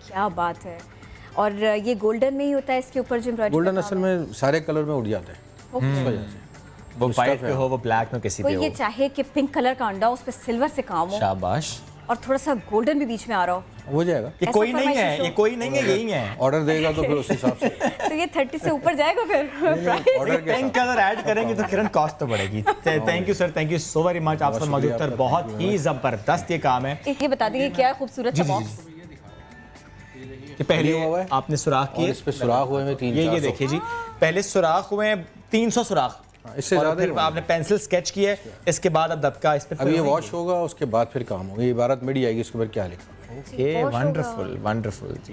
क्या बात है। और ये गोल्डन में ही होता है इसके ऊपर जो एम्ब्रॉयडरी? गोल्डन असल में सारे कलर में उड़ जाते हैं, इस वजह से। वो वाइट पे हो, वो ब्लैक में किसी पे हो। ये चाहे कि पिंक कलर का अंडा, उस पे सिल्वर से काम हो, शाबाश, और थोड़ा सा गोल्डन भी बीच में आ रहा हो जाएगा। ये कोई नहीं है, ये कोई नहीं है, यही है। ऑर्डर देगा तो फिर उस हिसाब से तो ये 30 से ऊपर जाएगा फिर? पिंक कलर ऐड करेंगे तो किरण कॉस्ट तो बढ़ेगी। Thank you sir, thank you so very much. आपसे मौजूद सर, बहुत ही जबरदस्त ये काम है। ये बता देंगे क्या है खूबसूरत सा बॉक्स कि पहले आपने सुराख किए, इस पे सुराख हुए हैं 300। ये देखिए जी, पहले सुराख हुए हैं 300 सुराख, इससे ज़्यादा। फिर आपने पेंसिल स्केच किया है, इसके बाद अब दबका इस पे। अब ये वॉश होगा, उसके बाद फिर काम होगा। ये इबारत मिट जाएगी, उसके बाद क्या लिखा ये वंडरफुल वंडरफुल जी।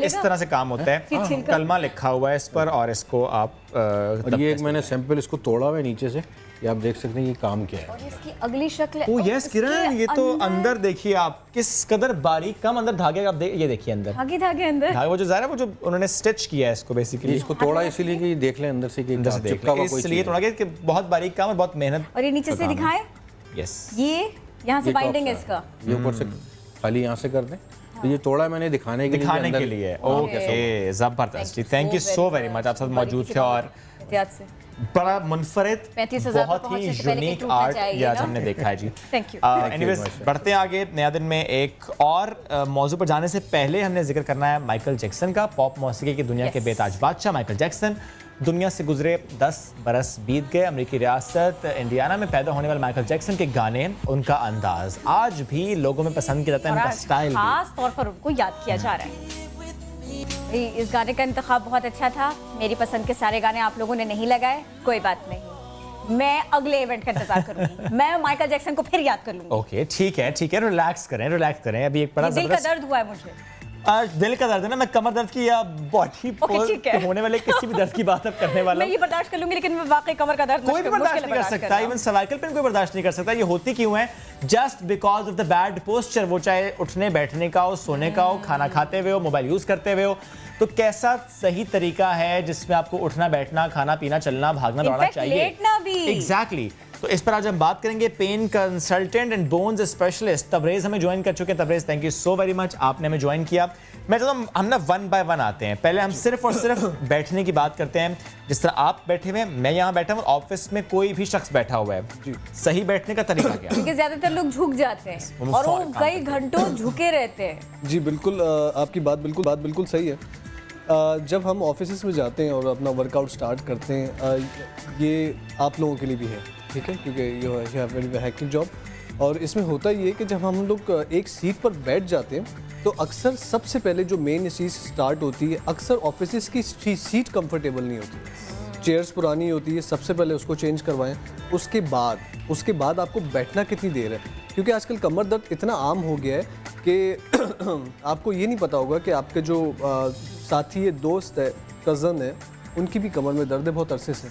इस तरह से काम होता है, कलमा लिखा हुआ है इस पर, और इसको आप और ये एक मैंने सैंपल इसको तोड़ा हुआ है नीचे से, ये आप देख सकते हैं ये काम क्या है। और इसकी अगली शक्ल। ओ यस किरण, ये तो अंदर देखिए आप किस कदर बारीक, कम अंदर धागे का, ये देखिए अंदर धागे अंदर धागे, वो जो ज़ाहिर है वो जो उन्होंने स्टिच किया है इसको बेसिकली। इसको तोड़ा इसीलिए कि देख लें अंदर से कि चिपका हुआ कोई, इसलिए तोड़ा गया कि बहुत बारीक काम है, बहुत मेहनत। और ये नीचे से दिखाएं, यस, ये यहाँ से बाइंडिंग है इसका, ये ऊपर से खाली यहाँ से कर दें। तो ये तोड़ा मैंने दिखाने के लिए। ओके, जबरदस्त जी, thank you so very much. आप साथ मौजूद थे और एहतियात से। बड़ा मुनफरिद 35,000 पर बहुत ही पहुंचने से पहले कि यूनिक टूटना आर्ट चाहिए ये आज ना। हमने देखा है जी। Thank you. एनीवेज बढ़ते हैं आगे। नया दिन में एक और मौजू पर जाने से पहले हमने जिक्र करना है माइकल जैक्सन का। पॉप मौसीकी की दुनिया के बेताज बादशाह माइकल जैक्सन दुनिया से गुजरे 10 बरस बीत गए। अमेरिकी रियासत इंडियाना में पैदा होने वाले माइकल जैक्सन के गाने, उनका अंदाज आज भी लोगों में पसंद किया जाता है, और उनका आज स्टाइल भी। खास तौर पर उनको याद किया जा रहा है। इस गाने का इंतखाब बहुत अच्छा था। मेरी पसंद के सारे गाने आप लोगों ने नहीं लगाए, कोई बात नहीं, मैं अगले इवेंट का इंतजार करूंगी। मैं माइकल जैक्सन को फिर याद कर लूंगी। ओके ठीक है, रिलैक्स करें। अभी एक बड़ा दिल का दर्द हुआ है मुझे। दिल का दर्द है ना, मैं कमर दर्द की या बॉडी ठीक है। होने वाले किसी भी दर्द की बात अब करने वाला मैं ये बर्दाश्त कर लूंगी, लेकिन मैं वाकई कमर का दर्द कोई भी बर्दाश्त नहीं कर सकता। इवन सर्वाइकल पेन कोई बर्दाश्त नहीं कर सकता। ये होती क्यों है? Just because of the bad posture. वो चाहे उठने बैठने का हो, सोने का हो, खाना खाते हुए हो, मोबाइल यूज करते हुए हो। तो कैसा सही तरीका है जिसमें आपको उठना बैठना, खाना पीना, चलना भागना दौड़ना चाहिए? लेटना भी। एग्जैक्टली। तो इस पर आज हम बात करेंगे। Pain consultant and bones specialist Tabrez हमें ज्वाइन कर चुके हैं। Tabrez, thank you so very much, आपने हमें ज्वाइन किया। मैं चाहता हूँ हम ना 1 बाय 1 आते हैं। पहले हम सिर्फ और सिर्फ बैठने की बात करते हैं। जिस तरह आप बैठे हुए हैं, मैं यहाँ बैठा हूँ, ऑफिस में कोई भी शख्स बैठा हुआ है, सही बैठने का तरीका क्या है? क्योंकि ज्यादातर लोग झुक जाते हैं और वो कई घंटों झुके रहते हैं। जी बिल्कुल, आपकी बात बिल्कुल सही है। जब हम ऑफिस में जाते हैं और अपना वर्कआउट स्टार्ट करते हैं, ये आप लोगों के लिए भी है, ठीक है, क्योंकि you have very hectic job. और इसमें होता ये कि जब हम लोग एक सीट पर बैठ जाते हैं तो अक्सर सबसे पहले जो मेन चीज़ स्टार्ट होती है, अक्सर ऑफिस की सीट कंफर्टेबल नहीं होती, चेयर्स पुरानी होती है, सबसे पहले उसको चेंज करवाएं। उसके बाद आपको बैठना कितनी देर है, क्योंकि आजकल कमर दर्द इतना आम हो गया है कि आपको ये नहीं पता होगा कि आपके जो साथी है, दोस्त है, कज़न है, उनकी भी कमर में दर्द है बहुत अरसे से।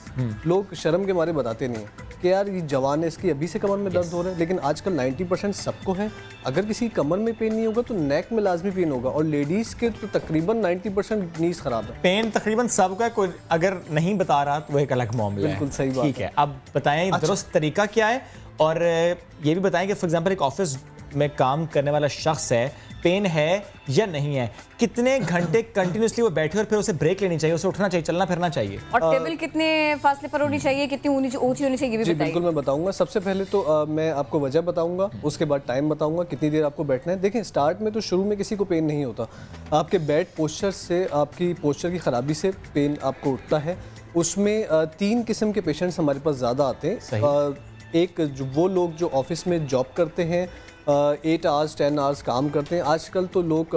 लोग शर्म के मारे बताते नहीं हैं कि यार ये जवान है, इसकी अभी से कमर में दर्द हो रहा है। लेकिन आजकल 90% सबको है। अगर किसी कमर में पेन नहीं होगा तो नेक में लाजमी पेन होगा, और लेडीज़ के तो तकरीबन 90% नीज खराब है। पेन तकरीबन सबका, कोई अगर नहीं बता रहा तो वो एक अलग मामला है। बिल्कुल सही बात। ठीक है, अब बताएं दुरुस्त तरीका क्या है, और ये भी बताएं कि फॉर एग्जांपल एक ऑफिस में काम करने वाला शख्स है, पेन है या नहीं है, कितने घंटे कंटिन्यूसली वो बैठे और फिर उसे ब्रेक लेनी चाहिए, उसे उठना चाहिए, चलना फिरना चाहिए, और टेबल कितने फासले पर होनी चाहिए, कितनी ऊंची होनी चाहिए, ये भी जी बताइए। बिल्कुल, मैं बताऊंगा। सबसे पहले तो मैं आपको वजह बताऊंगा, उसके बाद टाइम बताऊंगा कितनी देर आपको बैठना है। देखें, स्टार्ट में तो शुरू में किसी को पेन नहीं होता, आपके बैठ पोस्चर से, आपकी पोस्चर की ख़राबी से पेन आपको उठता है। उसमें 3 किस्म के पेशेंट्स हमारे पास ज़्यादा आते हैं। एक जो वो लोग जो ऑफिस में जॉब करते हैं, 8 आवर्स 10 आवर्स काम करते हैं। आजकल तो लोग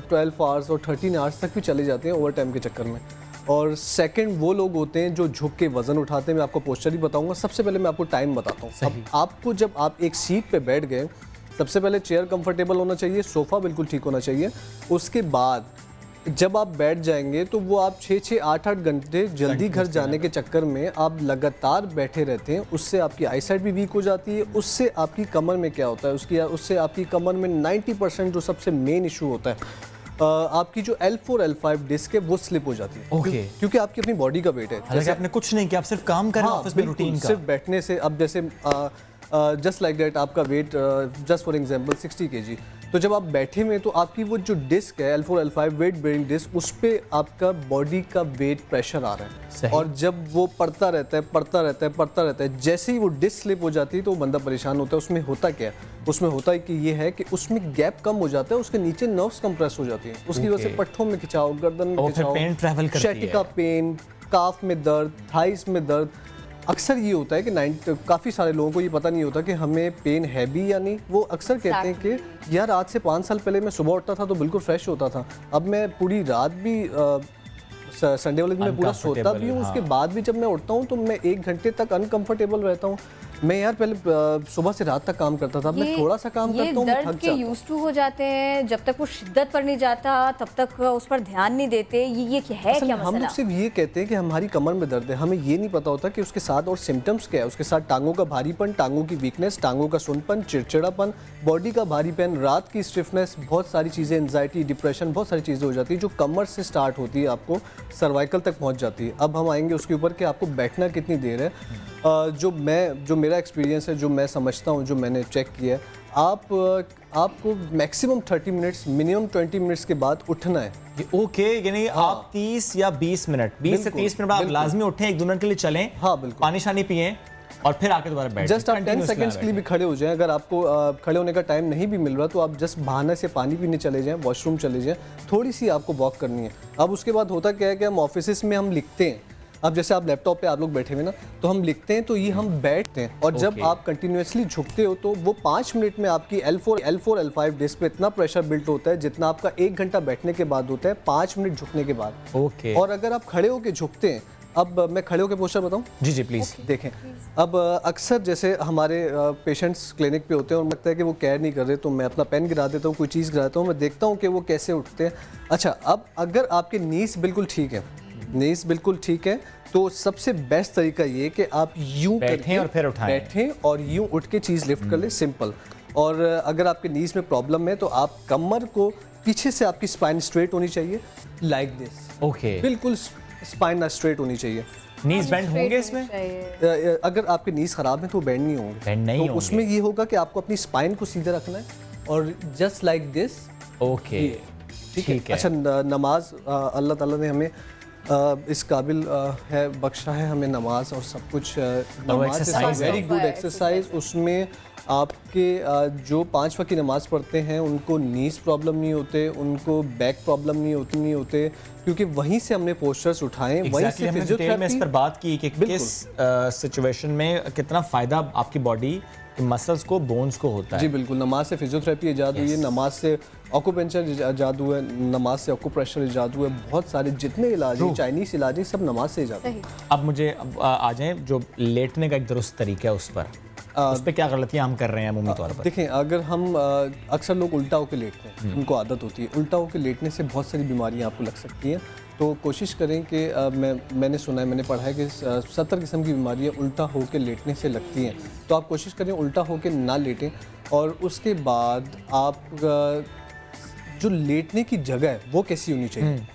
12 आवर्स और 13 आवर्स तक भी चले जाते हैं ओवर टाइम के चक्कर में। और सेकंड वो लोग होते हैं जो झुक के वज़न उठाते हैं। मैं आपको पोस्चर ही बताऊंगा। सबसे पहले मैं आपको टाइम बताता हूँ। अब आपको, जब आप एक सीट पे बैठ गए, सबसे पहले चेयर कंफर्टेबल होना चाहिए, सोफ़ा बिल्कुल ठीक होना चाहिए। उसके बाद जब आप बैठ जाएंगे तो वो आप 6-6, 8-8 घंटे जल्दी घर जाने के चक्कर में आप लगातार बैठे रहते हैं। उससे आपकी आई साइट भी वीक हो जाती है। उससे आपकी कमर में क्या होता है, उससे आपकी कमर में 90% जो सबसे मेन इशू होता है, आपकी जो L4 L5 डिस्क है वो स्लिप हो जाती है। ओके। क्योंकि आपकी अपनी बॉडी का वेट है। हालांकि आपने कुछ नहीं किया, आप सिर्फ काम कर रहे हैं ऑफिस में, रूटीन का। सिर्फ बैठने से, अब जैसे जस्ट लाइक दैट आपका weight just for example 60 kg, तो जब आप बैठे में तो आपकी वो जो डिस्क है L4 L5 weight bearing disc, उस पे आपका बॉडी का वेट प्रेशर आ रहा है। और जब वो पड़ता रहता है, जैसे ही वो डिस्क स्लिप हो जाती है तो वो बंदा परेशान होता है। उसमें होता क्या है, उसमें होता है कि ये है कि उसमें गैप कम हो जाता है, उसके नीचे नर्व्स कंप्रेस हो जाती हैं, उसकी वजह से पट्ठों में खिंचाव, गर्दन में खिंचाव, शैटिका पेन, काफ में दर्द, थाइस में दर्द। अक्सर ये होता है कि काफ़ी सारे लोगों को ये पता नहीं होता कि हमें पेन है भी या नहीं। वो अक्सर कहते हैं कि यार आज से 5 साल पहले मैं सुबह उठता था तो बिल्कुल फ्रेश होता था, अब मैं पूरी रात भी संडे वाले दिन में पूरा सोता भी हूँ, उसके बाद भी जब मैं उठता हूँ तो मैं 1 घंटे तक अनकंफर्टेबल रहता हूँ। मैं यार पहले सुबह से रात तक काम करता था, अब मैं थोड़ा सा काम करता हूँ, दर्द के यूज्ड टू हो जाते हैं। जब तक वो शिद्दत पर नहीं जाता तब तक उस पर ध्यान नहीं देते। ये क्या है, क्या मसला? हम लोग सिर्फ ये कहते हैं कि हमारी कमर में दर्द है, हमें ये नहीं पता होता कि उसके साथ और सिम्टम्स क्या है। उसके साथ टांगों का भारीपन, टांगों की वीकनेस, टांगों का सुनपन, चिड़चिड़ापन, बॉडी का भारीपन, रात की स्टिफनेस, बहुत सारी चीज़ें, एंजाइटी, डिप्रेशन, बहुत सारी चीज़ें हो जाती है जो कमर से स्टार्ट होती है, आपको सर्वाइकल तक पहुँच जाती है। अब हम आएंगे उसके ऊपर कि आपको बैठना कितनी देर है। जो मेरा एक्सपीरियंस है, जो मैं समझता हूँ, जो मैंने चेक किया है, आपको मैक्सिमम 30 मिनट्स मिनिमम 20 मिनट्स के बाद उठना है। ओके, यानी आप 30 या 20 मिनट 20 से 30 मिनट बाद आप लाजमी उठें, 1-2 मिनट के लिए चलें, हाँ बिल्कुल, पानी शानी पिएं और फिर आके दोबारा बैठ जस्ट आप 10 सेकंड्स के लिए भी खड़े हो जाएं। अगर आपको खड़े होने का टाइम नहीं भी मिल रहा तो आप जस्ट बहाने से पानी पीने चले जाएं, वॉशरूम चले जाएं, थोड़ी सी आपको वॉक करनी है। अब उसके बाद होता क्या है कि हम ऑफिस में हम लिखते हैं, अब जैसे आप लैपटॉप पे आप लोग बैठे हुए ना, तो हम लिखते हैं तो ये हम बैठते हैं, और जब आप कंटिन्यूसली झुकते हो तो वो 5 मिनट में आपकी L4 L5 डिस्क पे इतना प्रेशर बिल्ट होता है जितना आपका 1 घंटा बैठने के बाद होता है 5 मिनट झुकने के बाद। ओके। और अगर आप खड़े होकर झुकते हैं, अब मैं खड़े होकर पोस्चर बताऊं? जी जी प्लीज। देखें, अब अक्सर जैसे हमारे पेशेंट्स क्लिनिक पे होते हैं और लगता है कि वो केयर नहीं कर रहे, तो मैं अपना पेन गिरा देता हूँ, कोई चीज़ गिराता हूँ, मैं देखता हूँ कि वो कैसे उठते हैं। अच्छा, अब अगर आपके नीज बिल्कुल ठीक है, नीज बिल्कुल ठीक है, तो सबसे बेस्ट तरीका ये कि आप यूं बैठें और फिर उठाएं, बैठें और यूं उठ के चीज़ लिफ्ट कर लें, सिंपल। और अगर आपके नीज में प्रॉब्लम है तो आप कमर को पीछे से, आपकी स्पाइन स्ट्रेट होनी चाहिए, लाइक दिस। ओके, बिल्कुल स्पाइन ना स्ट्रेट होनी चाहिए। नीज बेंड होंगे इसमें? अगर आपके नीज खराब है तो बेंड नहीं होंगे, बेंड नहीं तो होंगे। उसमें ये होगा कि आपको अपनी स्पाइन को सीधा रखना है और जस्ट लाइक दिस। ओके, ठीक है। अच्छा, नमाज अल्लाह ताला ने हमें इस काबिल है, बख्शा है हमें नमाज और सब कुछ। नमाज वेरी गुड एक्सरसाइज। उसमें आपके जो 5 वक्त की नमाज़ पढ़ते हैं उनको नीज प्रॉब्लम नहीं होते, उनको बैक प्रॉब्लम नहीं होते, क्योंकि वहीं से हमने पोस्चर्स उठाए, वहीं से फिजियोथेरेपी में इस पर बात की कि किस सिचुएशन में कितना फ़ायदा आपकी बॉडी मसल्स को, बोन्स को होता है। जी बिल्कुल, नमाज से फिजियोथेरेपी ईजाद हुई है, नमाज से ऑक्यूपेंचर ईजाद हुआ है, नमाज से ऑक्यूप्रेशर ईजाद हुआ है, बहुत सारे जितने इलाज हैं, चाइनीज़ इलाज हैं, सब नमाज से ईजाद हुए। अब मुझे आ जाएं जो लेटने का एक दुरुस्त तरीका है, उस पर क्या गलतियाँ हम कर रहे हैं अमूमी तौर पर? देखें, अगर हम अक्सर लोग उल्टा होकर लेटते हैं, उनको आदत होती है, उल्टा होकर लेटने से बहुत सारी बीमारियाँ आपको लग सकती हैं। तो कोशिश करें कि मैंने सुना है, मैंने पढ़ा है कि 70 किस्म की बीमारियाँ उल्टा होकर लेटने से लगती हैं, तो आप कोशिश करें उल्टा होकर ना लेटें। और उसके बाद आप जो लेटने की जगह है वो कैसी होनी चाहिए।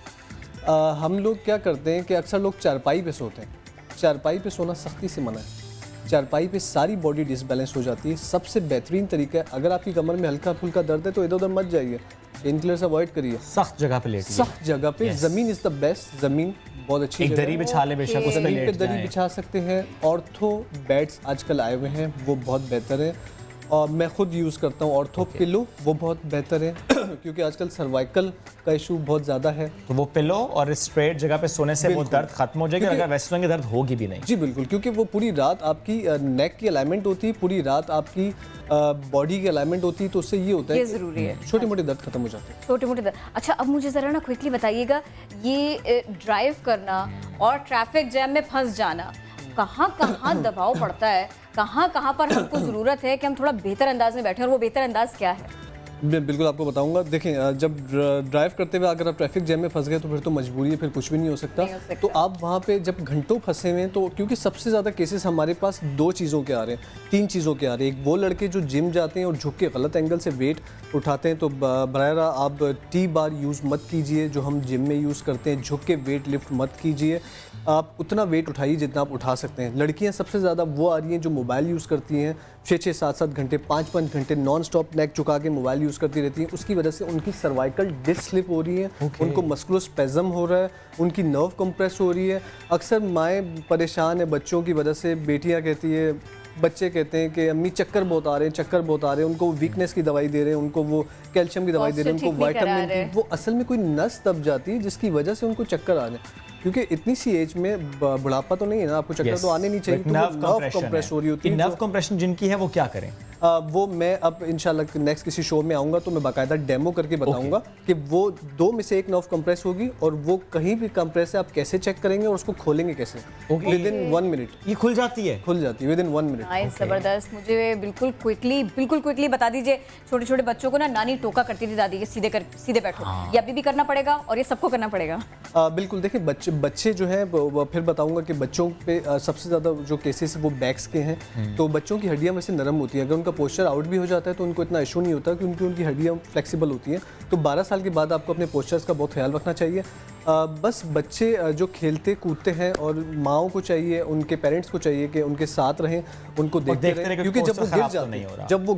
हम लोग क्या करते हैं कि अक्सर लोग चारपाई पे सोते हैं, चारपाई पे सोना सख्ती से मना है। चारपाई पे सारी बॉडी डिसबैलेंस हो जाती है। सबसे बेहतरीन तरीका है, अगर आपकी कमर में हल्का फुल्का दर्द है तो इधर उधर मत जाइए, पेन किलर्स अवॉइड करिए, सख्त जगह पे लेटिए, सख्त जगह पे। ज़मीन इज़ द बेस्ट, ज़मीन बहुत अच्छी एक दरी बिछा लें, बेशक उस पे ज़मीन पे लेट दरी जाएं। बिछा सकते हैं। ऑर्थो बेड्स आजकल आए हुए हैं, वो बहुत बेहतर हैं, और मैं खुद यूज़ करता हूँ ऑर्थो पिलो, वो बहुत बेहतर है क्योंकि आजकल सर्वाइकल का इशू बहुत ज़्यादा है। तो वो पिलो और स्ट्रेट जगह पे सोने से वो दर्द खत्म हो जाएगा, अगर वैसे सोएंगे दर्द होगी भी नहीं। जी बिल्कुल, क्योंकि वो पूरी रात आपकी नेक की अलाइनमेंट होती है, पूरी रात आपकी बॉडी की अलाइनमेंट होती है, तो उससे ये होता है, ये ज़रूरी है, छोटे मोटे दर्द खत्म हो जाते हैं। छोटे मोटे दर्द। अच्छा, अब मुझे ज़रा ना क्विकली बताइएगा, ये ड्राइव करना और ट्रैफिक जैम में फंस जाना, कहाँ कहाँ दबाव पड़ता है, कहाँ पर हमको ज़रूरत है कि हम थोड़ा बेहतर अंदाज में बैठें, और वो बेहतर अंदाज क्या है? बिल्कुल आपको बताऊंगा। देखें, जब ड्राइव करते हुए अगर आप ट्रैफिक जैम में फंस गए तो फिर तो मजबूरी है, फिर कुछ भी नहीं हो सकता। तो आप वहाँ पे जब घंटों फंसे हुए हैं, तो क्योंकि सबसे ज़्यादा केसेस हमारे पास 2 चीज़ों के आ रहे हैं, 3 चीज़ों के आ रहे हैं। एक वो लड़के जो जिम जाते हैं और झुक के गलत एंगल से वेट उठाते हैं, तो बराबर आप टी बार यूज़ मत कीजिए जो हम जिम में यूज़ करते हैं, झुक के वेट लिफ्ट मत कीजिए, आप उतना वेट उठाइए जितना आप उठा सकते हैं। लड़कियां सबसे ज़्यादा वो आ रही हैं जो मोबाइल यूज़ करती हैं, 6-6, 7-7 घंटे, 5-5 घंटे नॉन स्टॉप नेक झुका के मोबाइल यूज़ करती रहती हैं। उसकी वजह से उनकी सर्वाइकल डिस्क स्लिप हो रही है, उनको मस्कुलोस्पेज़म हो रहा है, उनकी नर्व कंप्रेस हो रही है। अक्सर माएँ परेशान है बच्चों की वजह से, बेटियाँ कहती है, बच्चे कहते हैं कि अम्मी चक्कर बहुत आ रहे हैं, चक्कर बहुत आ रहे हैं, उनको वीकनेस की दवाई दे रहे हैं, उनको वो कैल्शियम की दवाई दे रहे हैं, उनको विटामिन की, वो असल में कोई नस दब जाती है जिसकी वजह से उनको चक्कर आ रहे हैं। क्योंकि इतनी सी एज में बुढ़ापा तो नहीं है ना, आपको चक्कर तो आने नहीं चाहिए, तो नर्व कंप्रेस हो रही होती है। नर्व कंप्रेशन जिनकी है वो क्या करें? वो मैं अब इंशाल्लाह नेक्स्ट किसी शो में आऊँगा तो मैं बाकायदा डेमो करके बताऊँगा कि वो 2 में से एक नर्व कंप्रेस होगी, और वो कहीं भी कंप्रेस है आप कैसे चेक करेंगे और उसको खोलेंगे कैसे, विद इन 1 मिनट। ये खुल जाती है? खुल जाती है विद इन 1 मिनट। ज़बरदस्त। मुझे बिल्कुल क्विकली बता दीजिए, छोटे छोटे बच्चों को ना नानी टोका करती थी दादी के, सीधे बैठो, ये अभी भी करना पड़ेगा और ये सबको करना पड़ेगा? बिल्कुल। देखिए, बच्चे जो हैं, फिर बताऊंगा कि बच्चों पे सबसे ज़्यादा जो केसेस वो बैक्स के हैं, तो बच्चों की हड्डियाँ वैसे नरम होती हैं, अगर उनका पोस्चर आउट भी हो जाता है तो उनको इतना इशू नहीं होता, क्योंकि उनकी हड्डियाँ फ्लेक्सिबल होती हैं। तो 12 साल के बाद आपको अपने पोस्चर्स का बहुत ख्याल रखना चाहिए। बस बच्चे जो खेलते कूदते हैं और माओ को चाहिए, उनके पेरेंट्स को चाहिए कि उनके साथ रहें, उनको देखते रहें, क्योंकि जब वो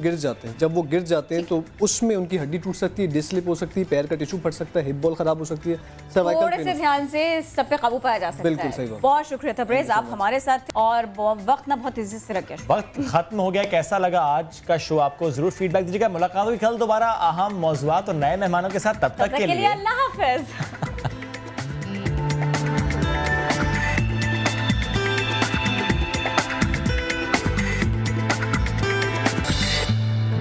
गिर जाते हैं तो उसमें उनकी हड्डी टूट सकती है, डिस्लिप हो सकती है, पैर का टिश्यू फट सकता है, हिप बॉल खराब हो सकती है, सर्वाइकल थोड़े से ध्यान से सब पे काबू पाया जा सकता है। बिल्कुल सही बात। बहुत शुक्रिया तबरेज, आप हमारे साथ, और वक्त ना बहुत इज्जत से रखे। वक्त खत्म हो गया। कैसा लगा आज का शो आपको जरूर फीडबैक दीजिएगा। मुलाकात होगी कल दोबारा अहम मौजूआत और नए मेहमानों के साथ। तब तक के लिए अल्लाह हाफिज।